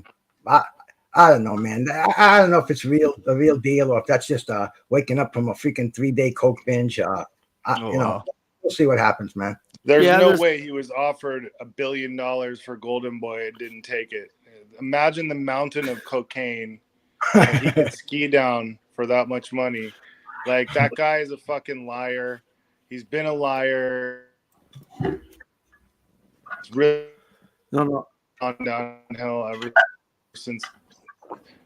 don't know, man. I don't know if it's the real deal, or if that's just waking up from a freaking 3-day coke binge. You know, we'll see what happens, man. There's no way he was offered $1 billion for Golden Boy and didn't take it. Imagine the mountain of cocaine that he could ski down for that much money. Like, that guy is a fucking liar. He's been a liar. It's really No. gone downhill ever since.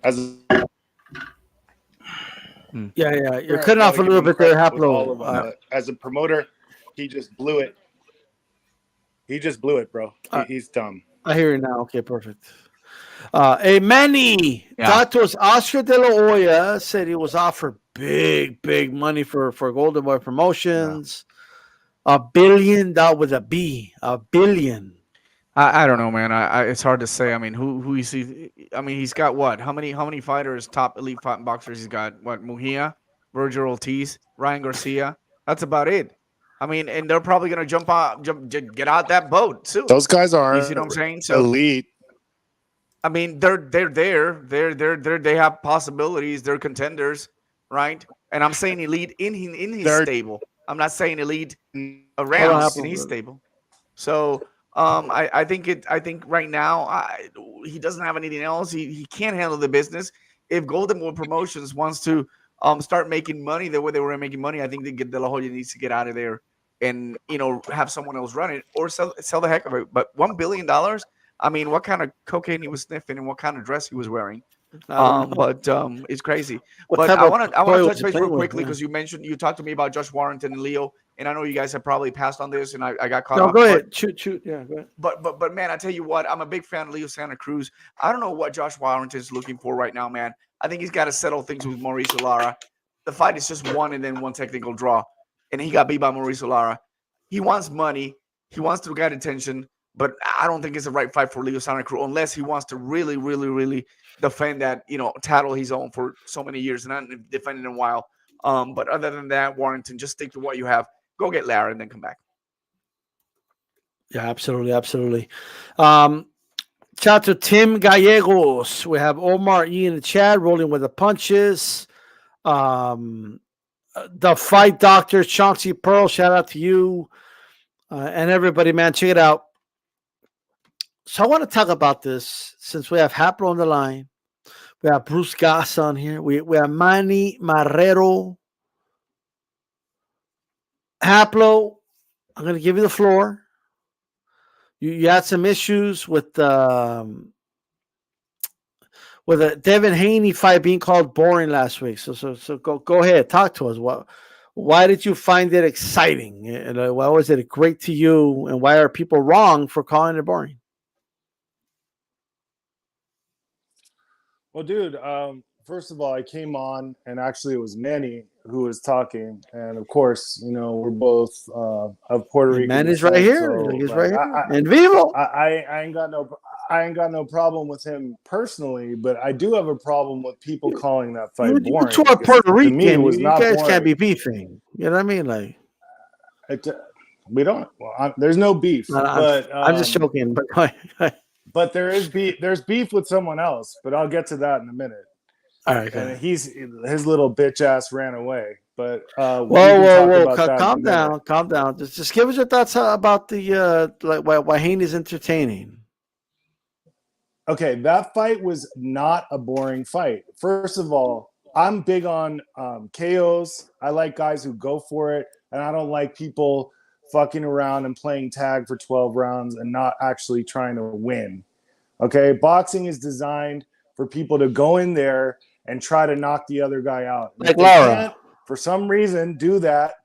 As Yeah. You're cutting off a little bit there, Haplo. As a promoter, he just blew it. He just blew it, bro. He's dumb. I hear you now. Okay, perfect. Manny, Yeah. Datos Oscar De La Hoya said he was offered big money for Goldenboy Promotions. $1 billion with a B. $1 billion. I don't know, man. It's hard to say. I mean, who is he? I mean, he's got what? How many fighters? Top elite fighting boxers. He's got what? Mungia, Virgil Ortiz, Ryan Garcia. That's about it. I mean, and they're probably gonna get out that boat soon. Those guys are, you see what I'm saying? So elite. I mean, they're there. They have possibilities. They're contenders, right? And I'm saying elite in his stable. I'm not saying elite around in his stable. So I think right now he doesn't have anything else. He can't handle the business. If Goldenboy Promotions wants to start making money the way they were making money, I think De La Hoya needs to get out of there and have someone else run it or sell the heck of it. But $1 billion. I mean, what kind of cocaine he was sniffing and what kind of dress he was wearing. But it's crazy. But I want to touch base real quickly because you talked to me about Josh Warrington and Leo, and I know you guys have probably passed on this, and I got caught up. No, go ahead. Shoot. Yeah, go ahead. But man, I tell you what, I'm a big fan of Leo Santa Cruz. I don't know what Josh Warrington is looking for right now, man. I think he's got to settle things with Mauricio Lara. The fight is just one and then one technical draw, and he got beat by Mauricio Lara. He wants money. He wants to get attention. But I don't think it's the right fight for Leo Santa Cruz unless he wants to really, really, really defend that, title he's owned for so many years and not defended in a while. But other than that, Warrington, just stick to what you have. Go get Lara and then come back. Yeah, absolutely. Shout out to Tim Gallegos. We have Omar E in the chat rolling with the punches. The Fight Doctor, Chauncey Pearl, shout out to you. And everybody, man, check it out. So I want to talk about this since we have Haplo on the line. We have Bruce Goss on here. We have Manny Marrero. Haplo, I'm going to give you the floor. You had some issues with a Devin Haney fight being called boring last week. So go ahead, talk to us. Why did you find it exciting? And why was it great to you? And why are people wrong for calling it boring? Well, dude, first of all, I came on, and actually it was Manny who was talking. And, of course, we're both of Puerto Rican. Manny's right here. So, he's right here. In vivo. I ain't got no problem with him personally, but I do have a problem with people calling that fight boring. You two are Puerto Rican. You guys boring. can't be beefing. You know what I mean? Like, we don't. Well, there's no beef. I'm just joking. But go ahead. But there is beef. There's beef with someone else, but I'll get to that in a minute. All right. And his little bitch ass ran away. But whoa! Calm down. Just give us your thoughts about the why Haney's entertaining. Okay, that fight was not a boring fight. First of all, I'm big on KOs. I like guys who go for it, and I don't like people fucking around and playing tag for 12 rounds and not actually trying to win. Okay, boxing is designed for people to go in there and try to knock the other guy out. Like Lara. For some reason, do that,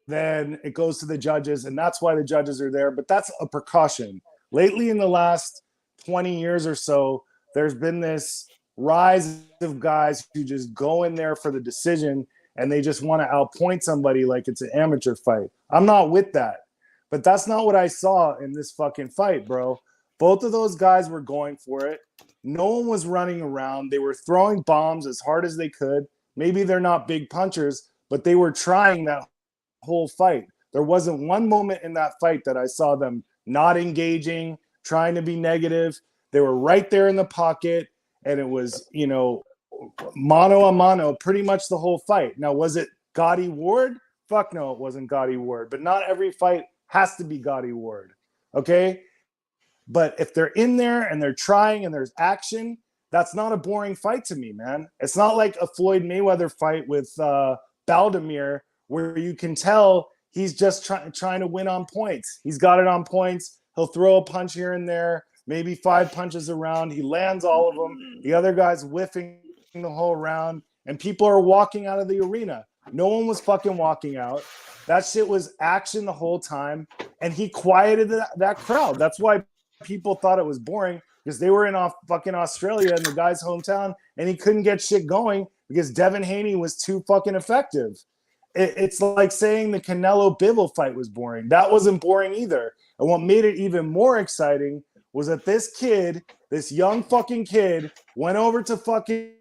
then it goes to the judges, and that's why the judges are there. But that's a precaution. Lately, in the last 20 years or so, there's been this rise of guys who just go in there for the decision and they just want to outpoint somebody like it's an amateur fight. I'm not with that. But that's not what I saw in this fucking fight, bro. Both of those guys were going for it. No one was running around. They were throwing bombs as hard as they could. Maybe they're not big punchers, but they were trying that whole fight. There wasn't one moment in that fight that I saw them not engaging, trying to be negative. They were right there in the pocket, and it was, mano a mano pretty much the whole fight. Now, was it Gotti Ward? Fuck no, it wasn't Gotti Ward. But not every fight has to be Gotti Ward, okay? But if they're in there and they're trying and there's action, That's not a boring fight to me, man. It's not like a Floyd Mayweather fight with Baldemir, where you can tell he's just trying to win on points. He's got it on points. He'll throw a punch here and there, maybe 5 punches around. He lands all of them. The other guy's whiffing the whole round, and people are walking out of the arena. No one was fucking walking out. That shit was action the whole time, and he quieted that crowd. That's why people thought it was boring, because they were in fucking Australia in the guy's hometown, and he couldn't get shit going because Devin Haney was too fucking effective. It's like saying the Canelo Bivol fight was boring. That wasn't boring either. And what made it even more exciting was that this kid, this young fucking kid, went over to fucking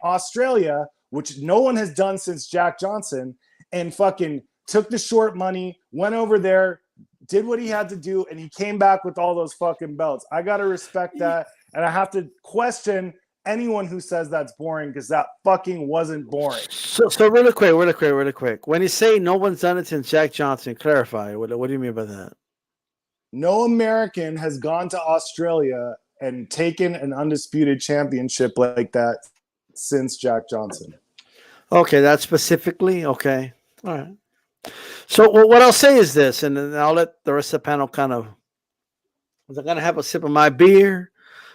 Australia, which no one has done since Jack Johnson, and fucking took the short money, went over there, did what he had to do, and he came back with all those fucking belts. I got to respect that, and I have to question anyone who says that's boring, because that fucking wasn't boring. So really quick. When you say no one's done it since Jack Johnson, clarify. What do you mean by that? No American has gone to Australia and taken an undisputed championship like that since Jack Johnson. Okay, that specifically? Okay. All right. So what I'll say is this, and then I'll let the rest of the panel kind of, I'm going to have a sip of my beer.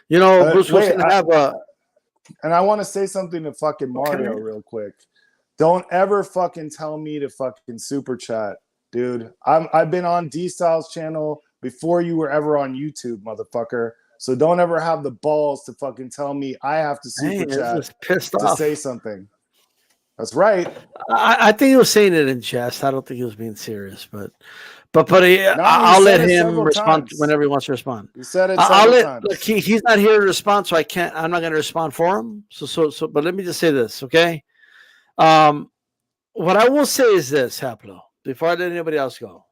You know, Bruce was going to have a... And I want to say something to fucking Mario real quick. Don't ever fucking tell me to fucking super chat, dude. I've been on D-Styles' channel before you were ever on YouTube, motherfucker. So don't ever have the balls to fucking tell me I have to super chat to say something. That's right. I think he was saying it in jest. I don't think he was being serious, but I'll let him respond whenever he wants to respond. You said it several times. Look, he's not here to respond, so I'm not going to respond for him. But let me just say this, okay? What I will say is this, Haplo, before I let anybody else go.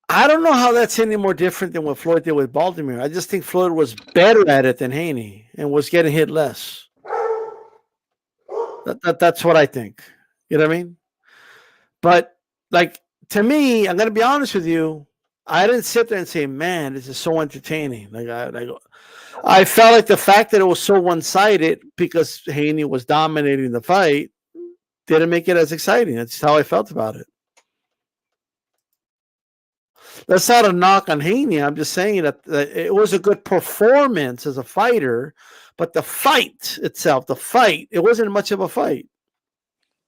I don't know how that's any more different than what Floyd did with Baltimore. I just think Floyd was better at it than Haney and was getting hit less. That's what I think. You know what I mean? But like, to me, I'm gonna be honest with you. I didn't sit there and say, "Man, this is so entertaining." I felt like the fact that it was so one-sided because Haney was dominating the fight didn't make it as exciting. That's how I felt about it. That's not a knock on Haney. I'm just saying that it was a good performance as a fighter, but the fight itself, it wasn't much of a fight.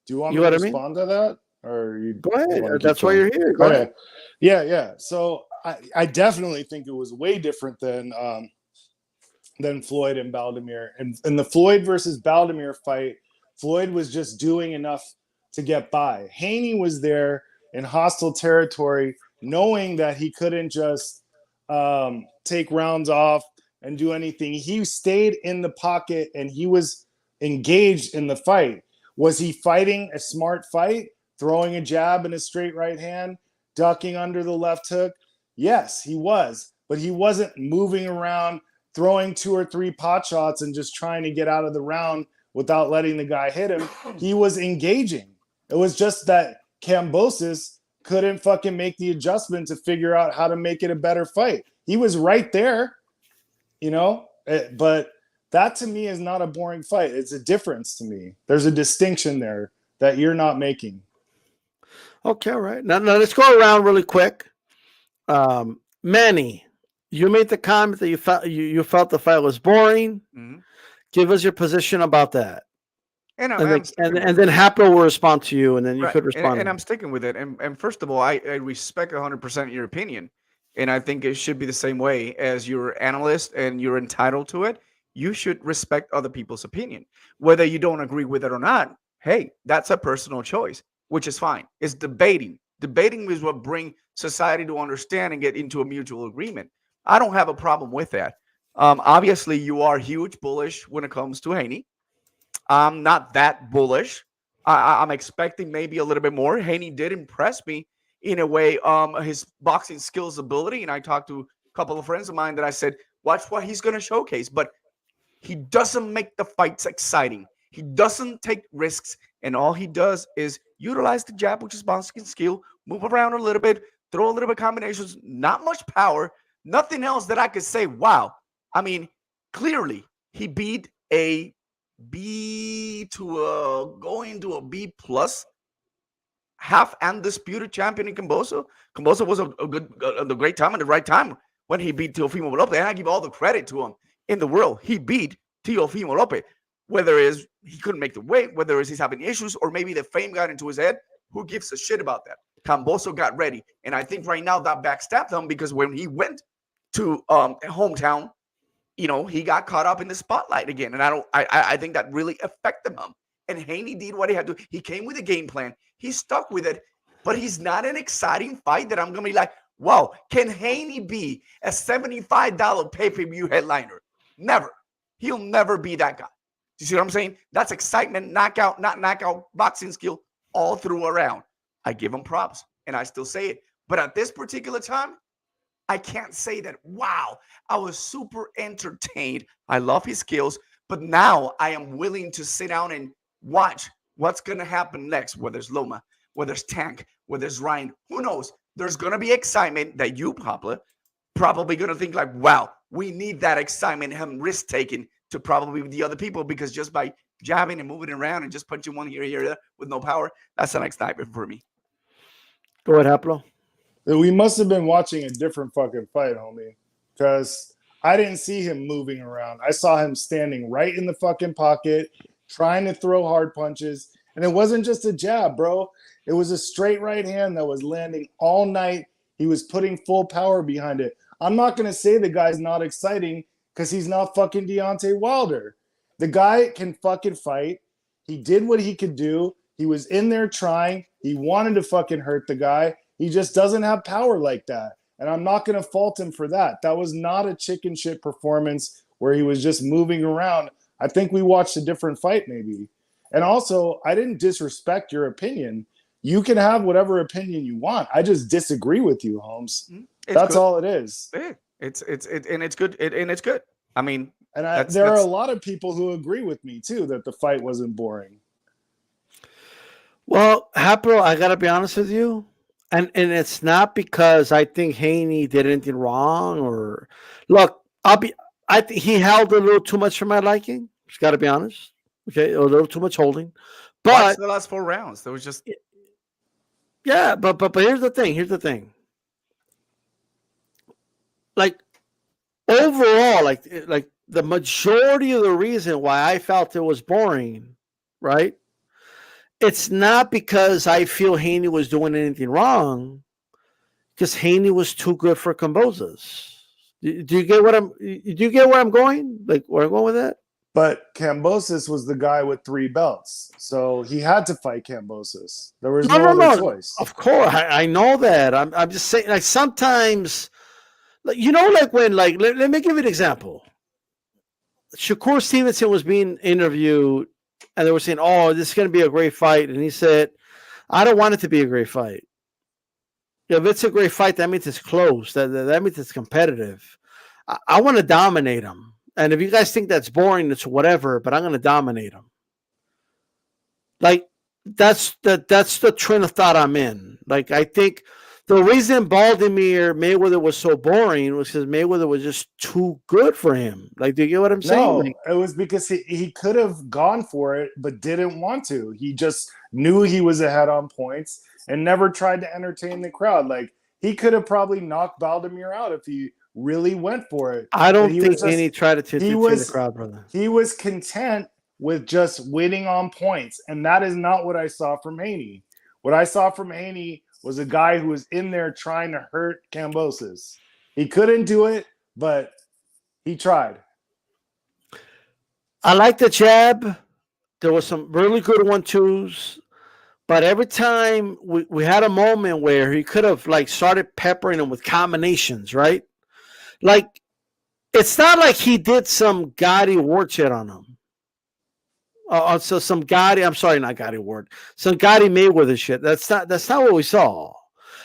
Do you want me to respond to that? Or you go ahead. That's why you're here. Go ahead. Yeah. So I definitely think it was way different than Floyd and Baldemir. And in the Floyd versus Baldemir fight, Floyd was just doing enough to get by. Haney was there in hostile territory, knowing that he couldn't just take rounds off and do anything. He stayed in the pocket and he was engaged in the fight. Was he fighting a smart fight? Throwing a jab and a straight right hand, ducking under the left hook? Yes, he was. But he wasn't moving around, throwing 2 or 3 pot shots and just trying to get out of the round without letting the guy hit him. He was engaging. It was just that Kambosos couldn't fucking make the adjustment to figure out how to make it a better fight. He was right there, you know? But that to me is not a boring fight. It's a difference to me. There's a distinction there that you're not making. Okay, all right. Now let's go around really quick. Manny, you made the comment that you felt the fight was boring. Mm-hmm. Give us your position about that. And then Haplo will respond to you, and then you could respond. And I'm sticking with it. And first of all, I respect 100% your opinion. And I think it should be the same way as you're an analyst and you're entitled to it. You should respect other people's opinion. Whether you don't agree with it or not, hey, that's a personal choice, which is fine. It's debating. Debating is what brings society to understand and get into a mutual agreement. I don't have a problem with that. Obviously, you are huge bullish when it comes to Haney. I'm not that bullish. I'm expecting maybe a little bit more. Haney did impress me in a way, his boxing skills, ability. And I talked to a couple of friends of mine that I said, watch what he's going to showcase. But he doesn't make the fights exciting. He doesn't take risks. And all he does is utilize the jab, which is boxing skill, move around a little bit, throw a little bit of combinations, not much power, nothing else that I could say, wow, I mean, clearly he beat a B to a going to a B plus half undisputed champion in Kambosos. Kambosos was a great time at the right time when he beat Teofimo Lopez. And I give all the credit to him in the world. He beat Teofimo Lopez. Whether it is he couldn't make the weight, whether it's he's having issues, or maybe the fame got into his head, who gives a shit about that? Kambosos got ready. And I think right now that backstabbed him, because when he went to hometown, you know, he got caught up in the spotlight again. And I think that really affected him. And Haney did what he had to. He came with a game plan. He stuck with it, but he's not an exciting fight that I'm going to be like, wow, can Haney be a $75 pay-per-view headliner? Never. He'll never be that guy. You see what I'm saying? That's excitement, knockout, not knockout, boxing skill all through around. I give him props, and I still say it. But at this particular time, I can't say that, wow, I was super entertained. I love his skills, but now I am willing to sit down and watch what's going to happen next, whether it's Loma, whether it's Tank, whether it's Ryan, who knows? There's going to be excitement that you, Pablo, probably going to think like, wow, we need that excitement, him risk-taking to probably the other people, because just by jabbing and moving around and just punching one here, there with no power, that's an excitement for me. Go ahead, Haplo. We must have been watching a different fucking fight, homie, because I didn't see him moving around. I saw him standing right in the fucking pocket, trying to throw hard punches. And it wasn't just a jab, bro. It was a straight right hand that was landing all night. He was putting full power behind it. I'm not going to say the guy's not exciting because he's not fucking Deontay Wilder. The guy can fucking fight. He did what he could do. He was in there trying. He wanted to fucking hurt the guy. He just doesn't have power like that. And I'm not going to fault him for that. That was not a chicken shit performance where he was just moving around. I think we watched a different fight maybe. And also, I didn't disrespect your opinion. You can have whatever opinion you want. I just disagree with you, Holmes. That's good. All it is. It's good. It's good. I mean, and there are a lot of people who agree with me too that the fight wasn't boring. Well, Haplo, I gotta be honest with you, and it's not because I think Haney did anything wrong or look. I think he held a little too much for my liking. Just gotta be honest. Okay, a little too much holding. But the last 4 rounds, there was just yeah. But here's the thing. Here's the thing. Like overall, like the majority of the reason why I felt it was boring, right? It's not because I feel Haney was doing anything wrong, because Haney was too good for Kambosos. Do you get what where I'm going? Like where I'm going with that? But Kambosos was the guy with 3 belts, so he had to fight Kambosos. There was no other choice. Of course, I know that. I'm just saying, like sometimes, like you know, like when, like let me give you an example. Shakur Stevenson was being interviewed, and they were saying, "Oh, this is going to be a great fight," and he said, "I don't want it to be a great fight. If it's a great fight, that means it's close. That means it's competitive. I want to dominate them. And if you guys think that's boring, it's whatever. But I'm going to dominate them." Like that's the train of thought I'm in. Like I think the reason Baltimore Mayweather was so boring was because Mayweather was just too good for him. Like, do you get what I'm saying? No, like, it was because he could have gone for it, but didn't want to. He just knew he was ahead on points and never tried to entertain the crowd. Like he could have probably knocked Baltimore out if he really went for it. I don't think Haney tried to entertain the crowd, brother. He was content with just winning on points, and that is not what I saw from Haney. What I saw from Haney was a guy who was in there trying to hurt Kambosos. He couldn't do it, but he tried. I like the jab. There was some really good 1-2s, but every time we had a moment where he could have like started peppering them with combinations, right? Like it's not like he did some Gotti Ward shit on him. So some Gotti, I'm sorry, not Gotti Ward, some Gotti Mayweather shit. That's not what we saw.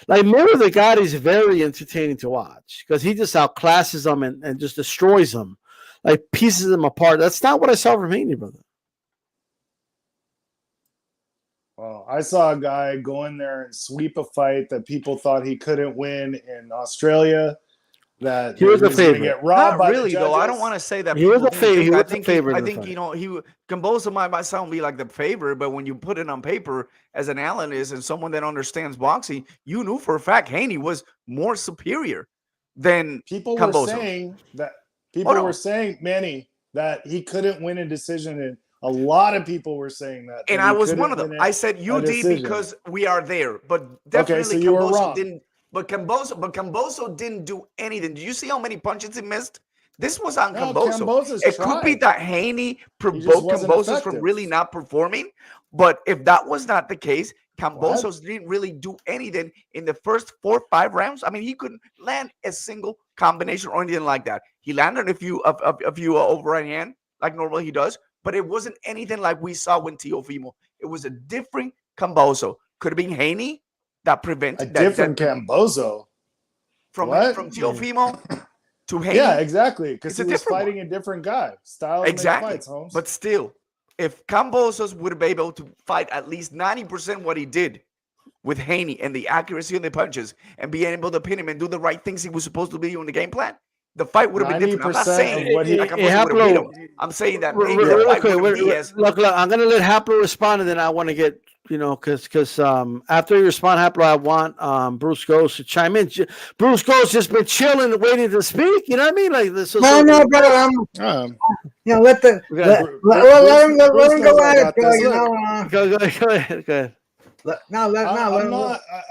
Like Mayweather Gotti is very entertaining to watch because he just outclasses them and just destroys them, like pieces them apart. That's not what I saw from Haney, brother. Well, I saw a guy go in there and sweep a fight that people thought he couldn't win in Australia. that He was a gonna favorite. get robbed Not by really the though. I judges? don't want to say that. He was people a didn't favorite. think. He I was a think favorite I in the think fight. you know Kambosos might sound be like the favorite, but when you put it on paper as an analyst and someone that understands boxing, you knew for a fact Haney was more superior than People were Kambosos. saying that Hold on. were saying, Manny, that he couldn't win a decision, and a lot of people were saying that. And that I he was couldn't one of them. win I said you did decision. because we are there, but so definitely you were Kambosos wrong. didn't. But Kambosos didn't do anything. Did you see how many punches he missed? This was on No, Kambosos. Kambosos It could be tried. that Haney just provoked wasn't Kambosos from effective. really not performing. But if that was not the case, Kambosos didn't really do anything in the first 4 or 5 rounds. I mean, he couldn't land a single combination or anything like that. He landed a few overhand hand like normally he does, but it wasn't anything like we saw with Teofimo. It was a different Kambosos. Could have been Haney that prevented A different Kambosos. from What? Teofimo to Haney. Yeah, exactly. Because It's he a was different fighting a different guy. Styles Exactly. make fights, Holmes. But still, if Kambosos would have been able to fight at least 90% what he did with Haney and the accuracy of the punches and being able to pin him and do the right things he was supposed to be doing the game plan, the fight would have been different. I'm not 90% saying of what he- like Kambosos would have beat him. I'm saying that maybe the fight wouldn't be as Look, I'm gonna let Haplo respond, and then I want to get because after you respond, Haplo, I want Bruce Goes to chime in. Bruce Goes just been chilling, waiting to speak. You know what I mean? Like this. No, brother. Let the let him go at it, bro. You know. Go ahead.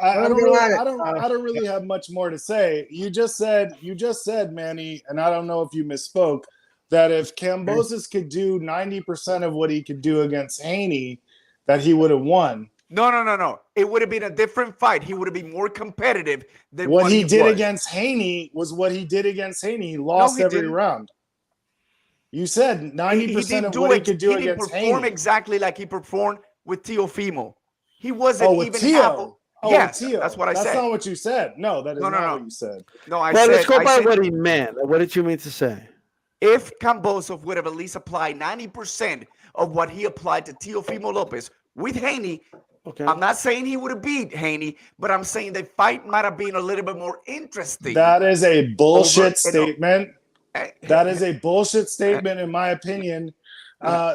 I don't really have much more to say. You just said, Manny, and I don't know if you misspoke, that if Kambosos could do 90% of what he could do against Haney, that he would have won. No. It would have been a different fight. He would have been more competitive than What he did was. against Haney was what he did against Haney. He lost he every didn't. round. You said 90% of what he could do against Haney. He didn't perform exactly like he performed with Teofimo. He wasn't with even Tszyu. half. Yes, with Tszyu. that's what I said. That's not what you said. No, that is not what you said. No, I Well, said. let's go by said, what he meant. What did you mean to say? If Kambosos would have at least applied 90% of what he applied to Teofimo Lopez with Haney, Okay. I'm not saying he would have beat Haney, but I'm saying the fight might have been a little bit more interesting. That is a bullshit statement. Hey, That is a bullshit statement, in my opinion.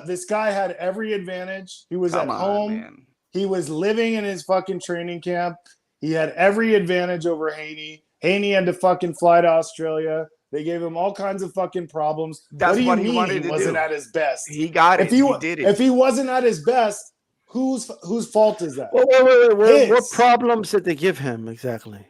This guy had every advantage. He was at home. Man. He was living in his fucking training camp. He had every advantage over Haney. Haney had to fucking fly to Australia. They gave him all kinds of fucking problems. That's what what do you he mean wanted he to wasn't do. at his best? He got it. If he did it. If he wasn't at his best, whose fault is that? Wait. What His. problems did they give him exactly?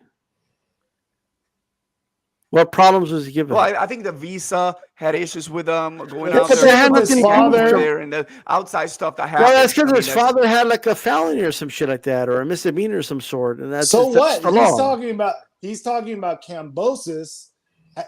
What problems was he given? Well, I think the visa had issues with going Yeah, out but there. they had nothing to do with there and the outside stuff that happened. Well, that's because I mean, his father had like a felony or some shit like that, or a misdemeanor of some sort, and that's So just, that's what? the He's law. talking about Kambosos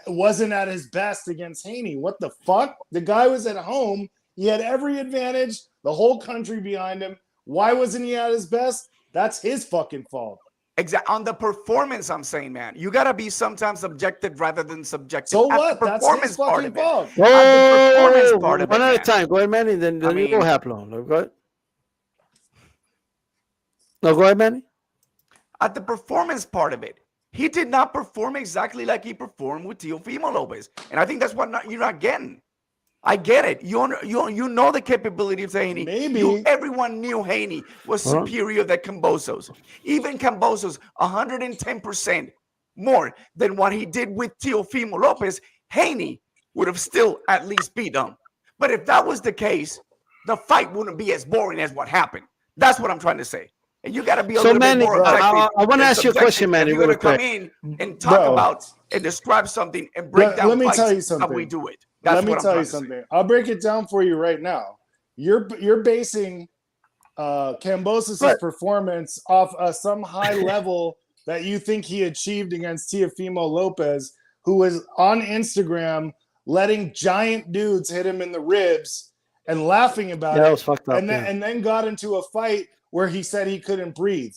wasn't at his best against Haney. What the fuck? The guy was at home. He had every advantage. The whole country behind him. Why wasn't he at his best? That's his fucking fault. Exactly. On the performance, I'm saying, man, you gotta be sometimes objective rather than subjective. So At what? The That's performance his part fucking of it. fault. At the performance part of One it, at a man. time. Go ahead, Manny. Then I you go mean- Haplo. Go ahead. No, go ahead, Manny. At the performance part of it, he did not perform exactly like he performed with Teofimo Lopez, and I think that's what you're not getting. I get it. You know the capability of Haney. Maybe. Everyone knew Haney was superior than Kambosos. Even Kambosos, 110% more than what he did with Teofimo Lopez. Haney would have still at least beat him. But if that was the case, the fight wouldn't be as boring as what happened. That's what I'm trying to say. And you got to be a So, little Manny, bit more objective. I want to than ask you a question, subjective. Manny, If you're really going to quick. come in and talk Bro. about and describe something and break down Let me fights, tell you how something. we do it. That's Let me what I'm tell trying you to say. something. I'll break it down for you right now. You're basing Kambosos' Right. performance off some high level that you think he achieved against Teofimo Lopez, who was on Instagram letting giant dudes hit him in the ribs and laughing about Yeah, that it, was fucked up. and then got into a fight where he said he couldn't breathe.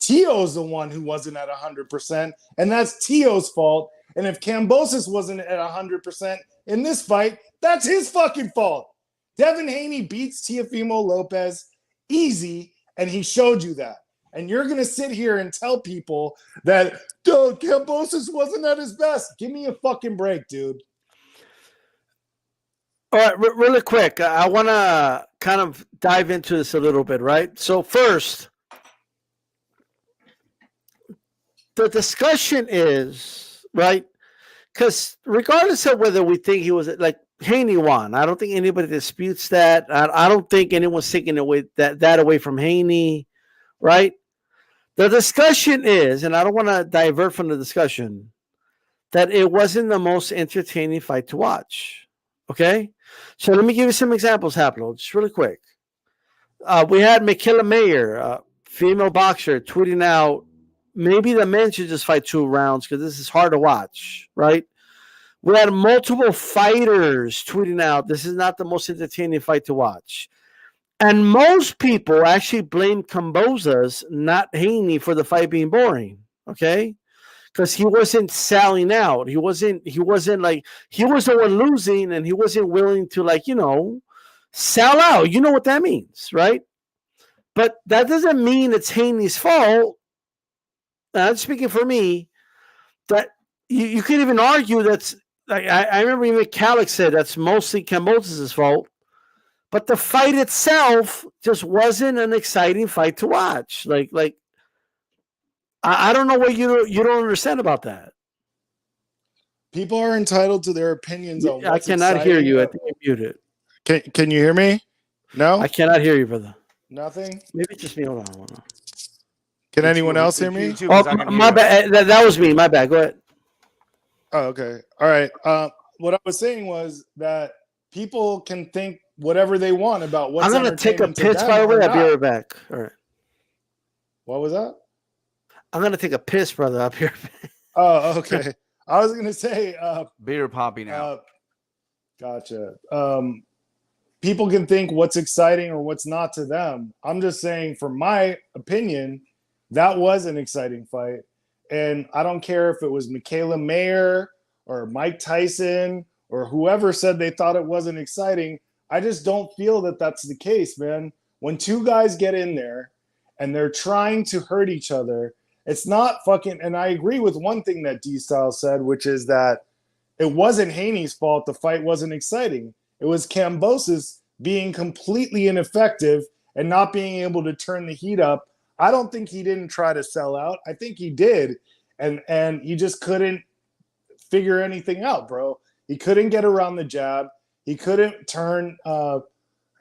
Tio's the one who wasn't at 100%, and that's Tio's fault. And if Kambosos wasn't at 100% in this fight, that's his fucking fault. Devin Haney beats Teofimo Lopez easy, and he showed you that. And you're going to sit here and tell people that, dude, Kambosos wasn't at his best. Give me a fucking break, dude. All right, really quick. I want to kind of dive into this a little bit, right? So first, the discussion is, right, because regardless of whether we think he was like Haney won, I don't think anybody disputes that. I don't think anyone's taking away that away from Haney, right? The discussion is, and I don't want to divert from the discussion, that it wasn't the most entertaining fight to watch. Okay, so let me give you some examples, Haplo, just really quick. We had Michaela Mayer, female boxer, tweeting out, maybe the men should just fight 2 rounds because this is hard to watch, right? We had multiple fighters tweeting out, this is not the most entertaining fight to watch. And most people actually blame Kambosos, not Haney, for the fight being boring, okay? Because he wasn't selling out. He wasn't like, he was the one losing and he wasn't willing to, like, you know, sell out. You know what that means, right? But that doesn't mean it's Haney's fault. I'm speaking for me, that you could even argue that's, like, I remember even Calix said that's mostly Kambosos' fault. But the fight itself just wasn't an exciting fight to watch. Like I don't know what you don't understand about that. People are entitled to their opinions on I what's cannot hear you. I exciting. think you're muted. Can you hear me? No? I cannot hear you, brother. Nothing? Maybe just me. Hold on. Can anyone else hear me? Oh, my bad. That was me. My bad. Go ahead. Oh, okay. All right. What I was saying was that people can think whatever they want about what's I'm going to take a entertaining to piss, them by the way. or I'll be not. right back. All right. What was that? I'm going to take a piss, brother. Up here. Oh, okay. I was going to say, Beer popping out. gotcha. People can think what's exciting or what's not to them. I'm just saying, from my opinion, that was an exciting fight. And I don't care if it was Michaela Mayer or Mike Tyson or whoever said they thought it wasn't exciting. I just don't feel that that's the case, man. When 2 guys get in there and they're trying to hurt each other, it's not fucking, and I agree with one thing that D-Style said, which is that it wasn't Haney's fault the fight wasn't exciting. It was Kambosos being completely ineffective and not being able to turn the heat up. I don't think he didn't try to sell out. I think he did, and he just couldn't figure anything out, bro. He couldn't get around the jab. He couldn't turn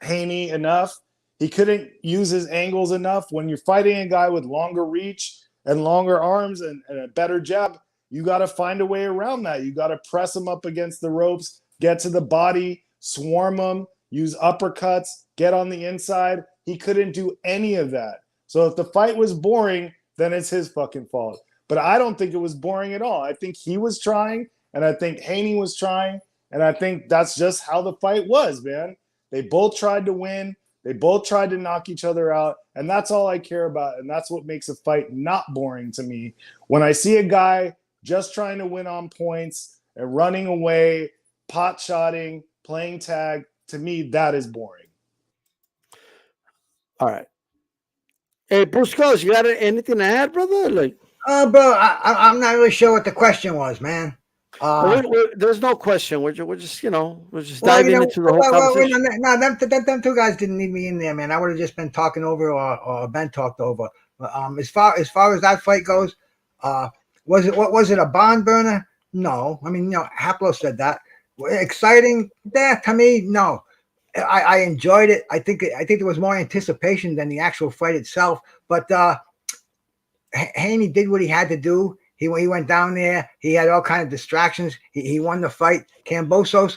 Haney enough. He couldn't use his angles enough. When you're fighting a guy with longer reach and longer arms and a better jab, you got to find a way around that. You got to press him up against the ropes, get to the body, swarm him, use uppercuts, get on the inside. He couldn't do any of that. So if the fight was boring, then it's his fucking fault. But I don't think it was boring at all. I think he was trying, and I think Haney was trying, and I think that's just how the fight was, man. They both tried to win. They both tried to knock each other out, and that's all I care about, and that's what makes a fight not boring to me. When I see a guy just trying to win on points and running away, pot-shotting, playing tag, to me, that is boring. All right. Hey, Bruce Coles, you got anything to add, brother? Like, Bro, I'm not really sure what the question was, man. there's no question. We're just we're just diving into the whole conversation. No, them 2 guys didn't need me in there, man. I would have just been talking over or been talked over. As far as that fight goes, was it a barn burner? No. I mean, Haplo said that. Exciting? Yeah, to me, no. I enjoyed it. I think there was more anticipation than the actual fight itself. But Haney did what he had to do. He went down there. He had all kind of distractions. He won the fight. Kambosos,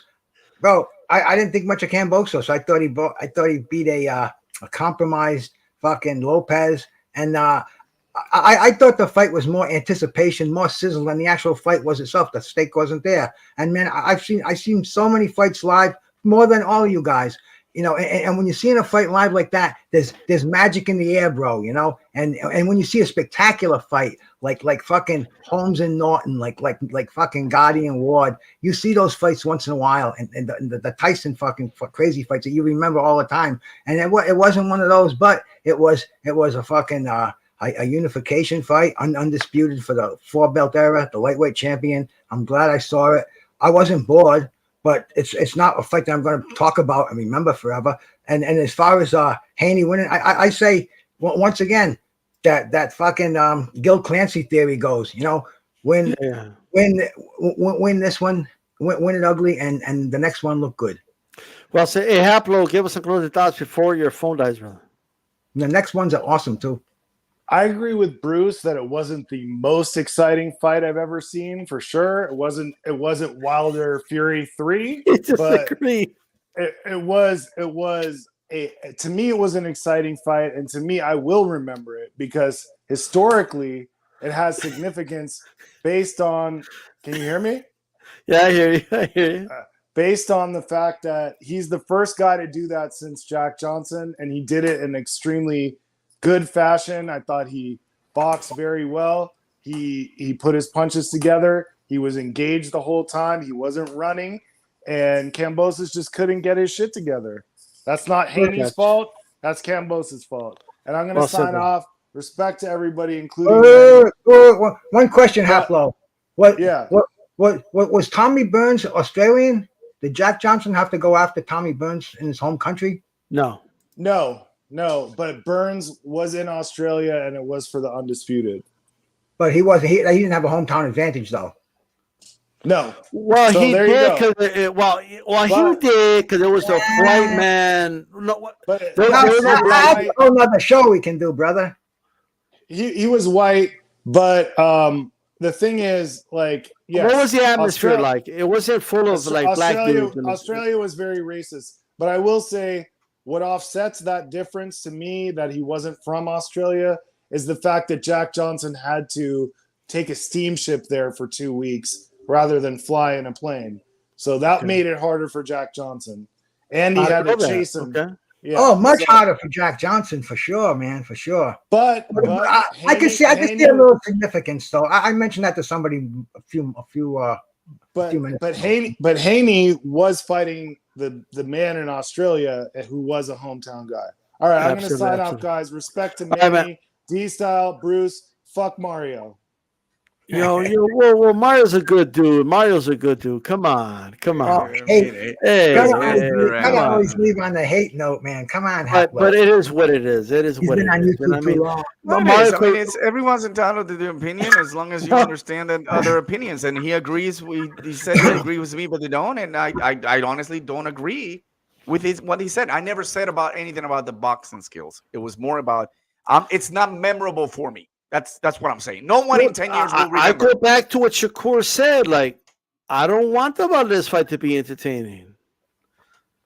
bro. I didn't think much of Kambosos. I thought he beat a compromised fucking Lopez. And I thought the fight was more anticipation, more sizzle than the actual fight was itself. The stake wasn't there. And man, I've seen so many fights live, more than all of you guys, and when you're seeing a fight live like that, there's magic in the air, bro, and when you see a spectacular fight like fucking Holmes and Norton, like fucking Gotti and Ward, you see those fights once in a while, and the Tyson fucking crazy fights that you remember all the time, and it wasn't one of those, but it was a fucking a a unification fight, undisputed for the 4-belt era, the lightweight champion. I'm glad I saw it. I wasn't bored, but it's not a fight that I'm going to talk about and remember forever. And as far as Haney winning, I say once again that fucking Gil Clancy theory goes. You know, win this one, win it ugly, and the next one look good. Well, say, hey, Haplo, give us some closing thoughts before your phone dies, brother. The next ones are awesome too. I agree with Bruce that it wasn't the most exciting fight I've ever seen, for sure. It wasn't Wilder Fury 3, but it was to me it was an exciting fight, and to me I will remember it because historically it has significance based on. Can you hear me? Yeah, I hear you. Based on the fact that he's the first guy to do that since Jack Johnson, and he did it in extremely good fashion. I thought he boxed very well. He put his punches together. He was engaged the whole time. He wasn't running, and Kambosos just couldn't get his shit together. That's not Haney's fault. That's Kambosos' fault. And I'm going to sign off. Respect to everybody, including one question, Haplo. What was Tommy Burns Australian? Did Jack Johnson have to go after Tommy Burns in his home country? No. But Burns was in Australia, and it was for the undisputed. But he wasn't. He didn't have a hometown advantage, though. No. Well, so he did because he did because it was a white man. No, but another show we can do, brother. He was white, but the thing is, like, yes, what was the atmosphere like? It wasn't full of like black dudes. Australia was very racist, but I will say what offsets that difference to me that he wasn't from Australia is the fact that Jack Johnson had to take a steamship there for 2 weeks rather than fly in a plane. So that made it harder for Jack Johnson, and he had to chase him. Okay. Yeah, much harder for Jack Johnson, for sure, man, for sure. But I can see a little significance, though. I mentioned that to somebody a few minutes ago. But Haney was fighting the man in Australia who was a hometown guy. All right, I'm going to sign off, guys. Respect to Manny, D-Style, Bruce. Fuck Mario. Well, Mario's a good dude. Come on. Hey, gotta always leave on the hate note, man. Come on, but it is what it is. It is what it is. Everyone's entitled to their opinion as long as you understand that other opinions. And he agrees. He said he agrees with me, but they don't. And I honestly don't agree with what he said. I never said about anything about the boxing skills. It was more about it's not memorable for me. That's what I'm saying. No one in 10 years will remember. I go back to what Shakur said. Like, I don't want this fight to be entertaining.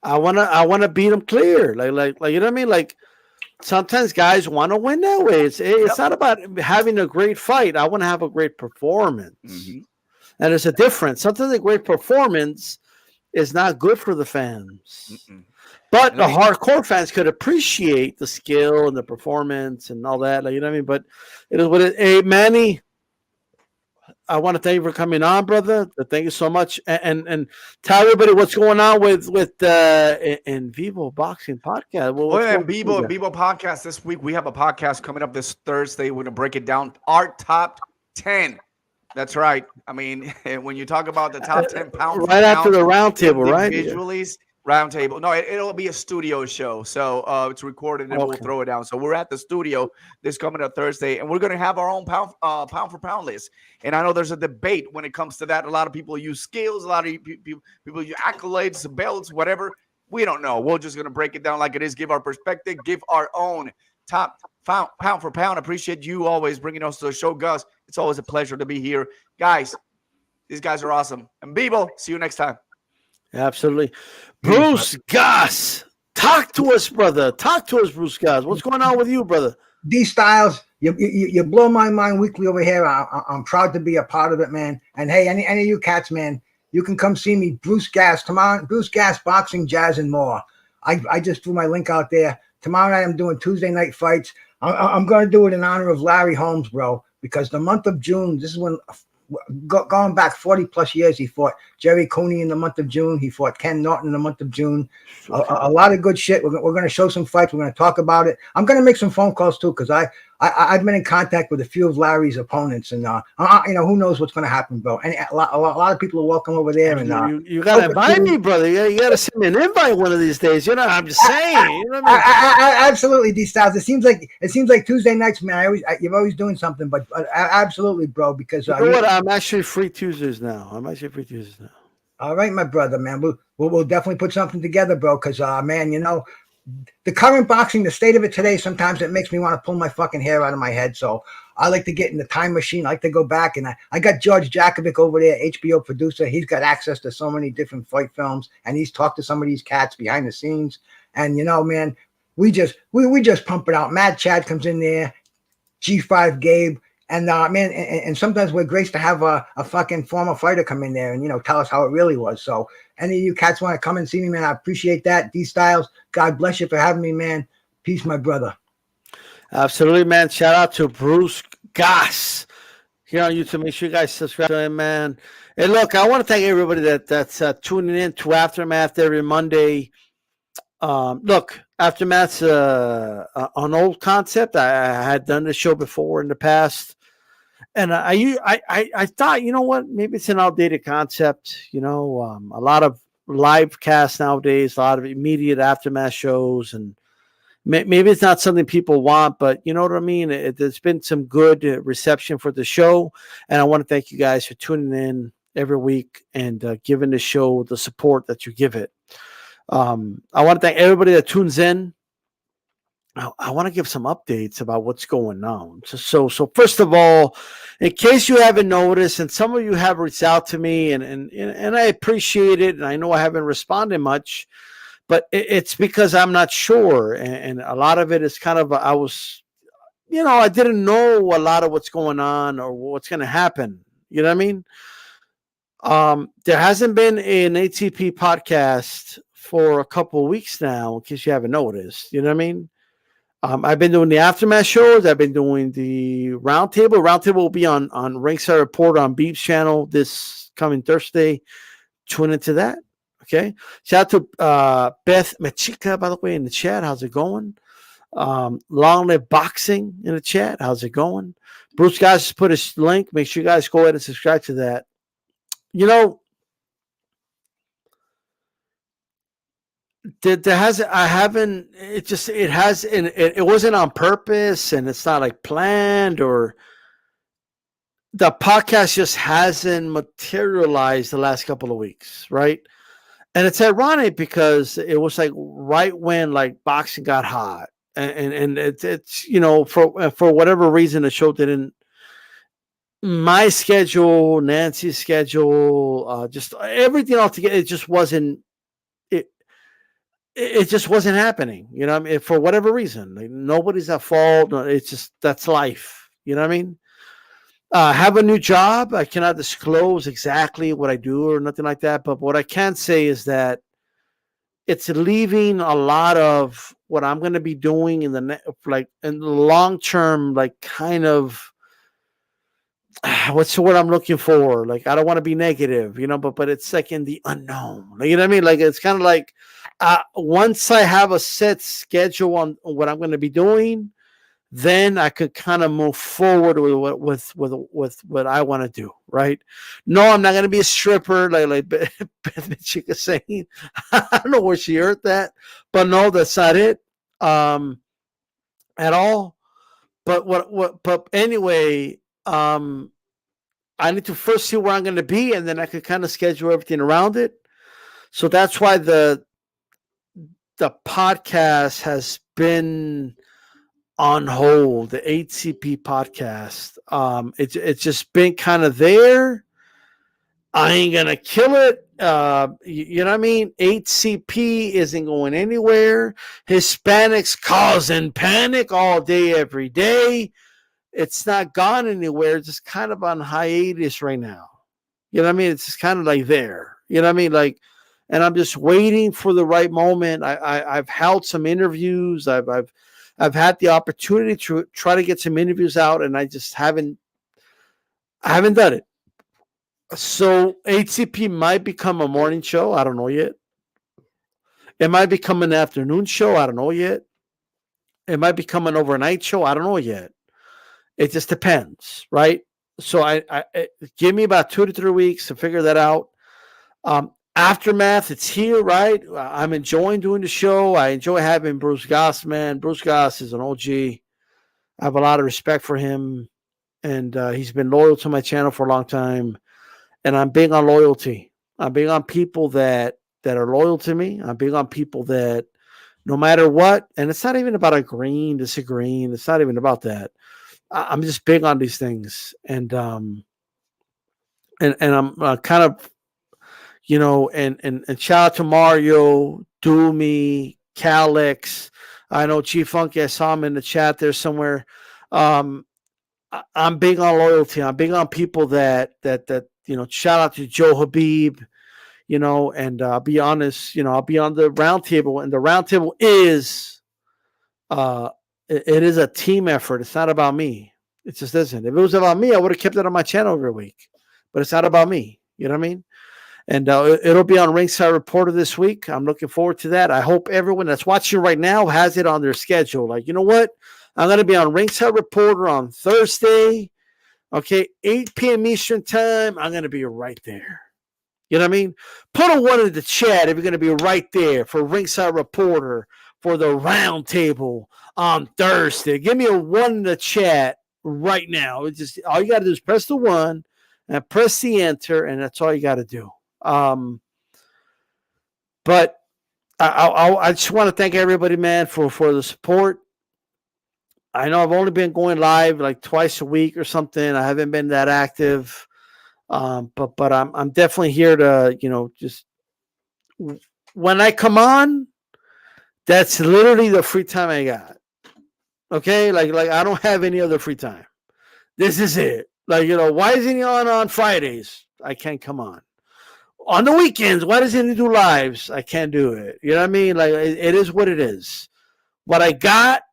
I wanna beat them clear. Like you know what I mean? Like sometimes guys want to win that way. It's not about having a great fight. I want to have a great performance. Mm-hmm. And there's a difference. Sometimes a great performance is not good for the fans. Mm-mm. But the hardcore fans could appreciate the skill and the performance and all that. Like, you know what I mean? But it is what it is. Hey, Manny, I want to thank you for coming on, brother. Thank you so much. And tell everybody what's going on with In Vivo Boxing Podcast. In Vivo Podcast this week. We have a podcast coming up this Thursday. We're going to break it down. Our top 10. That's right. I mean, when you talk about the top 10 pound right after the roundtable, right? Visually. Roundtable. No, it'll be a studio show. So it's recorded and we'll throw it down. So we're at the studio this coming up Thursday, and we're going to have our own pound for pound list. And I know there's a debate when it comes to that. A lot of people use scales. A lot of people use accolades, belts, whatever. We don't know. We're just going to break it down like it is, give our perspective, give our own top pound for pound. Appreciate you always bringing us to the show, Gus. It's always a pleasure to be here. Guys, these guys are awesome. And Bebo, see you next time. Absolutely. Bruce Goss, talk to us, brother. Talk to us, Bruce Goss. What's going on with you, brother? D Styles, you blow my mind weekly over here. I'm proud to be a part of it, man. And hey, any of you cats, man, you can come see me, Bruce Goss, tomorrow. Bruce Goss, boxing, jazz, and more. I just threw my link out there. Tomorrow night I'm doing Tuesday night fights. I'm going to do it in honor of Larry Holmes, bro, because the month of June, this is when. Going back 40 plus years, he fought Jerry Cooney in the month of June. He fought Ken Norton in the month of June. A lot of good shit. We're going to show some fights. We're going to talk about it. I'm going to make some phone calls too because I've been in contact with a few of Larry's opponents, and who knows what's going to happen, bro. And a lot of people are welcome over there. And you got to invite me, brother. You got to send me an invite one of these days. I'm just saying. You know what I mean? Absolutely, D Styles. It seems like Tuesday nights, man. You're always doing something, but absolutely, bro. Because you know what? I'm actually free Tuesdays now. All right, my brother, man. We'll definitely put something together, bro. Because man, the current boxing, the state of it today, sometimes it makes me want to pull my fucking hair out of my head. So I like to get in the time machine. I like to go back, and I got George Jakovic over there, HBO producer. He's got access to so many different fight films, and he's talked to some of these cats behind the scenes. And man, we just pump it out. Mad Chad comes in there, G5 Gabe. And man, and sometimes we're graced to have a fucking former fighter come in there and tell us how it really was. So any of you cats want to come and see me, man, I appreciate that. D Styles, God bless you for having me, man. Peace, my brother. Absolutely, man. Shout out to Bruce Goss here on YouTube. Make sure you guys subscribe to him, man. And look, I want to thank everybody that's tuning in to Aftermath every Monday. Look, Aftermath's an old concept. I had done this show before in the past. And I thought, you know what, maybe it's an outdated concept. A lot of live casts nowadays, a lot of immediate aftermath shows, and maybe it's not something people want, but you know what I mean? There's been some good reception for the show, and I want to thank you guys for tuning in every week and giving the show the support that you give it. I want to thank everybody that tunes in. I want to give some updates about what's going on. So first of all, in case you haven't noticed, and some of you have reached out to me, and I appreciate it, and I know I haven't responded much, but it's because I'm not sure, and a lot of it is kind of I didn't know a lot of what's going on or what's going to happen. You know what I mean? There hasn't been an ATP podcast for a couple of weeks now, in case you haven't noticed. You know what I mean? I've been doing the aftermath shows. I've been doing the roundtable. Roundtable will be on Ringside Report on Beep's channel this coming Thursday. Tune into that. Okay. Shout out to Beth Machika, by the way, in the chat. How's it going? Long Live Boxing in the chat. How's it going? Bruce guys just put his link. Make sure you guys go ahead and subscribe to that. It wasn't on purpose, and it's not like planned, or the podcast just hasn't materialized the last couple of weeks, right? And it's ironic because it was like right when like boxing got hot, and it's for whatever reason the show didn't. My schedule, Nancy's schedule, just everything all together, it just wasn't. It just wasn't happening, for whatever reason. Like, nobody's at fault. It's just, that's life. You know what I mean? Have a new job. I cannot disclose exactly what I do or nothing like that. But what I can say is that it's leaving a lot of what I'm going to be doing in the long term, like kind of, what's the word I'm looking for? Like, I don't want to be negative, but it's like in the unknown. You know what I mean? Like, it's kind of like, once I have a set schedule on what I'm going to be doing, then I could kind of move forward with what I want to do. Right? No, I'm not going to be a stripper like Beth Chica saying. I don't know where she heard that, but no, that's not it at all. But anyway, I need to first see where I'm going to be, and then I could kind of schedule everything around it. So that's why the podcast has been on hold, the HCP podcast. It's just been kind of there. I ain't gonna kill it. You know what I mean? HCP isn't going anywhere. Hispanics causing panic all day, every day. It's not gone anywhere. It's just kind of on hiatus right now. You know what I mean? It's just kind of like there. You know what I mean? Like, and I'm just waiting for the right moment. I've held some interviews. I've had the opportunity to try to get some interviews out, and I just haven't done it. So HCP might become a morning show. I don't know yet. It might become an afternoon show. I don't know yet. It might become an overnight show. I don't know yet. It just depends, right? So I give me about 2 to 3 weeks to figure that out. Aftermath, it's here, right? I'm enjoying doing the show. I enjoy having Bruce Goss, man. Bruce Goss is an OG. I have a lot of respect for him, and he's been loyal to my channel for a long time. And I'm big on loyalty. I'm big on people that are loyal to me. I'm big on people that no matter what, and it's not even about agreeing, disagreeing. It's not even about that. I'm just big on these things, and I'm kind of, you know, and shout out to Mario, Doomy, Calix. I know Chief Funky. I saw him in the chat there somewhere. I'm big on loyalty. I'm big on people that you know. Shout out to Joe Habib, you know, and I'll be honest, you know, I'll be on the round table, and the round table is it is a team effort. It's not about me. It just isn't. If it was about me, I would have kept it on my channel every week. But it's not about me. You know what I mean? And it'll be on Ringside Reporter this week. I'm looking forward to that. I hope everyone that's watching right now has it on their schedule. Like, you know what? I'm going to be on Ringside Reporter on Thursday. Okay, 8 p.m. Eastern time. I'm going to be right there. You know what I mean? Put a 1 in the chat if you're going to be right there for Ringside Reporter for the round table on Thursday. Give me a 1 in the chat right now. It's just all you got to do is press the 1 and press the enter, and that's all you got to do. But I just want to thank everybody, man, for the support. I know I've only been going live like twice a week or something. I haven't been that active. But I'm definitely here to, you know, just when I come on, that's literally the free time I got. Okay, like I don't have any other free time. This is it. Like, you know, why isn't he on Fridays? I can't come on. On the weekends, why doesn't he do lives? I can't do it. You know what I mean? Like, it is what it is. What I got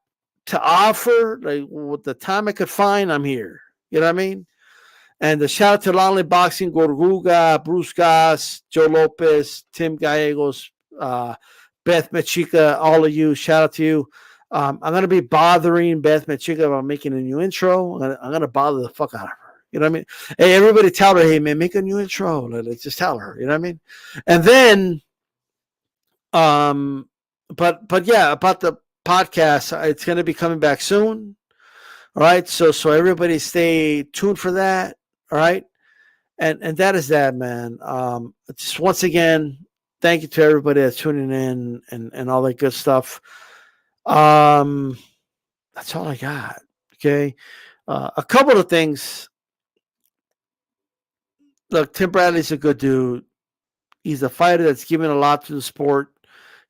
to offer, like with the time I could find, I'm here. You know what I mean? And the shout out to Lonely Boxing, Gorguga, Bruce Goss, Joe Lopez, Tim Gallegos, Beth Machica, all of you. Shout out to you. I'm going to be bothering Beth Machica about making a new intro. I'm going to bother the fuck out of her. You know what I mean? Hey, everybody tell her, hey, man, make a new intro. Let's just tell her. You know what I mean? And then, but yeah, about the podcast, it's going to be coming back soon. All right. So everybody stay tuned for that. All right. And that is that, man. Just once again, thank you to everybody that's tuning in and all that good stuff. That's all I got. Okay. A couple of things. Look, Tim Bradley's a good dude. He's a fighter that's given a lot to the sport.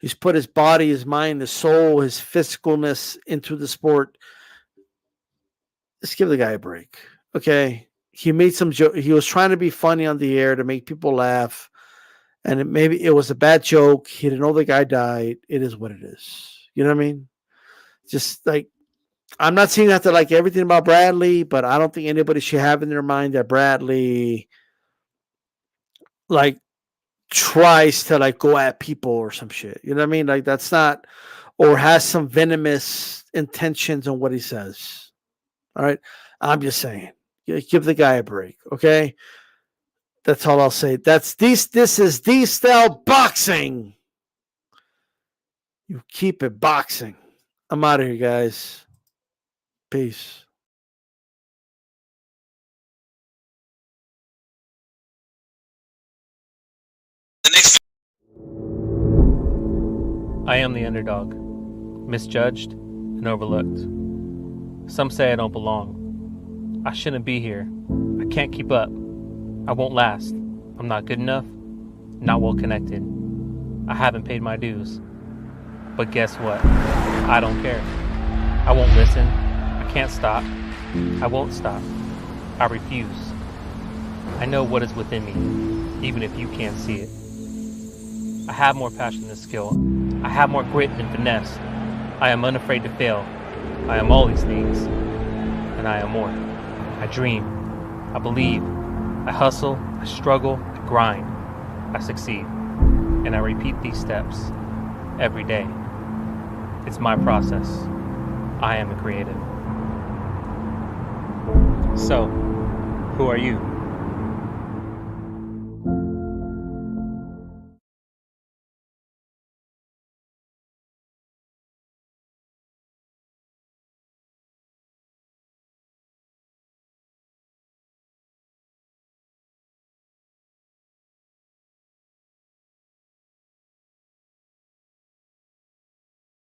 He's put his body, his mind, his soul, his physicalness into the sport. Let's give the guy a break. Okay. He made some joke. He was trying to be funny on the air to make people laugh. And maybe it was a bad joke. He didn't know the guy died. It is what it is. You know what I mean? Just like, I'm not saying that to like everything about Bradley, but I don't think anybody should have in their mind that Bradley like tries to like go at people or some shit. You know what I mean? Like that's not, or has some venomous intentions on what he says. All right. I'm just saying, give the guy a break. Okay. That's all I'll say. This is D-Style Boxing. You keep it boxing. I'm out of here, guys. Peace. I am the underdog, misjudged and overlooked. Some say I don't belong. I shouldn't be here. I can't keep up. I won't last. I'm not good enough, not well connected. I haven't paid my dues. But guess what? I don't care. I won't listen. I can't stop. I won't stop. I refuse. I know what is within me, even if you can't see it. I have more passion than skill. I have more grit than finesse. I am unafraid to fail. I am all these things, and I am more. I dream. I believe. I hustle. I struggle. I grind. I succeed. And I repeat these steps every day. It's my process. I am a creative. So, who are you?